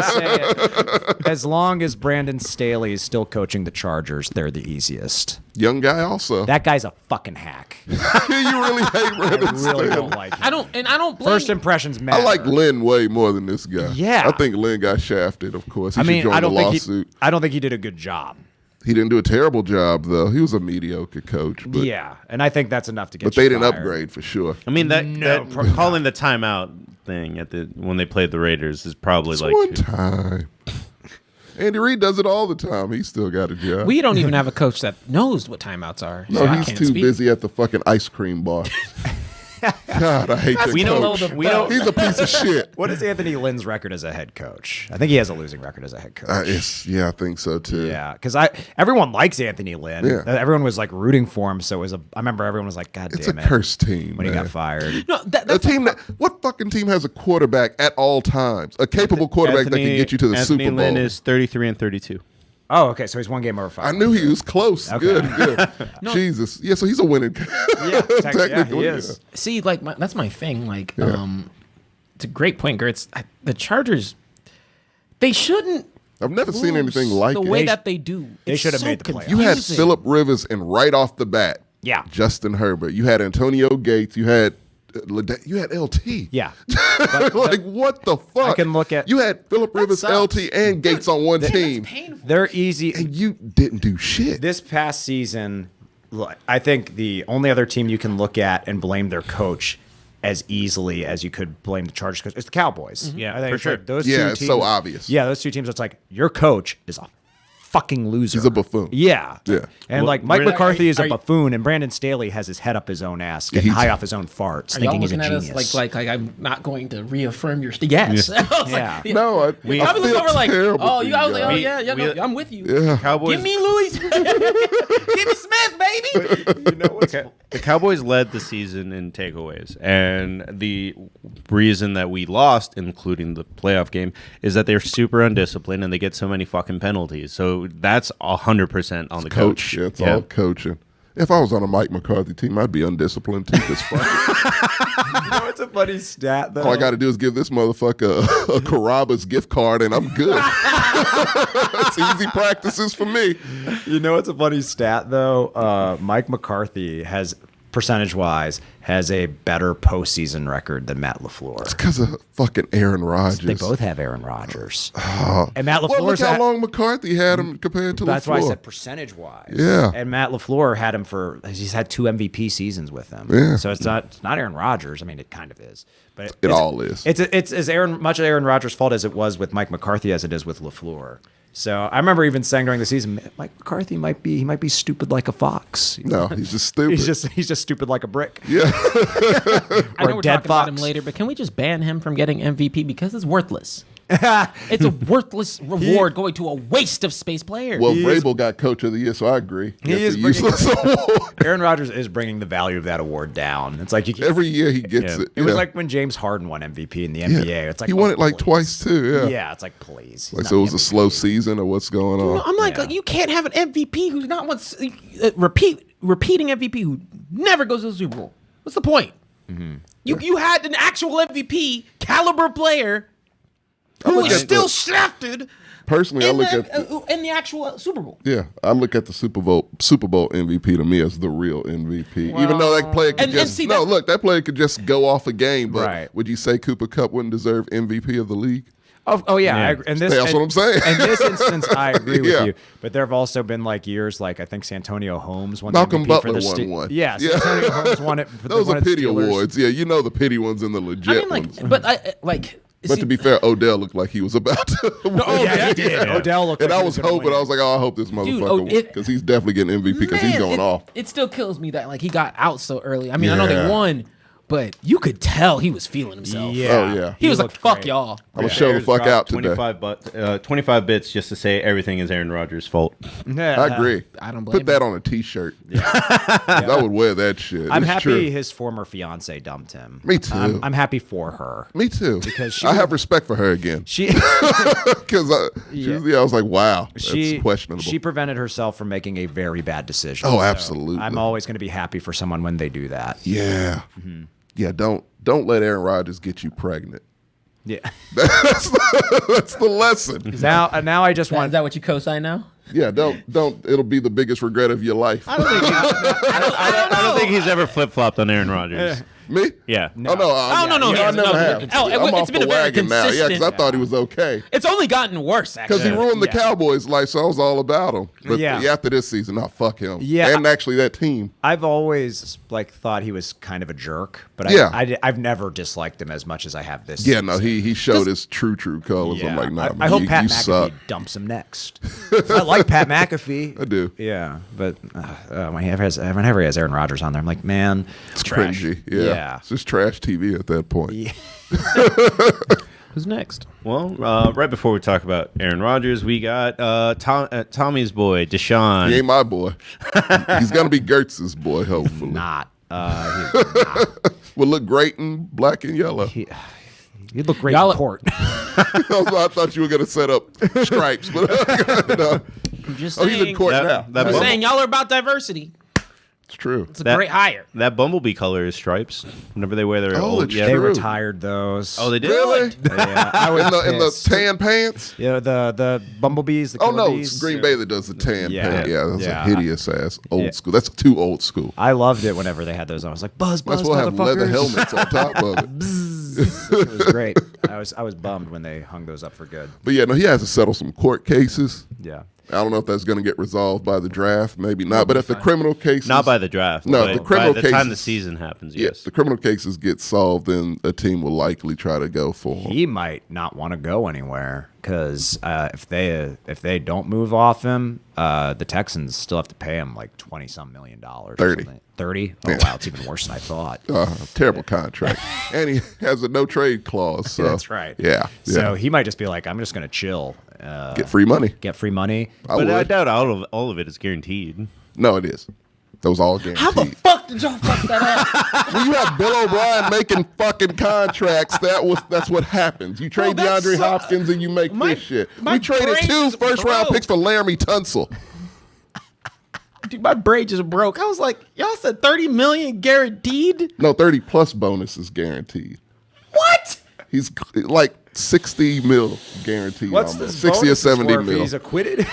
to say it. As long as Brandon Staley is still coaching the Chargers, they're the easiest. Young guy also. That guy's a fucking hack. You really hate I Brandon really Staley. don't like him. I don't blame First impressions matter. I like Lynn way more than this guy. Yeah. I think Lynn got shafted, of course. He I should mean, join I don't the think lawsuit. I don't think he did a good job. He didn't do a terrible job, though. He was a mediocre coach. But, Yeah, and I think that's enough to get. but they you didn't fired. upgrade for sure. I mean, that probably calling the timeout thing when they played the Raiders is probably It's like one time. Andy Reid does it all the time. He still got a job. We don't even have a coach that knows what timeouts are. no, so I he's can't too speak. busy at the fucking ice cream bar. God, I hate that we coach. know we know He's a piece of shit. What is Anthony Lynn's record as a head coach? I think he has a losing record as a head coach. Yeah, I think so too. Yeah, because everyone likes Anthony Lynn. Yeah. Everyone was like rooting for him, so it was I remember everyone was like, "God It's a damn it!" cursed team, when he man. got fired. No, A that's team what fucking team has a quarterback at all times? A capable quarterback that can get you to the Anthony Super Bowl. Lynn is 33-32. Oh, okay, so he's one game over I 500. knew he was close. Okay. Good. Jesus. Yeah, so he's a winning. Yeah, Technically, he yeah. is. see, like that's my thing. Like, it's a great point, Gertz. The Chargers, they shouldn't. I've never seen lose anything like the it. way that they do. They It's should have so made the playoffs. You had confusing. Phillip Rivers, and right off the bat, Yeah. Justin Herbert. You had Antonio Gates. You had LT. Yeah, Like what the fuck? I can look at- You had Phillip Rivers, sucks. LT, and Gates on one team, Painful. they're easy. and you didn't do shit. This past season, look, I think the only other team you can look at and blame their coach as easily as you could blame the Chargers coach is the Cowboys. Yeah, I think for it's sure. like those Yeah, two it's teams, so obvious. Yeah, those two teams. It's like your coach is a fucking loser. He's a buffoon. Yeah. Yeah. And Well, like Mike we're- McCarthy is are a you- buffoon, and Brandon Staley has his head up his own ass, getting he's- high off his own farts, Are y'all thinking he's a looking at genius. us like I'm not going to reaffirm your yes? I was Yeah. like, No, I I was feel looking over like, terrible oh, for you guys, guys. oh yeah, yeah, no, We- I'm with you. Yeah. Cowboys. Give me Louis. Give me Smith, baby. You know what's the Cowboys led the season in takeaways, and the reason that we lost, including the playoff game, is that they're super undisciplined and they get so many fucking penalties. So that's 100% on the coach. Yeah, it's all coaching. If I was on a Mike McCarthy team, I'd be undisciplined too. Cause fuck it. you know, it's a funny stat though. All I got to do is give this motherfucker a Carrabba's gift card, and I'm good. It's easy practices for me. You know, it's a funny stat though. Mike McCarthy has, percentage-wise, has a better postseason record than Matt LaFleur. Because of fucking Aaron Rodgers. They both have Aaron Rodgers, and Matt Well, look LaFleur's how had. long McCarthy had him compared to That's LaFleur. why I said percentage-wise. Yeah. And Matt LaFleur had him he's had 2 MVP seasons with him. Yeah. So it's not Aaron Rodgers. I mean, it kind of is, but It all is. It's as much Aaron Rodgers' fault as it was with Mike McCarthy as it is with LaFleur. So I remember even saying during the season, Mike McCarthy might be stupid like a fox. No, he's just stupid. He's just stupid like a brick. yeah. I know we're dead talking about him fox. later, but can we just ban him from getting MVP because it's worthless? It's a worthless reward going to a waste of space players. Well, Vrabel got Coach of the Year, so I agree. He That's is a useless award. Aaron Rodgers is bringing the value of that award down. It's like you can't, Every year he gets it. It was Yeah. like when James Harden won MVP in the NBA. Yeah. It's like he won it like please. twice too. Yeah. Yeah, it's like please. He's Like not so, it was the a slow MVP. season, or what's going on? I'm like, Yeah. you can't have an MVP who's not once repeating MVP who never goes to the Super Bowl. What's the point? You had an actual MVP caliber player who look was at still the- shafted Personally, I in look at the actual Super Bowl. yeah, I look at the Super Bowl MVP to me as the real MVP. Even though that player could And just see, that's- that player could just go off a game. But Right. would you say Cooper Kupp wouldn't deserve MVP of the league? Oh yeah, Yeah. I agree. And this, That's what I'm saying. In this instance, I agree with Yeah. you. But there have also been like years, like I think Santonio Holmes won Malcolm the MVP Butler for the won one. Yeah, Yeah. Santonio Holmes won it. For Those the, are won it pity Steelers. awards. Yeah, you know the pity ones and the legit I mean, like, ones. but I like. But to be fair, Odell looked like he was about to win. Yeah, he did. Odell looked And like I he was gonna hoping, win. I was like, oh, I hope this motherfucker because he's definitely getting MVP because he's going off. It still kills me that like he got out so early. I mean, I know Yeah. they won, but you could tell he was feeling himself. Yeah. Oh, yeah. He was like, looked "Fuck great. y'all." I'm going to show the fuck out today. 25 bits just to say everything is Aaron Rodgers' fault. I agree. I don't blame Put that on a T-shirt. I would wear that shit. I'm It's happy true. his former fiance dumped him. Me too. I'm happy for her. Me too. Because she I was- have respect for her again. She Because I was like, wow, that's she questionable. She prevented herself from making a very bad decision. Oh, So absolutely. I'm always going to be happy for someone when they do that. yeah. Mm-hmm. Yeah, don't let Aaron Rodgers get you pregnant. Yeah. That's the lesson. now I just Is want that what you co-sign now? Yeah, don't. It'll be the biggest regret of your life. I don't think. I don't think he's ever flip flopped on Aaron Rodgers. Me? Yeah. Oh no! Oh, no, I no, never have. Oh, I'm it's off been the a very wagon now. Yeah, because I consistent- thought he was okay. It's only gotten worse, Because actually. he ruined the Yeah. Cowboys' life, so I was all about him. But Yeah. after this season, fuck him. Yeah. And actually that team. I've always like thought he was kind of a jerk, but Yeah. I've never disliked him as much as I have this. Yeah, no, season. he showed his true colors. Yeah. I'm like, nah, I man, hope you, Pat you McAfee suck. dumps him next. I like Pat McAfee. I do. Yeah, but whenever he has Aaron Rodgers on there, I'm like, man, It's trash. cringy. Yeah. It's just trash TV at that point. Yeah. Who's next? Well, right before we talk about Aaron Rodgers, we got Tommy's boy, Deshaun. He ain't my boy. He's gonna be Gertz's boy, hopefully. Not. He's not. Will look great in black and yellow. He'd look great Y'all- in court. I thought you were gonna set up stripes, but no. I'm just Oh, saying. he's in court now. that I'm bumble- saying y'all are about diversity. It's true. It's a That- great hire. That bumblebee color is stripes. Whenever they wear their Oh, old, it's They true. retired those. Oh, they did. Really? Yeah, I was In the pissed. tan pants? Yeah, the bumblebees. The Oh killer no, bees. it's Green Bay that does the tan Yeah. pants. Yeah, that's Yeah. a hideous ass old Yeah. school. That's too old school. I loved it whenever they had those on. I was like, buzz, That's buzz, why I have leather motherfuckers. helmets on top of it. It was great. I was bummed when they hung those up for good. But yeah, no, he has to settle some court cases. Yeah. I don't know if that's going to get resolved by the draft. Maybe not. But if the criminal cases, Not by the draft. No, but the criminal by the time the cases- season happens. yeah, Yes. the criminal cases get solved, then a team will likely try to go for him. He might not want to go anywhere because if they don't move off him, the Texans still have to pay him like $20-some million. 30. 30? Oh, wow. It's even worse than I thought. Terrible contract, and he has a no trade clause. So That's right. Yeah, So he might just be like, I'm just going to chill, get free money. get free money. I But I would. doubt all of it is guaranteed. No, it is. That was all guaranteed. How the fuck did y'all fuck that up? When you have Bill O'Brien making fucking contracts, that's what happens. You trade Bro, that's DeAndre so- Hopkins and you make my- this shit. my We traded brain 2 is first-round broke. picks for Laramie Tunsil. Dude, my brain just broke. I was like, y'all said 30 million guaranteed? No, 30-plus bonuses guaranteed. What? He's like 60 mil guaranteed. What's almost. this 60 or bonus 70 for if mil. he's acquitted?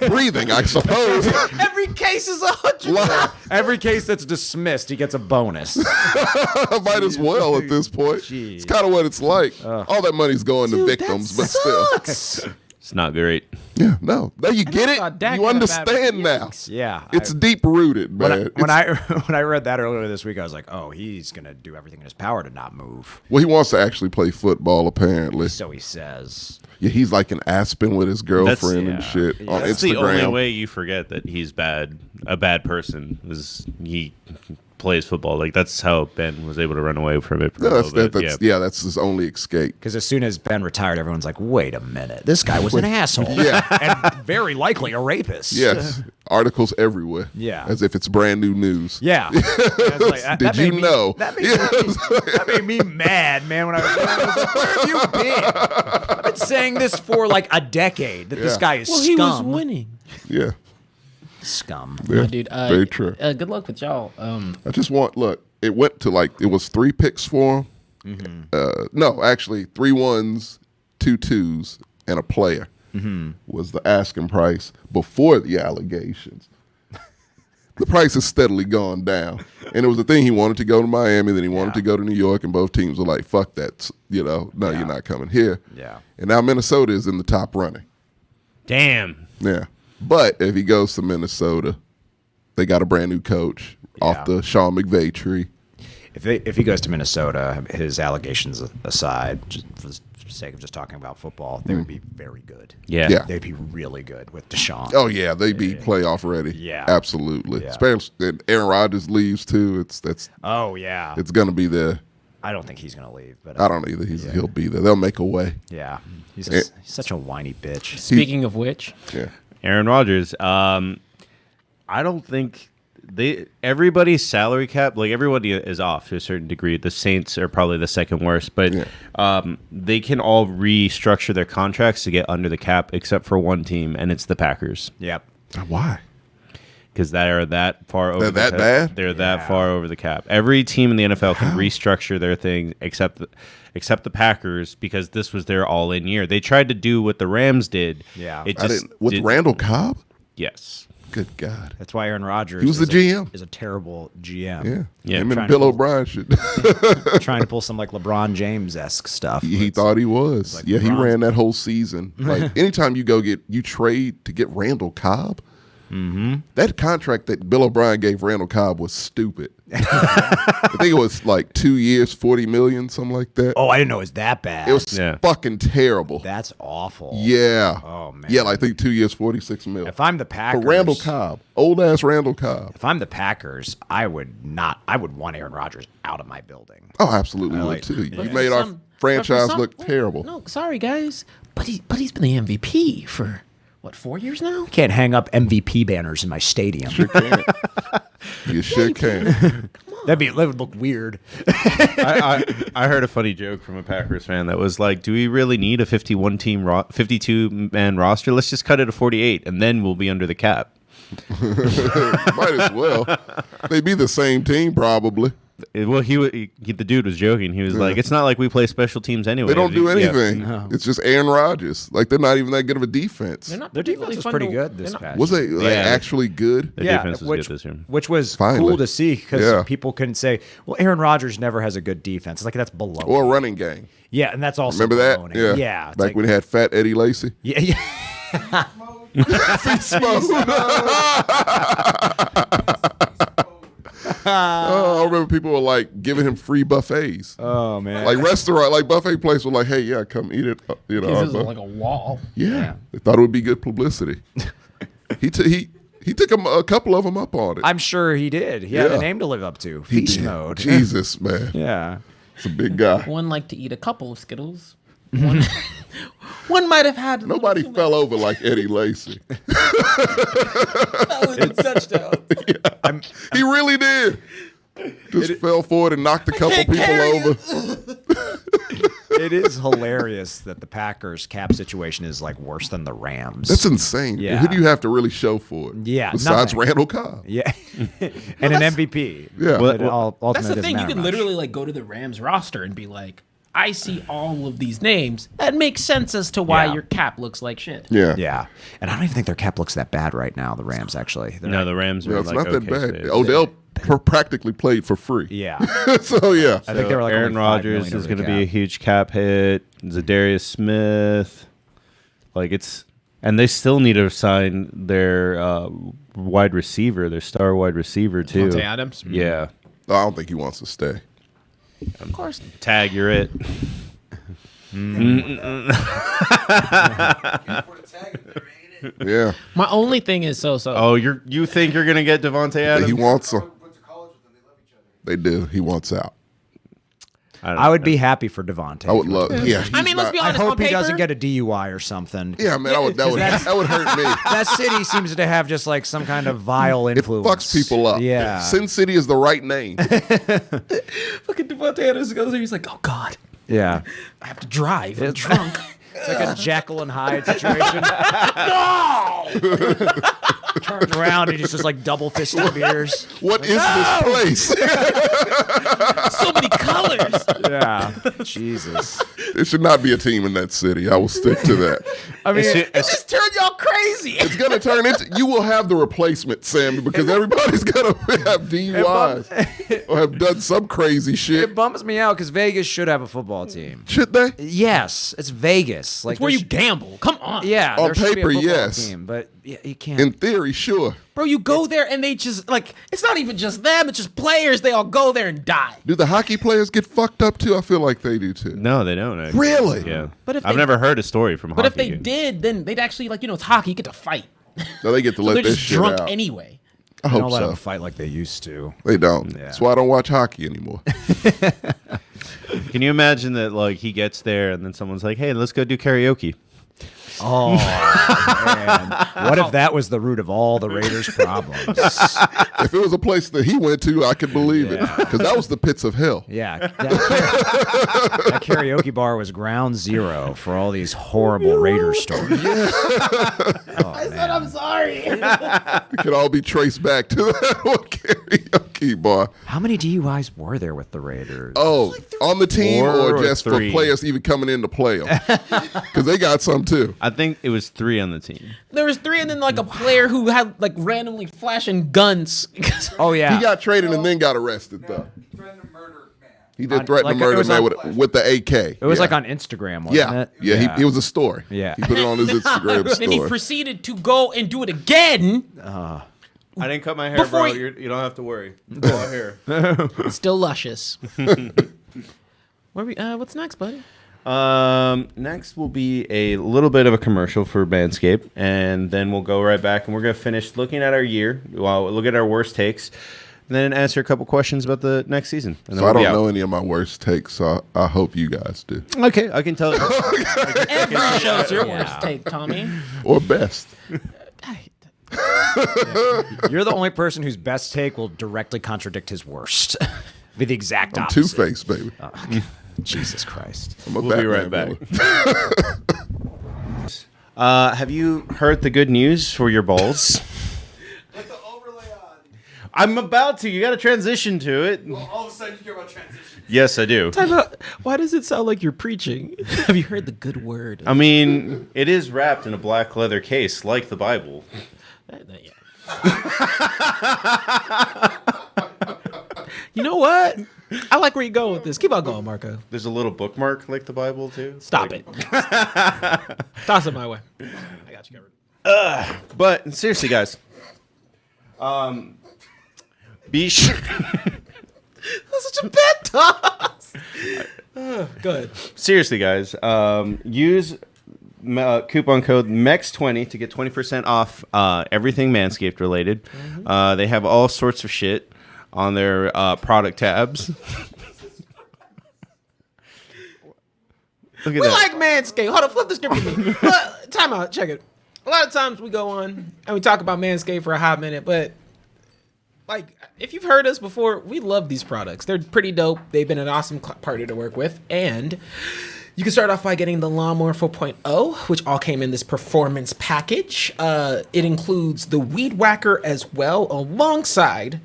Breathing, I suppose. Every case is 100. Lie. Every case that's dismissed, he gets a bonus. Might as well at this point. Jeez. It's kind of what it's like. All that money's going to Dude, victims, that but still. sucks. It's not great. Yeah, no. Now you get it. thought Dak You had a bad- understand now. Yeah. It's deep rooted, man. when I read that earlier this week, I was like, oh, he's going to do everything in his power to not move. Well, he wants to actually play football, apparently. So he says. Yeah, he's like in Aspen with his girlfriend and yeah. shit on That's the only Instagram. way you forget that he's bad. A bad person is he plays football. Like that's how Ben was able to run away from it. For No, a little bit. that's his only escape. Because as soon as Ben retired, everyone's like, wait a minute, this guy was an asshole. Yeah. And very likely a rapist. Yes, articles everywhere. Yeah. As if it's brand new news. Yeah. I was like, Did you know? That made me mad, man, when I was like, where have you been? I've been saying this for like a decade that this Yeah. guy is Well, scum. he was winning. Yeah. Scum. Yeah. No, dude. Very true. Good luck with y'all. I just want it went to it was 3 picks for him. No, actually 3 1s, 2 2s, and a player was the asking price before the allegations. The price has steadily gone down, and it was the thing. He wanted to go to Miami, then he wanted to go to New York, and both teams were like, "Fuck that, no, you're not coming here." Yeah. And now Minnesota is in the top running. Damn. Yeah. But if he goes to Minnesota, they got a brand new coach off the Sean McVay tree. If he goes to Minnesota, his allegations aside, just for the sake of just talking about football, they would be very good. Yeah. Yeah. They'd be really good with Deshaun. Oh yeah, they'd be playoff ready. Yeah. Absolutely. Yeah. Especially if Aaron Rodgers leaves too. Oh, yeah. It's gonna be there. I don't think he's going to leave. But I don't either. He'll be there. They'll make a way. Yeah. He's such a whiny bitch. Speaking of which, Yeah. Aaron Rodgers. I don't think everybody's salary cap, like everybody is off to a certain degree. The Saints are probably the second worst, but they can all restructure their contracts to get under the cap except for one team, and it's the Packers. Yep. Why? Because they're that far over. They're that cap. bad? They're that far over the cap. Every team in the NFL can restructure their thing except the Packers, because this was their all-in year. They tried to do what the Rams did. Yeah. It I just didn't with didn't- Randall Cobb? Yes. Good God. That's why Aaron Rodgers He was the GM. is a terrible GM. Yeah. Yeah, Him trying and to Bill pull- O'Brien should. Trying to pull some like LeBron James-esque stuff. He thought he was. like Yeah, he LeBron's- ran that whole season. Like anytime you trade to get Randall Cobb, that contract that Bill O'Brien gave Randall Cobb was stupid. I think it was like 2 years, $40 million, something like that. Oh, I didn't know it was that bad. It was Yeah. fucking terrible. That's awful. Yeah. Oh, man. Yeah, like, I think 2 years, $46 million. If I'm the Packers, For Randall Cobb, old ass Randall Cobb. If I'm the Packers, I would want Aaron Rodgers out of my building. Oh, absolutely would like- too. You But made for our some- franchise but for look terrible. No, sorry guys, but he's been the MVP for what, 4 years now? Can't hang up MVP banners in my stadium. You sure can. That would look weird. I heard a funny joke from a Packers fan that was like, do we really need a 52-man roster? Let's just cut it to 48, and then we'll be under the cap. Might as well. They'd be the same team probably. Well, the dude was joking. He was like, it's not like we play special teams anyway. They don't do Yeah. anything. It's just Aaron Rodgers. Like they're not even that good of a defense. They're not Their defense particularly was fun pretty to- good they're this not- past Was they Yeah. actually good? Their defense was good this year. Which was Finally. cool to see because Yeah. people couldn't say, well, Aaron Rodgers never has a good defense. It's like that's below. Or a running game. Yeah, and that's also Remember that? baloney. Yeah. Yeah. it's Back like- when he had Fat Eddie Lacy. Yeah, yeah. Oh, I remember people were like giving him free buffets. Oh man. Like restaurant, like buffet place were like, "Hey, yeah, come eat it." You know, This our is like a wall. yeah. They thought it would be good publicity. he took a couple of them up on it. I'm sure he did. He had Yeah. a name to live up to. He Feast did. mode. Jesus, man, Yeah. it's a big guy. One liked to eat a couple of Skittles. One might have had a little Nobody too fell over like Eddie Lacy. That was a touchdown. He really did. Just fell forward and knocked a couple people over. It is hilarious that the Packers cap situation is like worse than the Rams. That's insane. Yeah. Who do you have to really show for it? Yeah, Besides nothing. Randall Cobb. Yeah. And an MVP. Yeah. But it all That's ultimately the thing. You doesn't can matter much. literally like go to the Rams roster and be like, I see all of these names. That makes sense as to why Yeah. your cap looks like shit. Yeah. Yeah. And I don't even think their cap looks that bad right now, the Rams actually. They're No, the Rams Yeah, are it's like not that okay bad. space. Odell practically played for free. Yeah. So yeah. I think they were like Aaron only $5 Rodgers million is over the going to be a cap. huge cap hit. Zadarius Smith, and they still need to sign their wide receiver, their star wide receiver too. Devontae Adams. Yeah, I don't think he wants to stay. Of course. tag, you're it. Yeah. My only thing is so. Oh, you think you're going to get Devontae Adams? He wants him. Went to college with them. They love each They do. He wants out. I would be happy for Devontae. I would love. Yeah, I mean, let's be I honest. hope on he paper, doesn't get a DUI or something. Yeah, man, that would hurt me. That city seems to have just like some kind of vile It influence. fucks people up. Yeah. Sin City is the right name. Fucking Devontae Adams goes there. He's like, oh God, Yeah. I have to drive. I'm drunk. It's like a Jekyll and Hyde situation. No! Turns around and he's just like double fisting beers. What is this place? So many colors. Yeah. Jesus. There should not be a team in that city. I will stick to that. I mean, It just turned y'all crazy. It's gonna turn into. You will have the replacement, Sammy, because everybody's gonna have DUIs or have done some crazy shit. it bums me out because Vegas should have a football team. Should they? Yes, it's Vegas. Like It's where there you gamble. Come on. Yeah, On there should be a paper, football yes. team, but yeah, you can't. In theory, sure. Bro, you go there and they just, like, it's not even just them. It's just players. They all go there and die. Do the hockey players get fucked up too? I feel like they do too. No, they don't. Actually. Really? Yeah. But if I've they- never heard a story from. But if hockey they games. did, then they'd actually, like, it's hockey. You get to fight. So they get to So let they're this just shit drunk out. anyway. I They hope don't let so. them fight like they used to. They don't. Yeah. That's why I don't watch hockey anymore. Can you imagine that? Like he gets there and then someone's like, "Hey, let's go do karaoke." Oh man! What if that was the root of all the Raiders' problems? If it was a place that he went to, I could believe it, Yeah. because that was the pits of hell. Yeah, that karaoke bar was ground zero for all these horrible Raiders stories. I said I'm sorry. It could all be traced back to that one karaoke bar. How many DUIs were there with the Raiders? Oh, on the team Four or or just for three? players even coming in to play them? Because they got some too. I think it was 3 on the team. There was 3 and then, like, a player who had, like, randomly flashing guns. Oh yeah, He got traded and then got arrested though. Threatened to murder man. He did threaten like, to murder it was man on- with the AK. it was Yeah. like on Instagram, wasn't Yeah, it? yeah. It was a story. Yeah. he put it on his Instagram Then he story. proceeded to go and do it again. I didn't cut my hair, Before bro. you- You don't have to worry. Go out here. Still luscious. What's next, buddy? Next will be a little bit of a commercial for Manscaped, and then we'll go right back and we're gonna finish looking at our year. Well, look at our worst takes, and then answer a couple questions about the next season. And then So I we'll be don't out. know any of my worst takes, so I hope you guis do. Okay, I can tell you. Every show's your worst take, Tommy. Or best. You're the only person whose best take will directly contradict his worst. Be the exact I'm opposite. Two-Face, baby. Jesus Christ. I'm a We'll be right Batman back. villain. Have you heard the good news for your balls? Put the overlay on. I'm about to. You got to transition to it. Well, all of a sudden you care about transition. Yes, I do. Time out. Why does it sound like you're preaching? Have you heard the good word? I mean, it is wrapped in a black leather case, like the Bible. Yeah. You know what? I like where you're going with this. Keep on going, Marco. There's a little bookmark like the Bible too. Stop Like- it. Toss it my way. I got you covered. But seriously, guys, be sure. That's such a bad toss. Go ahead. Seriously, guys, use coupon code MEX20 to get 20% off everything Manscaped related. They have all sorts of shit on their product tabs. Look at We that. like Manscaped. Hold on, flip the script to me. Time out. Check it. A lot of times we go on and we talk about Manscaped for a hot minute, but like if you've heard us before, we love these products. They're pretty dope. They've been an awesome partner to work with, and you can start off by getting the Lawnmower 4.0, which all came in this performance package. It includes the Weed Whacker as well, alongside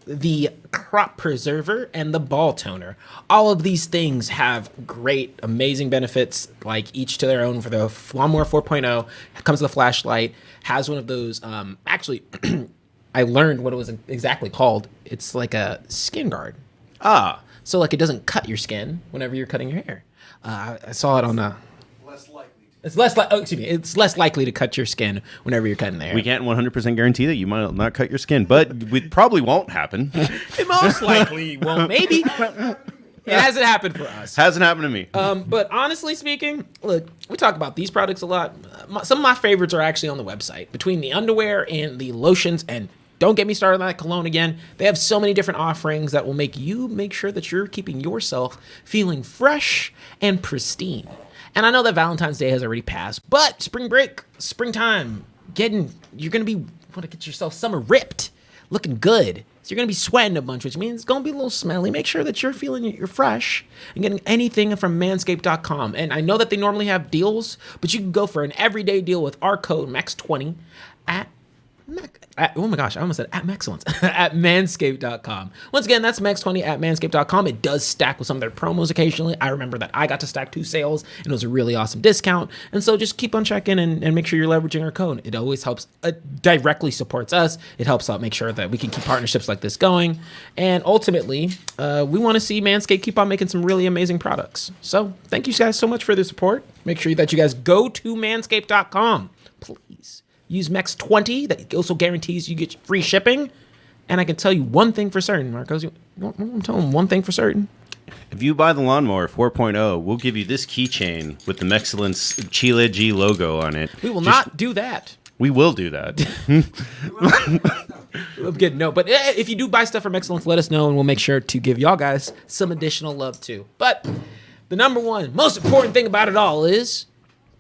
the Crop Preserver and the Ball Toner. All of these things have great, amazing benefits, like each to their own. For the Lawnmower 4.0, it comes with a flashlight, has one of those, actually, I learned what it was exactly called. It's like a skin guard. So like it doesn't cut your skin whenever you're cutting your hair. I saw it on a. Less likely to. It's it's less likely to cut your skin whenever you're cutting the hair. We can't 100% guarantee that you might not cut your skin, but it probably won't happen. It most likely won't. Maybe. It hasn't happened for us. Hasn't happened to me. But honestly speaking, look, we talk about these products a lot. Some of my favorites are actually on the website. Between the underwear and the lotions and don't get me started on that cologne again. They have so many different offerings that will make sure that you're keeping yourself feeling fresh and pristine. And I know that Valentine's Day has already passed, but spring break, springtime, you're going to want to get yourself summer ripped, looking good. So you're going to be sweating a bunch, which means it's going to be a little smelly. Make sure that you're fresh and getting anything from manscaped.com. And I know that they normally have deals, but you can go for an everyday deal with our code MEX20 oh my gosh, I almost said at Mexcellence at manscaped.com. Once again, that's Mex20 at manscaped.com. It does stack with some of their promos occasionally. I remember that I got to stack 2 sales and it was a really awesome discount. And so just keep on checking and make sure you're leveraging our code. It always helps, directly supports us. It helps out make sure that we can keep partnerships like this going. And ultimately, we want to see Manscaped keep on making some really amazing products. So thank you guys so much for the support. Make sure that you guys go to manscaped.com, please. Use MEX20. That also guarantees you get free shipping. And I can tell you one thing for certain, Marcos. I'm telling them one thing for certain. If you buy the lawnmower 4.0, we'll give you this keychain with the Mexcellence Chile G logo on it. We will not do that. We will do that. I'm kidding. No, but if you do buy stuff from Mexcellence, let us know, and we'll make sure to give y'all guys some additional love too. But the number one, most important thing about it all is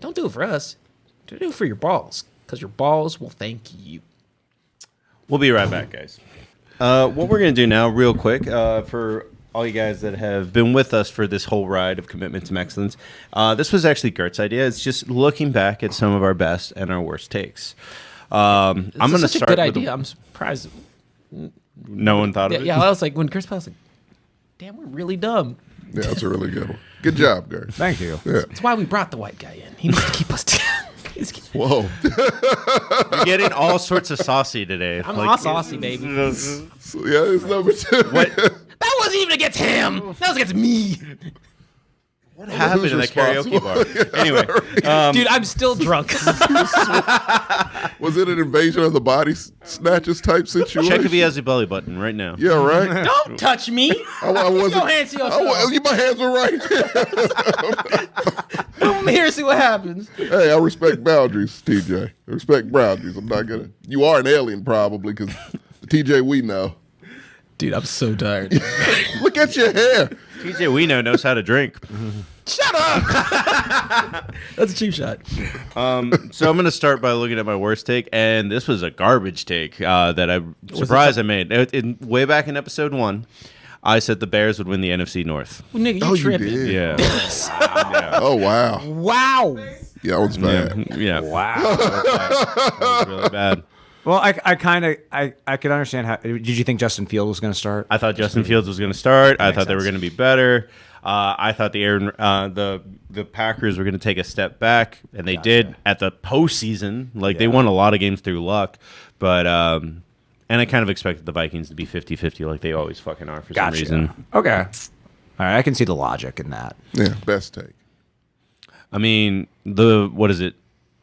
don't do it for us. Do it for your balls. Because your balls will thank you. We'll be right back, guys. What we're going to do now, real quick, for all you guys that have been with us for this whole ride of Commitment to Excellence, this was actually Gert's idea. It's just looking back at some of our best and our worst takes. I'm going to start. Good idea. I'm surprised. No one thought of it. Yeah, I was like, when Gert's was like, damn, we're really dumb. Yeah, that's a really good one. Good job, Gert. Thank you. Yeah. That's why we brought the white guy in. He needs to keep us together. Whoa. You're getting all sorts of saucy today. I'm all saucy, baby. So, yeah, it's number 2. What? That wasn't even against him. That was against me. What happened in that karaoke bar? Anyway. Dude, I'm still drunk. Was it an invasion of the body snatches type situation? Check if he has a belly button right now. Yeah, right? Don't touch me. I wasn't. Your hands to yourself. My hands were right. I'm here to see what happens. Hey, I respect boundaries, TJ. I respect boundaries. I'm not going to. You are an alien, probably, because the TJ we know. Dude, I'm so tired. Look at your hair. TJ we know knows how to drink. Shut up. That's a cheap shot. So I'm going to start by looking at my worst take, and this was a garbage take that I'm surprised I made. Way back in episode 1, I said the Bears would win the NFC North. Well, nigga, you tripping. You did. Yeah. Oh, wow. Wow. Yeah, that was bad. Yeah. Wow. That was really bad. Well, I could understand how. Did you think Justin Fields was going to start? I thought Justin Fields was going to start. I thought they were going to be better. I thought the Packers were going to take a step back, and they did at the postseason. They won a lot of games through luck, but and I kind of expected the Vikings to be 50-50 like they always fucking are for some reason. Okay. All right, I can see the logic in that. Yeah, best take. I mean, what is it?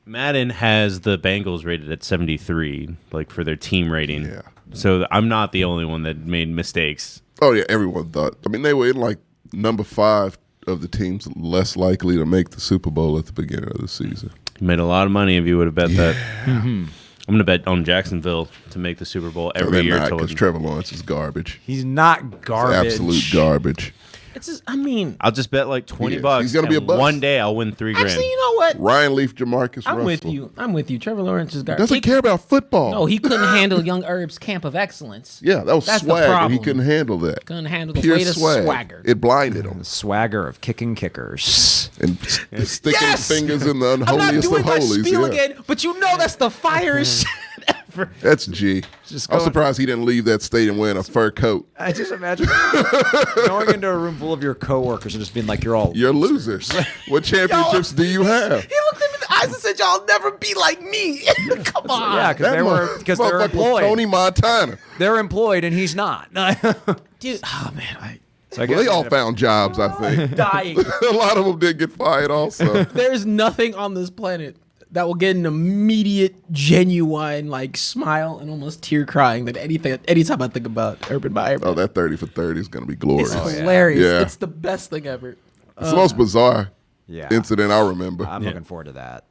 Madden has the Bengals rated at 73, for their team rating. Yeah. So I'm not the only one that made mistakes. Oh, yeah, everyone thought. I mean, they were in, number 5 of the teams less likely to make the Super Bowl at the beginning of the season. You made a lot of money if you would have bet that. Mm-hmm. I'm going to bet on Jacksonville to make the Super Bowl every year. Because Trevor Lawrence is garbage. He's not garbage. He's absolute garbage. It's just, I mean, I'll just bet $20. He's gonna be a bust. One day I'll win $3,000. actually, you know what? Ryan Leaf, Jamarcus I'm Russell. with you. Trevor Lawrence is garbage. Doesn't care about football. No, he couldn't handle Young Herb's camp of excellence. Yeah, that was That's the swag, and he problem. couldn't handle that. Couldn't handle the Pure weight of swagger. It blinded him. The swagger of kicking kickers. And sticking fingers in the I'm not unholiest doing of my holies. spiel Yeah. again, but you know that's the firest shit ever. That's G. I'm surprised he didn't leave that stadium wearing a fur coat. I just imagine going into a room full of your coworkers and just being like, You're losers. What championships do you have? He looked at me in the eyes and said, "Y'all never be like me." Come on. Yeah, because they're motherfucker was employed. Tony Montana. They're employed and he's not. Dude, oh man, So I Well, they all found jobs, I think. dying. A lot of them did get fired also. There's nothing on this planet that will get an immediate, genuine, smile and almost tear crying than anytime I think about Urban Meyer. Oh, that 30 for 30 is going to be glorious. It's hilarious. Yeah. It's the best thing ever. It's the most bizarre Yeah. incident I remember. I'm looking forward to that.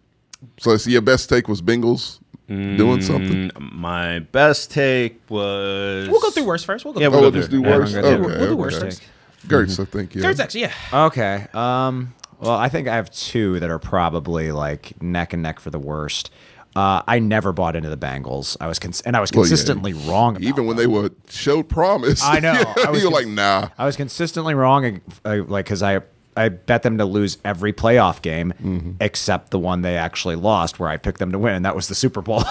So your best take was Bengals doing something? My best take was. We'll go through worst first. We'll go Yeah, through Oh, we'll we'll go just through do it. worse. Yeah, Okay, we'll do okay. worse first. Gertz, I think. Yeah. Third section, yeah. Okay. Well, I think I have two that are probably like neck and neck for the worst. I never bought into the Bengals. I was consistently wrong about Even when they them. showed promise. I know. I was You're like, nah. I was consistently wrong, because I bet them to lose every playoff game except the one they actually lost, where I picked them to win, and that was the Super Bowl.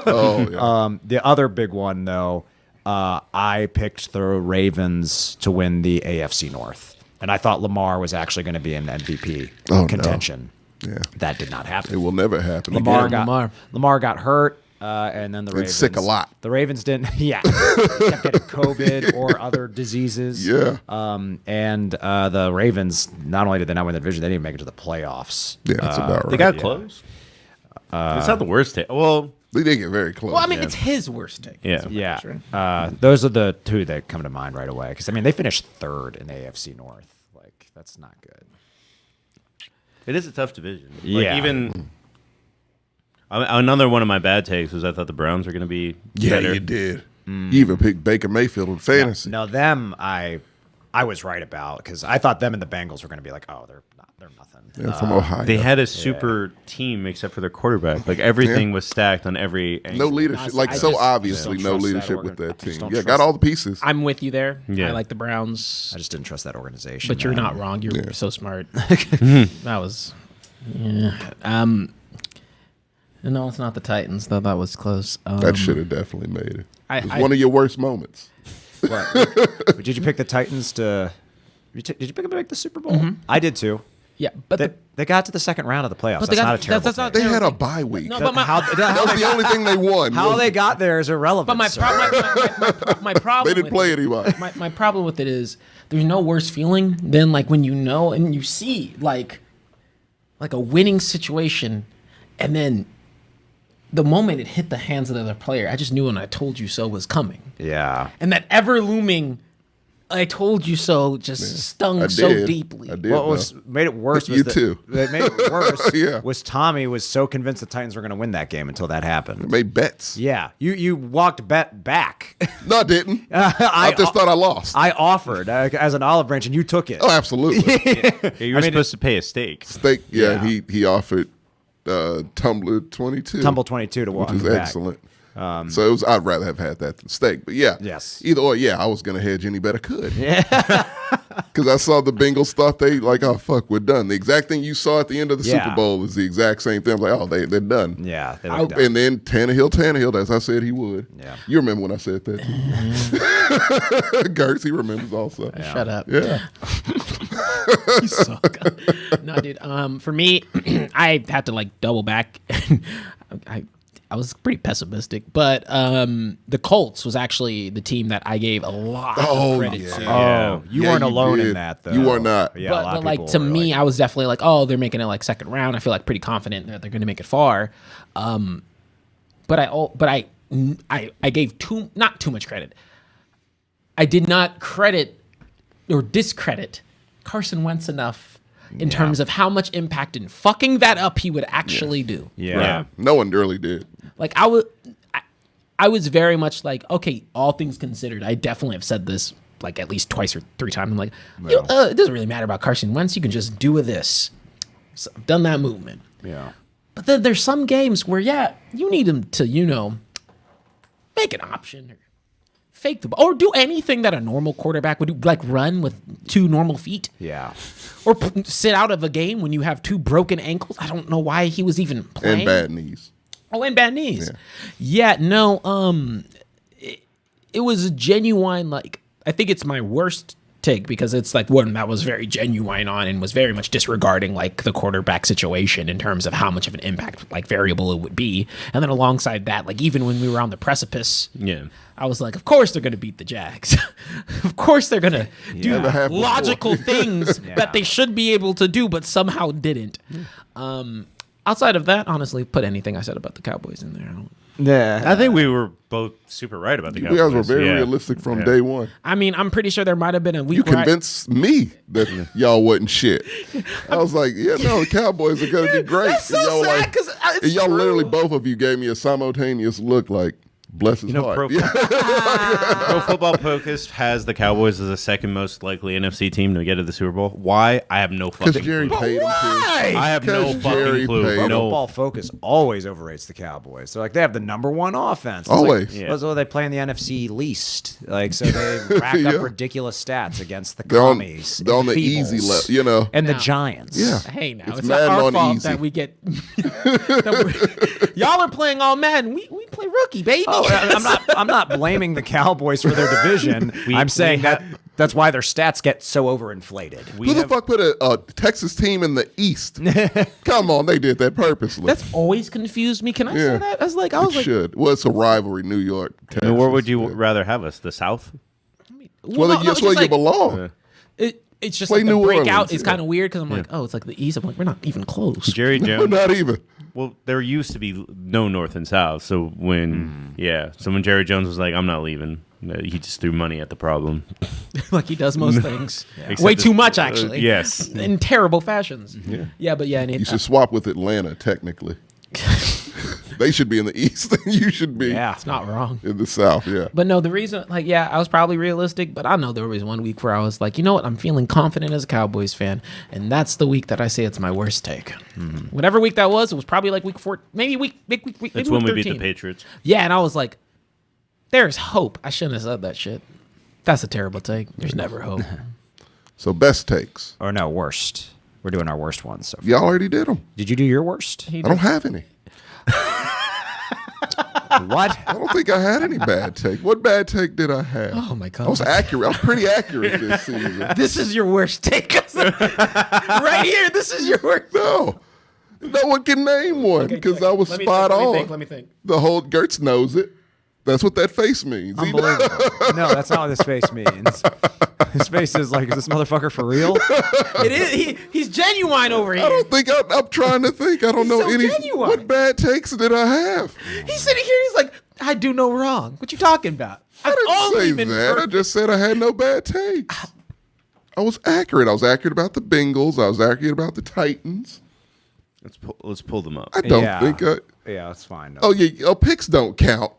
Oh, yeah. The other big one, though, I picked the Ravens to win the AFC North, and I thought Lamar was actually going to be in MVP no. contention. Yeah. That did not happen. It will never happen Lamar again. got hurt, and then the Ravens sick a lot. The Ravens didn't. Yeah, he kept getting COVID or other diseases. Yeah. And the Ravens, not only did they not win the division, they didn't even make it to the playoffs. Yeah, that's about right. They got close. It's not the worst take. Well, They did get very close. Well, I mean, it's his worst take. yeah. Yeah. Those are the two that come to mind right away. Because I mean, they finished third in the AFC North. Like, that's not good. It is a tough division. Yeah. Like even another one of my bad takes was I thought the Browns were going to be yeah, better. you did. You even picked Baker Mayfield in fantasy. No, them I was right about, because I thought them and the Bengals were going to be like, oh, they're nothing. Yeah, from Ohio. They had a super team except for their quarterback. Like everything was stacked on every no angle. leadership. Like, I so just obviously don't no trust that leadership with organ. that I just team. don't Yeah, trust got all the pieces. I'm with you there. Yeah. I like the Browns. I just didn't trust that organization. But you're man. not wrong. You're so smart. That was, yeah. No, it's not the Titans, though. That was close. That should have definitely made it. It was I- one of your worst moments. What? Did you pick the Titans to? Did you pick them to make the Super Bowl? I did too. Yeah, but They got to the second round of the playoffs. But That's they got- not a terrible. that's not pick. They had a terrible. bye week. no, but my, That was the only thing they won. How they got there is irrelevant. but my, sir. my problem. They didn't with play it- anybody. My problem with it is there's no worse feeling than like when you know and you see like a winning situation, and then the moment it hit the hands of the other player, I just knew when I told you so was coming, Yeah. and that ever looming "I told you so" just stung I so did. deeply. I did. What though. was made it worse was You that, too. What made it worse Yeah. was Tommy was so convinced the Titans were going to win that game until that happened. Made bets. Yeah, you walked bet back. No, I didn't. I just thought I lost. I offered as an olive branch, and you took it. Oh, absolutly. Yeah, you were supposed to pay a stake. Steak. Yeah, Yeah. he offered Tumbler 22. Tumble 22 to walk which is back. excellent. So it was. I'd rather have had that than steak. But yeah, Yes. Either or, yeah, I was gonna hedge any bet I could. Yeah. Because I saw the Bengals thought they like, oh fuck, we're done. The exact thing you saw at the end of the Yeah. Super Bowl is the exact same thing. I was like, oh, they're done. Yeah, they looked down. And then Tannehill, as I said he would. Yeah. You remember when I said that? Gertz, he remembers also. Shut up. Yeah. You suck. No, dude. For me, I had to like double back. I was pretty pessimistic, but the Colts was actually the team that I gave a lot of credit to. Oh, you Yeah, weren't you alone in did. that, though. You are not. Yeah, a lot but of like people to were me, like, I was definitely like, oh, they're making it like second round. I feel like pretty confident that they're going to make it far. But I gave not too much credit. I did not credit or discredit Carson Wentz enough in terms of how much impact in fucking that up he would actually do. yeah. No one really did. Like I was very much like, okay, all things considered, I definitely have said this like at least twice or three times. I'm like, it doesn't really matter about Carson Wentz. You can just do this. So I've done that movement. Yeah. But then there's some games where, yeah, you need him to, make an option or fake the ball or do anything that a normal quarterback would do, like run with two normal feet Yeah. or sit out of a game when you have two broken ankles. I don't know why he was even playing. And bad knees. Oh, and bad knees. Yeah, no, it was a genuine, like, I think it's my worst take because it's like one that was very genuine on and was very much disregarding like the quarterback situation in terms of how much of an impact like variable it would be. And then alongside that, like even when we were on the precipice, Yeah. I was like, of course they're going to beat the Jags. Of course they're going to do Never happened logical things that they should be able to do, but somehow didn't. Outside of that, honestly, put anything I said about the Cowboys in there. Yeah. I think we were both super right about the You Cowboys. guys were very Yeah. realistic from Yeah. day one. I mean, I'm pretty sure there might have been a week You where convinced me that y'all wasn't shit. I was like, yeah, no, the Cowboys are going to be great. That's so And y'all sad like- 'cause it's and y'all true. literally, both of you gave me a simultaneous look like, bless his heart. Pro, Pro Football Focus has the Cowboys as the second most likely NFC team to get to the Super Bowl. Why? I have no Because fucking Jerry clue. paid him to. I have no 'Cause Jerry fucking clue. paid him. No. Football Focus always overrates the Cowboys. So like they have the #1 offense. It's Always. Like, Yeah. So they play in the NFC least. Like so they rack Yeah. up ridiculous stats against the They're on, commies. they're on the and easy Feebles, level, you know. and the Giants. Yeah. Hey, now It's it's, not Madden our on fault easy. that we get. Y'all are playing all Madden. We play rookie, baby. Oh, I'm not blaming the Cowboys for their division. I'm saying that's why their stats get so overinflated. Who the fuck put a Texas team in the East? Come on, they did that purposely. That's always confused me. Can I Yeah. say that? I was like, it should. Well, it's a rivalry, New York, I Texas. mean, where would you Yeah. rather have us? The South? Well, no, that's it's where just you belong. It's just Play like the New breakout Orleans, is yeah. kind of weird because I'm like, oh, it's like the East. I'm like, we're not even close. Jerry We're Jones. not even. Well, there used to be no North and South. So when, so when Jerry Jones was like, I'm not leaving, he just threw money at the problem. Like he does most things. Except Way this- too much, actually. Yes. In terrible fashions. Yeah, but yeah. And You should swap with Atlanta, technically. They should be in the East, and you should be it's not wrong. in the South, yeah. But no, the reason, like, yeah, I was probably realistic, but I know there was one week where I was like, you know what, I'm feeling confident as a Cowboys fan, and that's the week that I say it's my worst take. Whatever week that was, it was probably like week 4, maybe week. That's week when we 13. beat the Patriots. Yeah, and I was like, there's hope. I shouldn't have said that shit. That's a terrible take. There's never hope. So best takes. Or no, worst. We're doing our worst ones. So Y'all already did them. did you do your worst? I don't have any. What? I don't think I had any bad take. What bad take did I have? Oh my God. I was accurate. I was pretty accurate this season. This is your worst take. Right here, this is your worst. No. No one can name one because I was spot on. Let me think. The whole Gertz knows it. That's what that face means. He knows. Unbelievable. No, that's not what his face means. His face is like, is this motherfucker for real? It is. He's genuine over I here. don't think I'm trying to think. I don't He's know so any. genuine. What bad takes did I have? He's sitting here. He's like, I do no wrong. What you talking about? I didn't say that. I just said I had no bad takes. I was accurate. I was accurate about the Bengals. I was accurate about the Titans. Let's pull them up. I don't Yeah. think I. Yeah, that's fine. No. Oh yeah. Oh, picks don't count.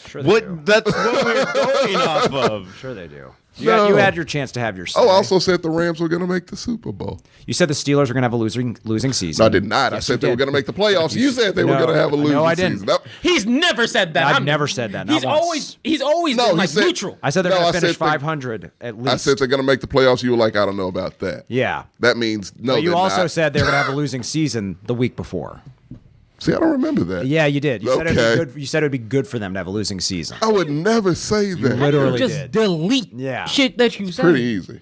Sure they do. What? That's what we're going off of. Sure they do. No. You had your chance to have your say. Oh, I also said the Rams were going to make the Super Bowl. You said the Steelers were going to have a losing season. No, I did not. I Yes, said you they were did. going to make the playoffs. You said they were No, going to have a no, losing I didn't. season. Nope. He's never said that. I've never said that, not He's once. always No, been he like said- neutral. I said they're No, going I to finish said they- 500 at least. I said they're going to make the playoffs. You were like, I don't know about that. Yeah. That means no. But you they're also not. said they were going to have a losing season the week before. See, I don't remember that. Yeah, you did. You said Okay. it'd be good. You said it'd be good for them to have a losing season. I would never say that. Literally Just did. delete Yeah. shit that you said. Pretty easy.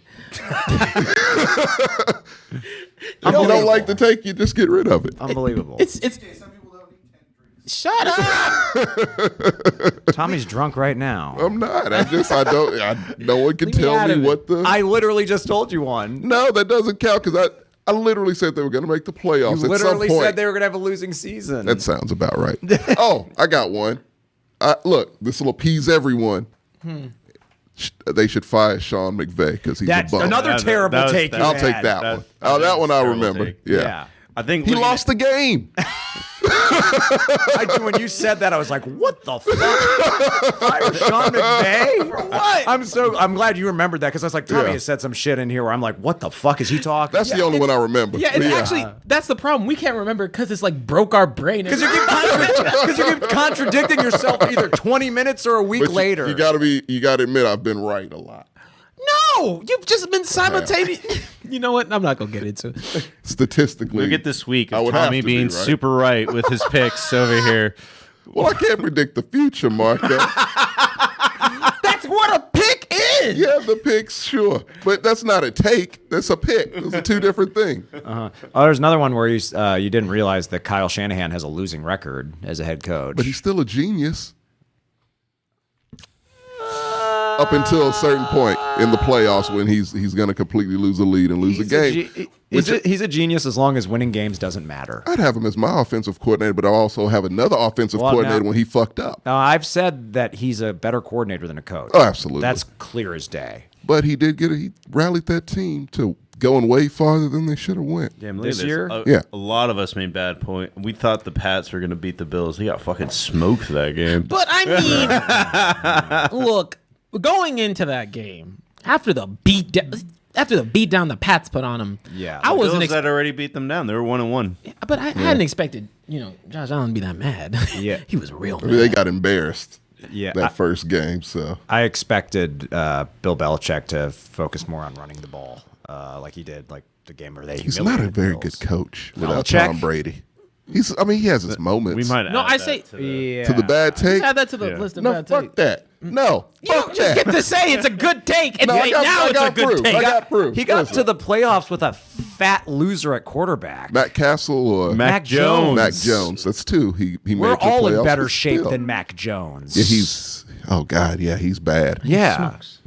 If you don't like the take, you just get rid of it. Unbelievable. It's Some people don't need 10 drinks. shut up. Tommy's drunk right now. I'm not. No one can Leave me tell out me of it. what the. I literally just told you one. No, that doesn't count because I literally said they were going to make the playoffs You at some literally point. said they were going to have a losing season. That sounds about right. Oh, I got one. Look, this will appease everyone. They should fire Sean McVay because he's That's a bum. another terrible take. you I'll had. take that one. That That one I terrible remember. take. Yeah. I think He looking lost the game. When you said that, I was like, "What the fuck? Fire Sean McVay for what?" I'm glad you remembered that because I was like, Tommy Yeah. has said some shit in here where I'm like, "What the fuck is he talking?" That's the only one I remember. Yeah, it's But actually that's the problem. We can't remember because it's like broke our brain. because you keep contradicting yourself either 20 minutes or a week But later. you gotta admit I've been right a lot. No, you've just been simultaneous. You know what? I'm not gonna get into it. Statistically. Look at this week I of would have Tommy to be being right. super right with his picks over here. Well, I can't predict the future, Marco. That's what a pick is. Yeah, the picks, sure. But that's not a take. That's a pick. Those are two different things. Oh, there's another one where you didn't realize that Kyle Shanahan has a losing record as a head coach. But he's still a genius. up until a certain point in the playoffs when he's going to completely lose the lead and lose the game. He's a genius as long as winning games doesn't matter. I'd have him as my offensive coordinator, but I also have another offensive coordinator when he fucked up. Now, I've said that he's a better coordinator than a coach. Oh, absolutely. That's clear as day. But he rallied that team to going way farther than they should have went. Damn, This year? Yeah. A lot of us made bad point. We thought the Pats were going to beat the Bills. They got fucking smoked that game. But I mean, look, going into that game after the beat down the Pats put on them, Yeah. I The wasn't. Bills had already beat them down. They were 1-1. But I hadn't expected, Josh Allen to be that mad. Yeah. He was real I mad. mean, they got embarrassed Yeah, that first game. So I expected Bill Belichick to focus more on running the ball, like he did, like the game where they. he's not a humiliated the very Bills. good coach without Belichick? Tom Brady. He has his moments. We might No, add I that say- to the- Yeah. to the bad take. Add that to the Yeah. list of No, bad fuck takes. that. No, You don't fuck just that. get to say it's a good take and No, say now it's a good proof. take. I got proof. He got Listen. to the playoffs with a fat loser at quarterback. Matt Castle or Mac Jones. Mac Jones. That's two. He We're made the all in playoffs, better but shape still. than Mac Jones. Yeah, he's. Oh God, yeah, he's bad. Yeah. Smokes.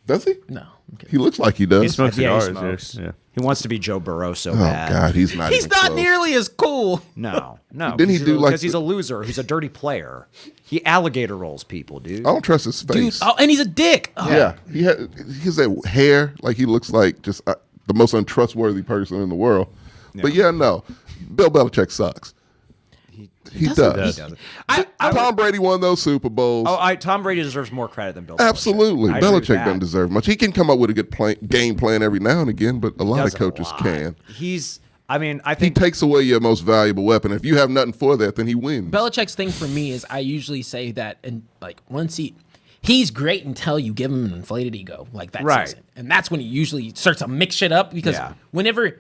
Does he? No. I'm kidding. He looks like he does. He smokes Yeah, he cigars. smokes. Yeah. He wants to be Joe Burrow so Oh bad. God, he's not. He's even not close. nearly as cool. No. Didn't he do like because he's a loser. He's a dirty player. He alligator rolls people, dude. I don't trust his Dude, face. and he's a dick. Oh, Yeah, he has that hair. Like he looks like just the most untrustworthy person in the world. But yeah, no, Bill Belichick sucks. He does. He doesn't. Tom Brady won those Super Bowls. Tom Brady deserves more credit than Bill Belichick. Absolutely, I agree with Belichick that. doesn't deserve much. He can come up with a good game plan every now and again, but a lot of Doesn't coaches lot. can. I He think takes away your most valuable weapon. If you have nothing for that, then he wins. Belichick's thing for me is I usually say that, and like once he's great until you give him an inflated ego like that Right. season, and that's when he usually starts to mix shit up because Yeah. whenever.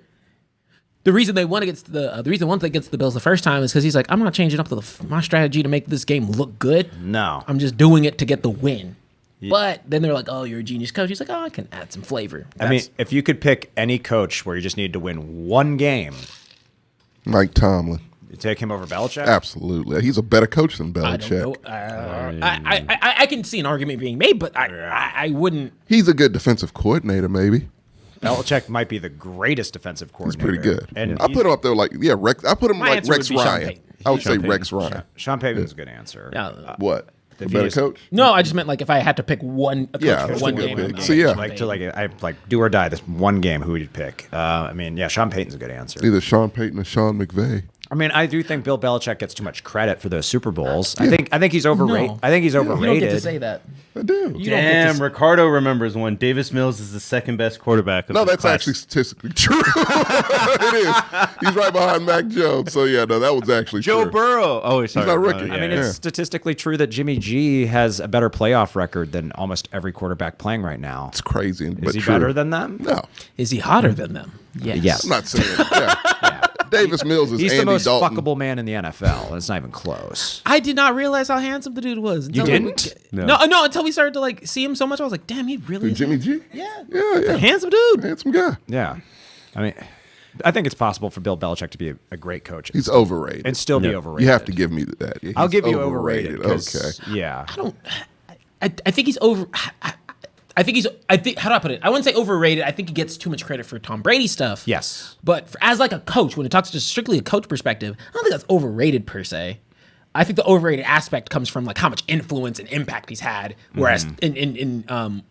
The reason they won against the reason one thing against the Bills the first time is because he's like, I'm not changing up my strategy to make this game look good. no. I'm just doing it to get the win. But then they're like, oh, you're a genius coach. He's like, oh, I can add some flavor. I mean, if you could pick any coach where you just needed to win one game, Mike Tomlin, you take him over Belichick. absolutely. He's a better coach than I don't know. Belichick. I can see an argument being made, but I wouldn't. He's a good defensive coordinator, maybe. Belichick might be the greatest defensive He's coordinator. pretty good. And I put him up there like Rex. I put him My like answer Rex would be Sean Ryan. Payton. I would say Sean Rex Ryan. Sean Payton's a good answer. Yeah. What? A If better he just- coach? No, I just meant like if I had to pick one coach Yeah, for that's one a good game. pick. in the So, game, yeah. Sean Payton. I do or die this one game. Who would you pick? Sean Payton's a good answer. Either Sean Payton or Sean McVay. I mean, I do think Bill Belichick gets too much credit for those Super Bowls. I think he's overrated. No. I think he's You overrated. don't get to say that. I do. You don't get to Damn, say- Ricardo remembers one. Davis Mills is the second best quarterback of No, his that's class. actually statistically true. It is. He's right behind Mac Jones. So, yeah, no, that was actually Joe true. Burrow. Oh, sorry. not rookie. Yeah, I mean, yeah. it's statistically true that Jimmy G has a better playoff record than almost every quarterback playing right now. It's crazy, but Is he true. better than them? No, Is he hotter than them? Yes. Yes. I'm not saying Yeah. Davis Mills is He's Andy the most Dalton. fuckable man in the NFL. It's not even close. I did not realize how handsome the dude was. You until didn't? No, until we started to like see him so much. I was like, damn, he really is Jimmy G? Yeah. Yeah. Handsome dude. Handsome guy. Yeah. I mean, I think it's possible for Bill Belichick to be a great coach He's overrated. and still be Yeah. overrated. You have to give me that. Yeah, I'll he's give you overrated. 'cause- Okay. Yeah. I think he's over. I think how do I put it? I wouldn't say overrated. I think he gets too much credit for Tom Brady stuff. Yes. But as like a coach, when it talks just strictly a coach perspective, I don't think that's overrated per se. I think the overrated aspect comes from like how much influence and impact he's had, whereas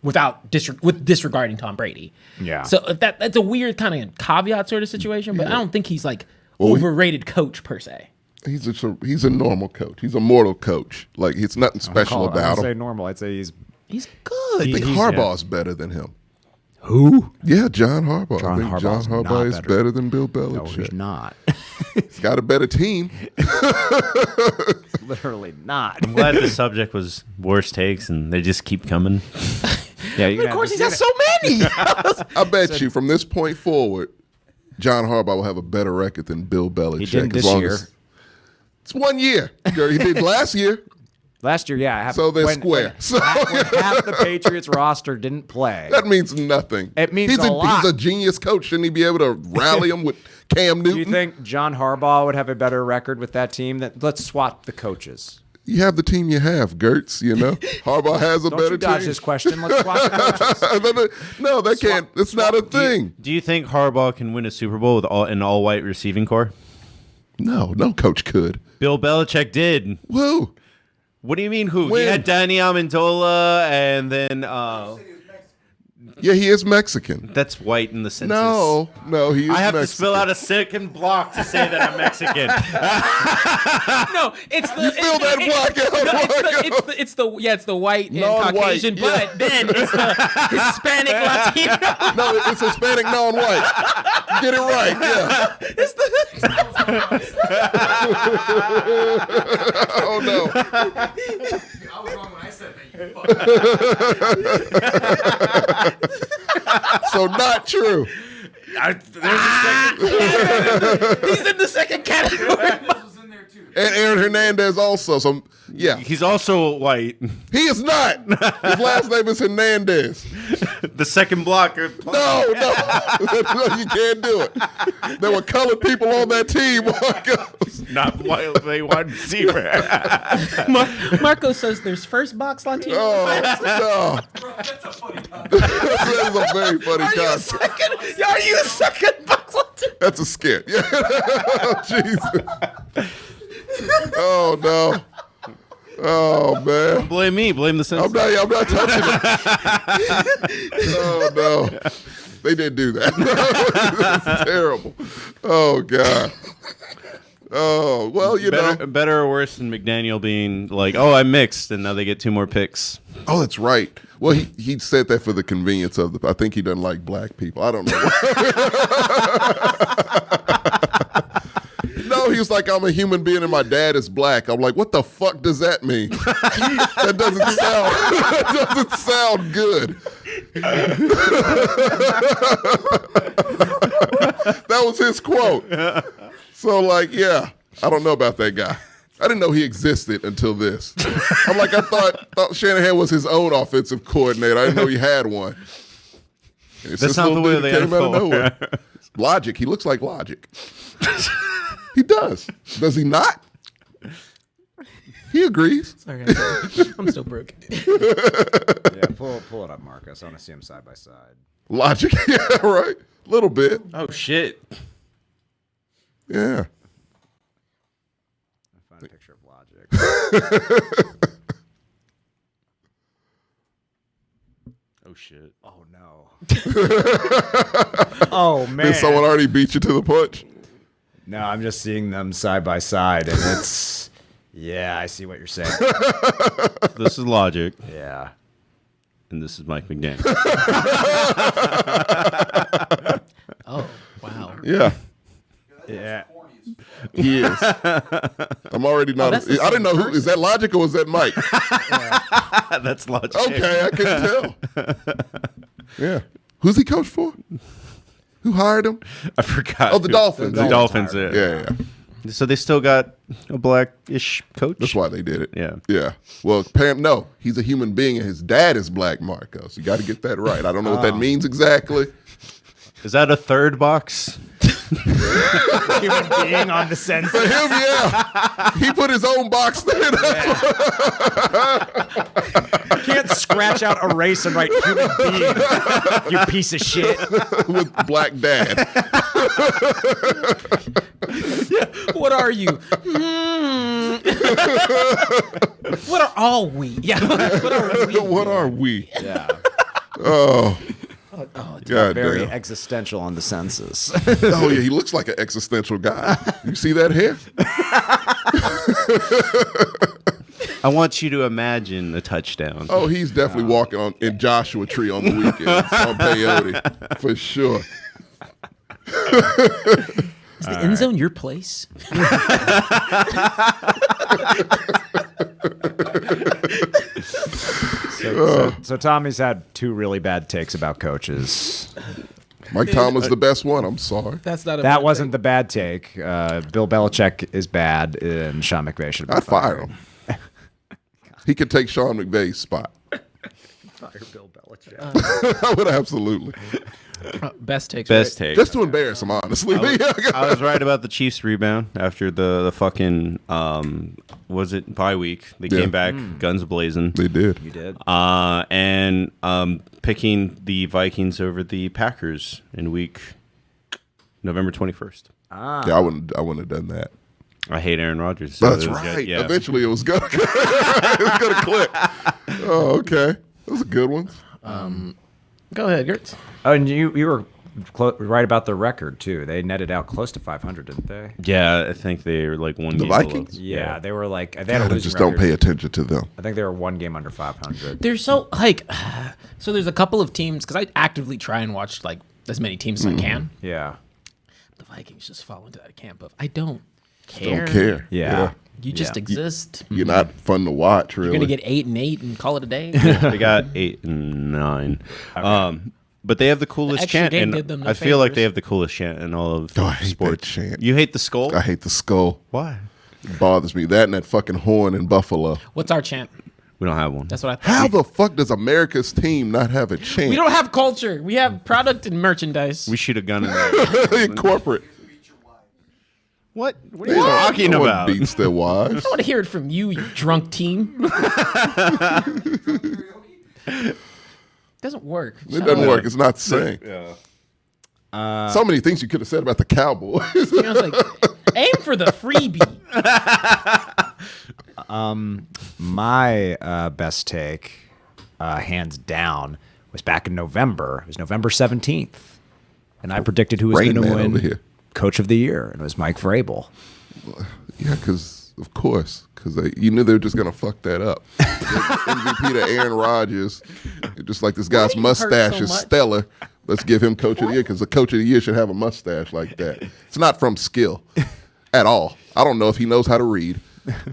with disregarding Tom Brady. Yeah. So if that's a weird kind of caveat sort of situation, but I don't think he's like overrated coach per se. He's a normal coach. He's a mortal coach. Like it's nothing special I about don't say him. normal. I'd say he's He's good. I think Harbaugh's better than him. who? Yeah, John Harbaugh. John I think John Harbaugh's Harbaugh not is better. better than Bill No, he's Belichick. not. He's got a better team. Literally not. I'm glad the subject was worst takes, and they just keep coming. Yeah, you Of course, he's got so many. I bet you from this point forward, John Harbaugh will have a better record than Bill Belichick. He didn't as this long year. as- it's 1 year. He did last year, Last year, yeah. so they're square. So When half the Patriots roster didn't play. that means nothing. It means he's a lot. He's a genius coach. Shouldn't he be able to rally him with Cam Do Newton? you think John Harbaugh would have a better record with that team? Let's swap the coaches. You have the team you have, Gertz. You know, Harbaugh has a Don't better you dodge team. this question. Let's swap coaches. No, that can't. It's not a thing. Do you think Harbaugh can win a Super Bowl with an all-white receiving core? No coach could. Bill Belichick did. Woo. What do you mean who? When? He had Danny Amendola and then Yeah, he is Mexican. that's white in the census. No, he is I have Mexican. to spill out a second block to say that I'm Mexican. No, it's the fill that block out, it's the white and Non-white, Caucasian, yeah. but then it's the Hispanic Latino. No, it's Hispanic non-white. Get it right, yeah. It's the Oh, no. I was wrong when I said that. You fuck. So not true. he's in the second category. Was in there too. And Aaron Hernandez also. So, yeah. He's also white. He is not. His last name is Hernandez. The second blocker. No, you can't do it. There were colored people on that team, Marcos. Not white. They wide receiver. Marco says there's first box Latino. Oh, no. Bro, that's a funny concept. That is a very funny concept. Are you second box Latino? That's a skit. Yeah. Oh, Jesus. Oh, no. Oh, man. Blame me. Blame the census. I'm not touching it. Oh, no. They didn't do that. That's terrible. Oh, God. Oh, well, you know. Better or worse than McDaniel being like, oh, I mixed, and now they get 2 more picks. Oh, that's right. Well, he said that for the convenience of I think he doesn't like black people. I don't know. No, he was like, I'm a human being and my dad is black. I'm like, what the fuck does that mean? That doesn't sound good. That was his quote. So, like, yeah, I don't know about that guy. I didn't know he existed until this. I'm like, I thought Shanahan was his own offensive coordinator. I didn't know he had one. And it's That's this not the little way dude the that came out of NFL nowhere. Logic. He looks like Logic. He does. Does he not? He agrees. Sorry, I'm still broken. Yeah, pull it up, Marcus. I want to see them side by side. Logic. Yeah, right. A little bit. Oh, shit. Yeah. Find a picture of Logic. Oh, shit. Oh no. Oh man. Did someone already beat you to the punch? No, I'm just seeing them side by side, and it's. Yeah, I see what you're saying. This is Logic, Yeah. and this is Mike McDaniel. Oh, wow. Yeah. Yeah. He is. I'm already not. that's the I didn't know same who. Is that Logic or was that Mike? That's Logic. Okay, I couldn't tell. Yeah. Who's he coach for? Who hired him? I forgot. Oh, the Dolphins. The Dolphins, yeah. Yeah. So they still got a black-ish coach? That's why they did it. Yeah. Yeah. Well, no, he's a human being and his dad is black, Marcos. You got to get that right. I don't know what that means exactly. Is that a third box? Human being on the census. For him, yeah. He put his own box there. You can't scratch out erase and write human being. You piece of shit. With black dad. What are you? What are all we? Yeah. What are we? What are we? Yeah. Oh. God Very damn. existential on the census. Oh, yeah, he looks like an existential guy. You see that hair? I want you to imagine a touchdown. Oh, he's definitely walking on in Joshua Tree on the weekends on peyote, for sure. Is the end zone your place? So Tommy's had 2 really bad takes about coaches. Mike Tomlin's the best one. I'm sorry. That's not a That bad wasn't thing. the bad take. Bill Belichick is bad, and Sean McVay should have been I'd fire fired. him. He could take Sean McVay's spot. Fire Bill Belichick. I would absolutely. Best takes. Best right? take. Just to embarrass him, honestly. I was right about the Chiefs rebound after the fucking was it bye week? They Yeah. came back guns blazing. They did. You did. And picking the Vikings over the Packers in week November 21st. Yeah, I wouldn't have done that. I hate Aaron Rodgers. So That's it was right. good, yeah. Eventually, it was gonna click. Oh, okay. Those are good ones. Go ahead, Gertz. Oh, and you were right about the record too. They netted out close to 500, didn't they? Yeah, I think they were like one The game below. Vikings? Yeah, they were like they had a God, I losing just don't record. pay attention to them. I think they were one game under 500. They're so like, so there's a couple of teams because I actively try and watch like as many teams as I can. Yeah. The Vikings just fall into that camp of I don't care. Don't care. Yeah. You just Yeah. exist. You're not fun to watch, really. You're gonna get 8-8 and call it a day. They got 8 and 9. But they have the coolest extra chant, game and did them no I feel like favors. they have the coolest chant in all of Oh, I hate sports. that chant. You hate the skull? I hate the skull. Why? It bothers me. That and that fucking horn in Buffalo. What's our chant? We don't have one. That's what I How thought. the fuck does America's team not have a chant? We don't have culture. We have product and merchandise. We shoot a gun in there. corporate. What are you talking No one about? beats their wives. I want to hear it from you, you drunk team. Doesn't work. It doesn't work. It's not the same. So many things you could have said about the Cowboys. You know, it's like, aim for the freebie. My best take, hands down, was back in November. It was November 17th. And I predicted who was Rain going to Man win over here. Coach of the Year. And it was Mike Vrabel. Yeah, because of course, because you knew they were just gonna fuck that up. MVP to Aaron Rodgers, just like this guy's do you hurt so mustache is much? stellar. Let's give him Coach of the Year because the Coach of the Year should have a mustache like that. It's not from skill at all. I don't know if he knows how to read.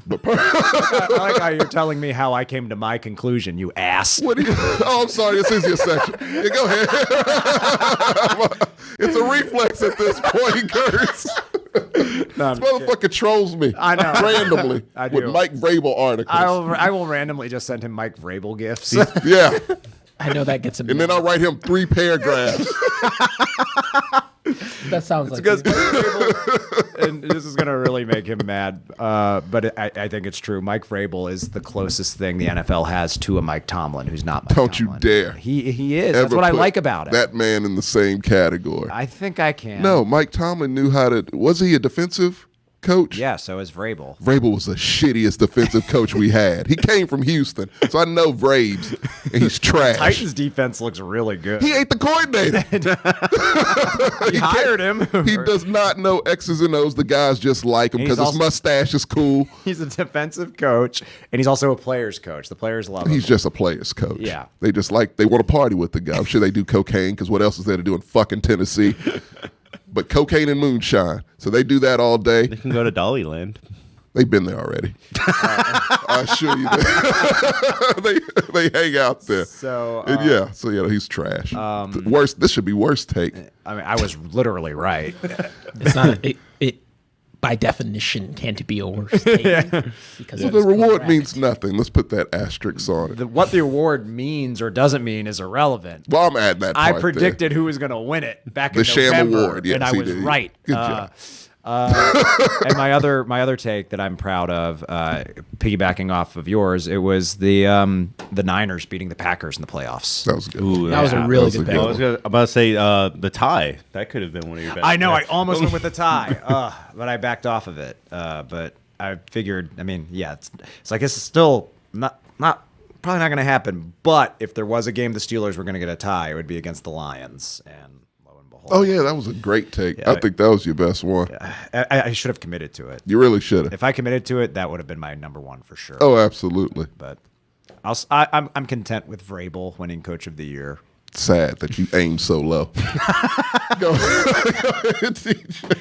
But I like how you're telling me how I came to my conclusion, you ass. what do you? Oh, I'm sorry. This is your section. Yeah, go ahead. It's a reflex at this point, Kurtz. No, This motherfucker trolls me. I know. Randomly I with do. Mike Vrabel articles. I will randomly just send him Mike Vrabel gifts. Yeah. I know that gets him. And then I'll write him 3 paragraphs. that sounds like Because you. Mike Vrabel, and this is going to really make him mad, but I think it's true. Mike Vrabel is the closest thing the NFL has to a Mike Tomlin, who's not Mike Don't you Tomlin. dare. He is. That's what I put like about him. That man in the same category. I think I can. No, Mike Tomlin knew how to. Was he a defensive coach? Yeah, so is Vrabel. Vrabel was the shittiest defensive coach we had. He came from Houston, so I know Vrabes, and he's trash. Titans defense looks really good. He ain't the coordinator. He hired him. He does not know X's and O's. The guys just like him And because he's his also- mustache is cool. He's a defensive coach, and he's also a players coach. The players love him. He's just a player's coach. Yeah. They just like, they want to party with the guy. I'm sure they do cocaine because what else is there to do in fucking Tennessee? But cocaine and moonshine. So they do that all day. They can go to Dollyland. They've been there already. I assure you. They hang out there. So, And yeah, he's trash. Worst. This should be worst take. I mean, I was literally right. It's not. It by definition can't be a worse take because So it the was reward correct. means nothing. Let's put that asterisk on it. What the award means or doesn't mean is irrelevant. Well, I'm adding that part I there. predicted who was going to win it back The in sham November, award, yes, and I he was did. right. Good job. And my other take that I'm proud of, piggybacking off of yours, it was the Niners beating the Packers in the playoffs. That was good. Ooh, That was a yeah. really That was good a pick. I was about to say the tie. That could have been one of your best. I know. I picks. almost went with the tie, but I backed off of it. But I figured, I mean, yeah, it's like it's still not probably not going to happen. But if there was a game the Steelers were going to get a tie, it would be against the Lions. And lo and behold, Oh yeah, that was a great take. Yeah. I think that was your best one. I should have committed to it. You really should have. If I committed to it, that would have been my number one for sure. Oh, absolutely. But I'm content with Vrabel winning Coach of the Year. Sad that you aimed so low. Go ahead, TJ.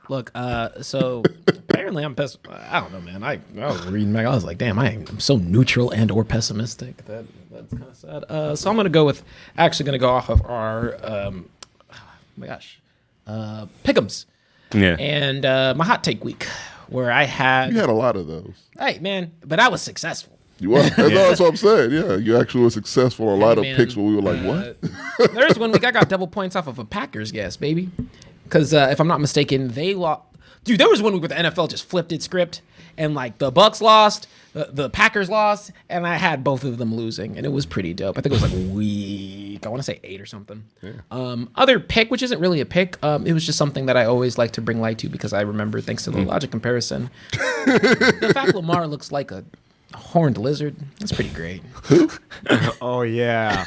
Look, so apparently I'm I don't know, man. I was reading back. I was like, damn, I'm so neutral and or pessimistic. That's kind of sad. So I'm gonna go off of our oh my gosh, pick'ems. Yeah. And my hot take week, where I had You had a lot of those. hey man, but I was successful. You are. That's what I'm saying. Yeah, you actually were successful on a lot of man, picks where we were like, what? There's one week I got double points off of a Packers guess, baby. Because if I'm not mistaken, they lost. Dude, there was one week where the NFL just flipped its script, and like the Bucks lost, the Packers lost, and I had both of them losing, and it was pretty dope. I think it was like week, I want to say 8 or something. Yeah. Other pick, which isn't really a pick, it was just something that I always like to bring light to because I remember, thanks to the logic comparison, the fact Lamar looks like a horned lizard. That's pretty great. Oh yeah.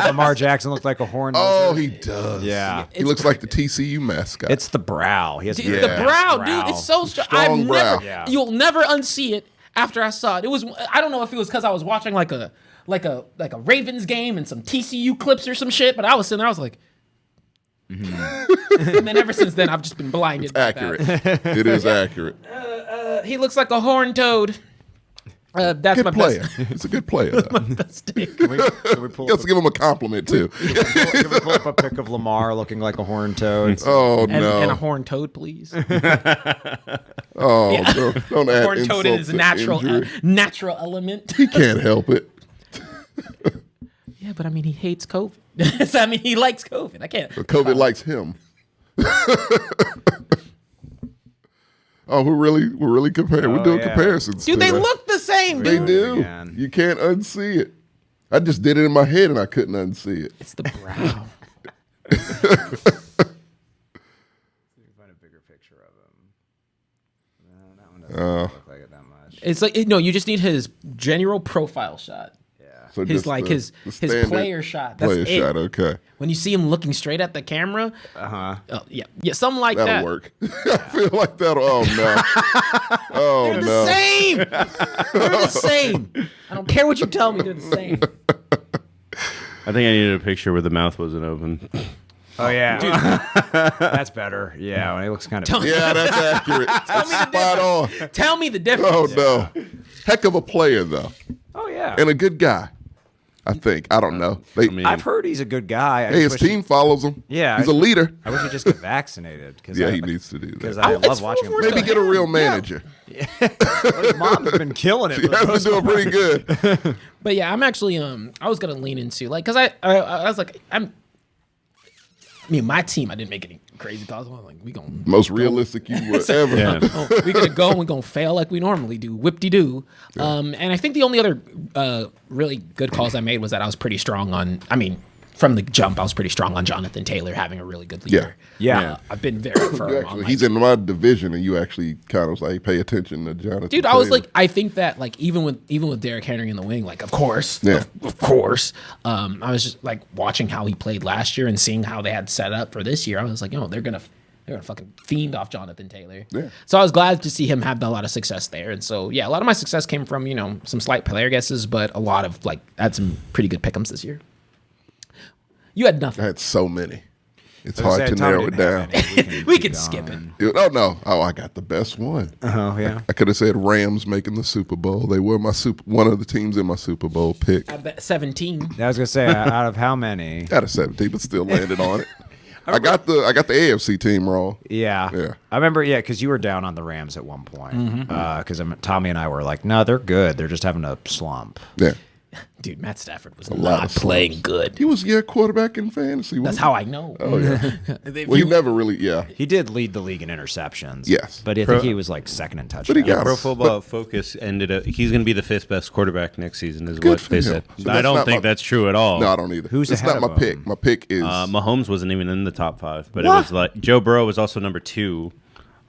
Lamar Jackson looked like a horned Oh, lizard. he does. Yeah. He looks like the TCU mascot. It's the brow. He has Dude, the brow, dude, it's so strong. Strong brow. Yeah. You'll never unsee it after I saw it. It was, I don't know if it was because I was watching like a Ravens game and some TCU clips or some shit, but I was sitting there, I was like, and then ever since then, I've just been blinded. by that. accurate. It is accurate. He looks like a horned toad. That's Good my player. best. It's a good player. Though. best take. Can we pull Let's give him a compliment too. can we pull up a pic of Lamar looking like a horned toad? Oh And no! a horned toad, please. Oh, don't add Horned toad insult is to natural, injury. natural element. He can't help it. Yeah, but I mean, he hates COVID. So, I mean, he likes COVID. I can't. But COVID likes him. Oh, we're really comparing. We're doing yeah. comparisons. Dude, to they that. look the same, They dude. do. Again. You can't unsee it. I just did it in my head and I couldn't unsee it. It's the brow. Find a bigger picture of him. No, that one doesn't look like it that much. It's like no, you just need his general profile shot. So His just like the his standard player shot. That's player it. shot. Okay, When you see him looking straight at the camera, yeah, something like that'll that. work. I feel like that'll. Oh no. Oh They're the no. same. They're the same. I don't care what you tell me. They're the same. I think I needed a picture where the mouth wasn't open. Oh yeah, that's better. Yeah, when he looks kind of. Yeah, that's accurate. That's spot on. Tell me the difference. Oh no. Heck of a player though, Oh yeah, and a good guy. I think. I don't know. I've heard he's a good guy. Hey, his team follows him. Yeah, he's a leader. I wish he'd just get vaccinated. Cause Yeah, he needs to do Because that. I it's love watching him. full play. Maybe get a real manager. His mom's been killing it. He has been doing pretty good. But yeah, I'm actually I was gonna lean into like because I was like I mean my team I didn't make any crazy calls. I was like we gonna Most realistic you would ever. Yeah. we're gonna go and we're gonna fail like we normally do. Whip-de-doo. And I think the only other really good calls I made was that I was pretty strong on. I mean, from the jump, I was pretty strong on Jonathan Taylor having a really good leader. Yeah. I've been very firm. You on actually, my he's in my division, and you actually kind of like pay attention to Jonathan. Dude, I was Taylor. like, I think that like even with Derrick Henry in the wing, like of course, Yeah. of course. I was just like watching how he played last year and seeing how they had set up for this year. I was like, they're gonna fucking fiend off Jonathan Taylor. Yeah. So I was glad to see him have a lot of success there. And so yeah, a lot of my success came from some slight player guesses, but a lot of I had some pretty good pick'ems this year. You had I nothing. had so many. It's I was hard to saying, Tom narrow it didn't down. have any. We can skip it. Oh no! Oh, I got the best one. Oh yeah. I could have said Rams making the Super Bowl. They were one of the teams in my Super Bowl pick. I bet 17. I was gonna say out of how many? Out of 17, but still landed on it. I got the AFC team wrong. Yeah. Yeah. I remember. Yeah, because you were down on the Rams at one point. Because Tommy and I were like, no, they're good. They're just having a slump. Yeah, Dude, Matt Stafford was lot not of playing good. he was quarterback in fantasy. That's wasn't how I know. he? Oh yeah. If Well, he you- never really. Yeah, He did lead the league in interceptions. Yes. But I think he was like second in touchdowns. But he got Pro us. Football Focus ended up. He's going to be the 5th best quarterback next season, is Good what for they him. said. So I that's don't not think my- that's true at all. No, I don't either. Who's it's ahead not my of pick. him? My pick is Mahomes wasn't even in the top 5, but it was like Joe Burrow was also number 2.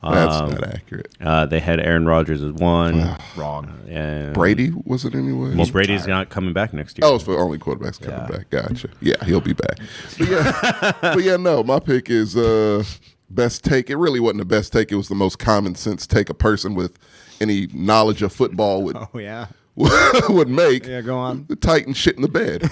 that's not accurate. They had Aaron Rodgers as 1. Wrong. And Brady was it anyway? Well, Brady's not coming back next year. Oh, it's for only quarterbacks coming back. Gotcha. Yeah, he'll be back. But yeah, no, my pick is best take. It really wasn't the best take. It was the most common sense take a person with any knowledge of football would Oh yeah. would make. Yeah, go on. The Titan shit in the bed.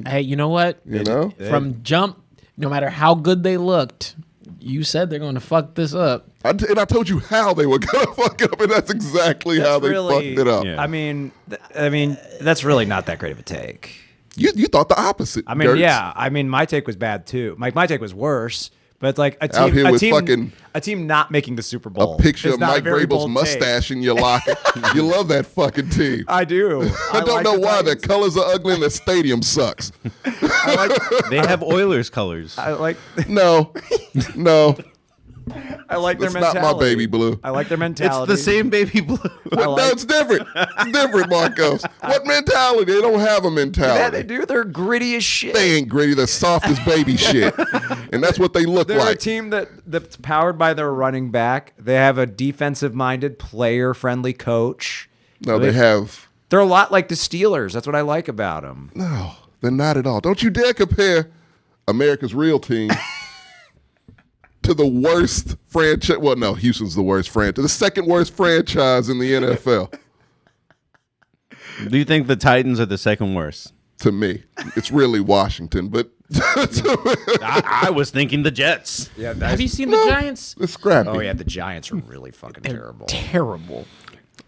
Hey, you know what? You know? From jump, no matter how good they looked, you said they're going to fuck this up. I told you how they were gonna fuck it up, and that's exactly how they fucked it up. Yeah. I mean, that's really not that great of a take. You thought the opposite. I mean, Gertz. yeah. I mean, my take was bad too. My take was worse, But like a Out team, here a with team, fucking a team not making the Super Bowl. A picture is of not a Mike very Vrabel's bold mustache in your locker. You love that fucking team. take. I do. I don't like know the why. The Titans. colors are ugly and the stadium sucks. I like. They have Oilers colors. I like. No. I like their It's not mentality. my baby blue. I like their It's mentality. the same baby blue. No, it's different. It's different, Marcos. What mentality? They don't have a mentality. Yeah, they do. They're gritty as shit. They ain't gritty. They're soft as baby shit. And that's what they look They're a like. team that's powered by their running back. They have a defensive-minded, player-friendly coach. No, they have. They're a lot like the Steelers. That's what I like about them. No, they're not at all. Don't you dare compare America's real team to the worst franchise. Well, no, Houston's the worst franchise. The second worst franchise in the NFL. Do you think the Titans are the second worst? To me, it's really Washington, but I was thinking the Jets. Yeah, Have you seen the Giants? it's scrappy. Oh yeah, the Giants are really fucking terrible. Terrible.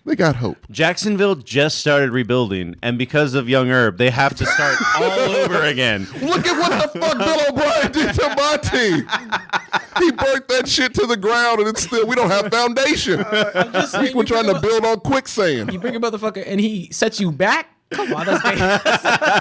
They got hope. Jacksonville just started rebuilding, and because of Young Herb, they have to start all over again. Look at what the fuck Bill O'Brien did to my team. He burnt that shit to the ground, and it's still, we don't have foundation. We're trying to build on quicksand. You bring a motherfucker and he sets you back. Come on, that's dangerous.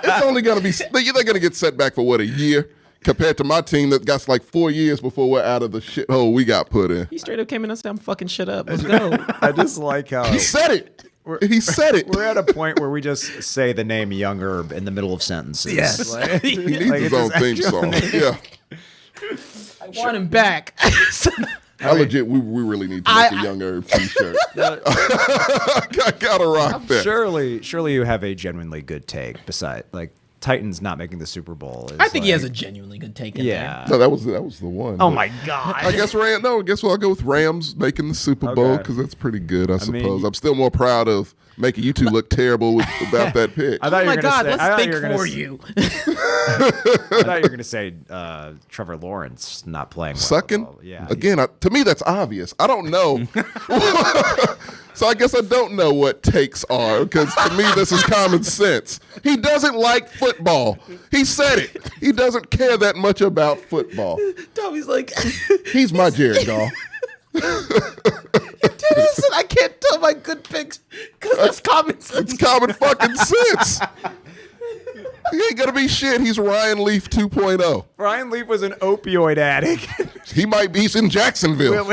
It's only going to be, they're going to get set back for what, a year? Compared to my team that got like 4 years before we're out of the shithole we got put in. He straight up came in and said, "I'm fucking shit up. Let's go." I just like how He said it. He said it. we're at a point where we just say the name Young Herb in the middle of sentences. Yes. Like, He needs his own theme song. Yeah. I want him back. I legit, we really need to make a Young Herb t-shirt. I gotta rock that. surely you have a genuinely good take. Beside like Titans not making the Super Bowl. Is I think he has a like- genuinely good take in yeah. No, that was the one. Oh but my god. I guess I guess I'll go with Rams making the Super Bowl Okay. because that's pretty good, I suppose. mean- I'm still more proud of making you two look terrible about that pick. I thought Oh you my were gonna God, say, I let's thought think you were gonna for say- you. I thought you were going to say Trevor Lawrence not playing well. Sucking? Yeah. Again, to me, that's obvious. I don't know. So I guess I don't know what takes are because to me, this is common sense. He doesn't like football. He said it. He doesn't care that much about football. Tommy's like, He's my Jared Goff. listen, I can't tell my good picks because that's common sense. It's common fucking sense. He ain't gonna be shit. He's Ryan Leaf 2.0. Brian Leaf was an opioid addict. He might be. He's in Jacksonville.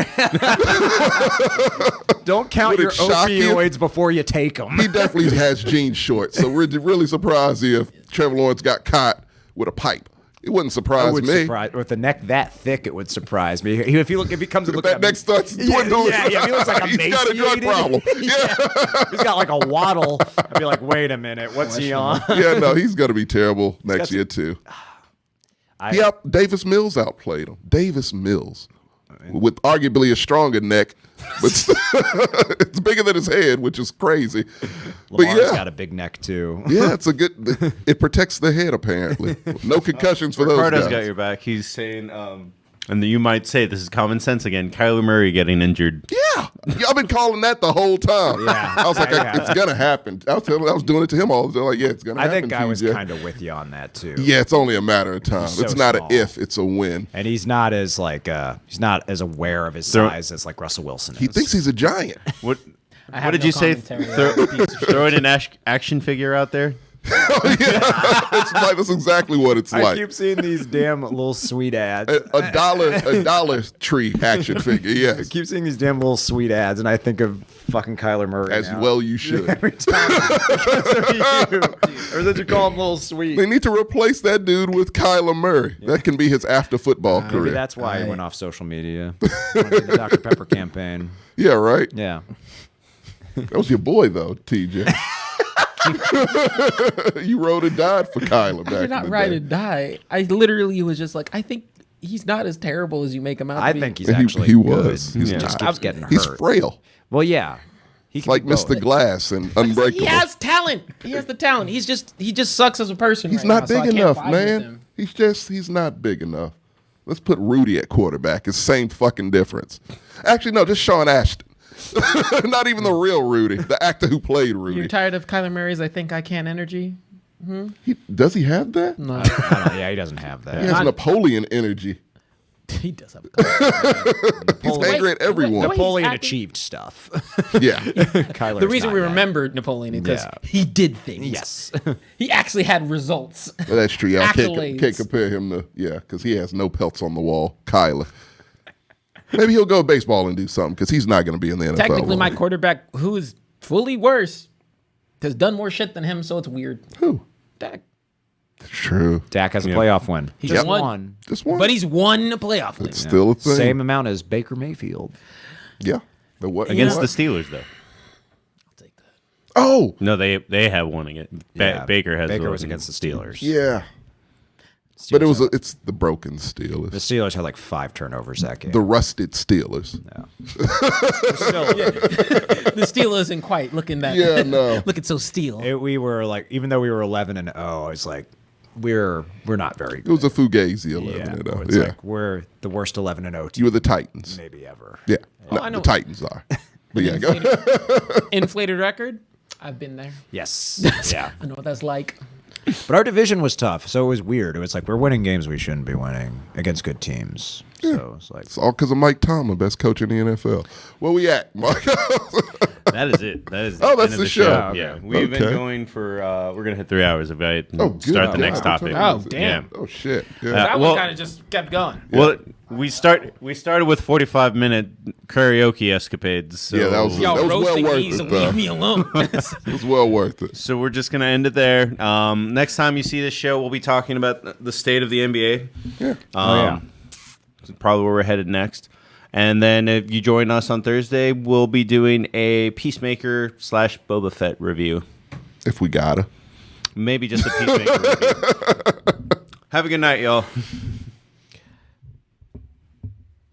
Don't count Would it your shock you? opioids before you take them. He definitely has jean shorts. So we're really surprised if Trevor Lawrence got caught with a pipe. It wouldn't surprise would me. surprise with the neck that thick. It would surprise me. If he comes and If looks that at neck starts dwindling, yeah, if he looks like he's got a drug emaciated. problem. Yeah. he's got like a waddle. I'd be like, wait a minute, what's he on? Yeah, no, he's gonna be terrible next year too. Davis Mills outplayed him. Davis Mills, with arguably a stronger neck, but it's bigger than his head, which is crazy. But Lamar's yeah, got a big neck too. yeah, it's a good. It protects the head apparently. No concussions for those Ricardo's guys. got your back. He's saying, and you might say this is common sense again. Kyler Murray getting injured. Yeah, I've been calling that the whole time. Yeah. I was like, Yeah. it's gonna happen. I was doing it to him all the time. Like, yeah, it's gonna I happen. think I was TJ. kind of with you on that too. Yeah, it's only a matter of time. He's so It's not small. an if, it's a when. And he's not as aware of his size as like Russell Wilson is. He thinks he's a giant. What? I What have did no you say? commentary on that piece of shit. Throwing an action figure out there. That's exactly what it's I like. keep seeing these damn little sweet ads. A dollar tree action figure. I Yes, keep seeing these damn little sweet ads, and I think of fucking Kyler Murray. as now. well you should. Every time. Because of you. Or that you call him little sweet. They need to replace that dude with Kyler Murray. That can be his after football Maybe career. that's why he went off social media. Went in the Dr. Pepper campaign. Yeah, right. Yeah. That was your boy though, TJ. You rode and died for Kyler back I did in not the ride day. and die. I literally was just like, I think he's not as terrible as you make him out to I be. think he's He- actually he good. was. He's He just not. keeps getting He's hurt. frail, Well, yeah. He can like do both. Mr. Glass and Unbreakable. He has talent. He has the talent. He just sucks as a person. He's right not now, so I big can't enough, vibe with man. him. He's not big enough. Let's put Rudy at quarterback. It's same fucking difference. Actually, no, just Sean Ashton. Not even the real Rudy, the actor who played Rudy. You're tired of Kyler Murray's I think I can energy? Does he have that? No. I don't know. Yeah, he doesn't have He that. has Napoleon energy. He does have. He's angry at everyone. Wait, Napoleon acting- achieved stuff. Yeah. Kyler's The reason not we yet. remember Napoleon is because Yeah. he did things. Yes. He actually had results. That's true. Yeah, I Accolades. can't compare him to, because he has no pelts on the wall. Kyler. Maybe he'll go baseball and do something because he's not going to be in the NFL. Technically, my long. quarterback, who is fully worse, has done more shit than him, so it's weird. Who? Dak. True. Dak has a playoff win. He's Just won. one. Just one. But he's won a playoff win. It's still a thing. Same amount as Baker Mayfield. Yeah. The what? Against what? the Steelers, though. I'll take that. Oh, No, they have one against Yeah, Baker has. Baker one was against the Steelers. yeah. Steelers But had- it's the broken the Steelers. Steelers had like 5 turnovers that game. The rusted Steelers. The steel isn't quite looking that. Yeah, no. looking so steel. We were like, even though we were 11-0, it's like we're not very It good. was a Fugazi 11 Yeah, and or 0. it's Yeah. like we're the worst 11-0 You team were the Titans. maybe ever. Yeah. No, I know. the Titans are. But yeah, go. Inflated record. I've been there. Yes. Yeah. I know what that's like. But our division was tough, so it was weird. It was like we're winning games we shouldn't be winning against good teams. So it's like It's all because of Mike Tomlin, best coach in the NFL. Where we at, Mark? That is it. That is. Oh, the that's end of the show. Yeah, Okay. we've been Okay. going for. We're gonna hit 3 hours if I Oh, good. start the God, next what topic. time Oh, is it? damn. Oh shit. Yeah. That well- one kind of just kept going. Well, we started with 45-minute karaoke escapades. So, Yeah, that was- Y'all well roasting worth these it, and though. leave me alone. It was well worth it. So we're just gonna end it there. Next time you see this show, we'll be talking about the state of the NBA. Yeah. Probably where we're headed next. And then if you join us on Thursday, we'll be doing a Peacemaker / Boba Fett review. If we gotta. Maybe just a Peacemaker review. Have a good night, y'all.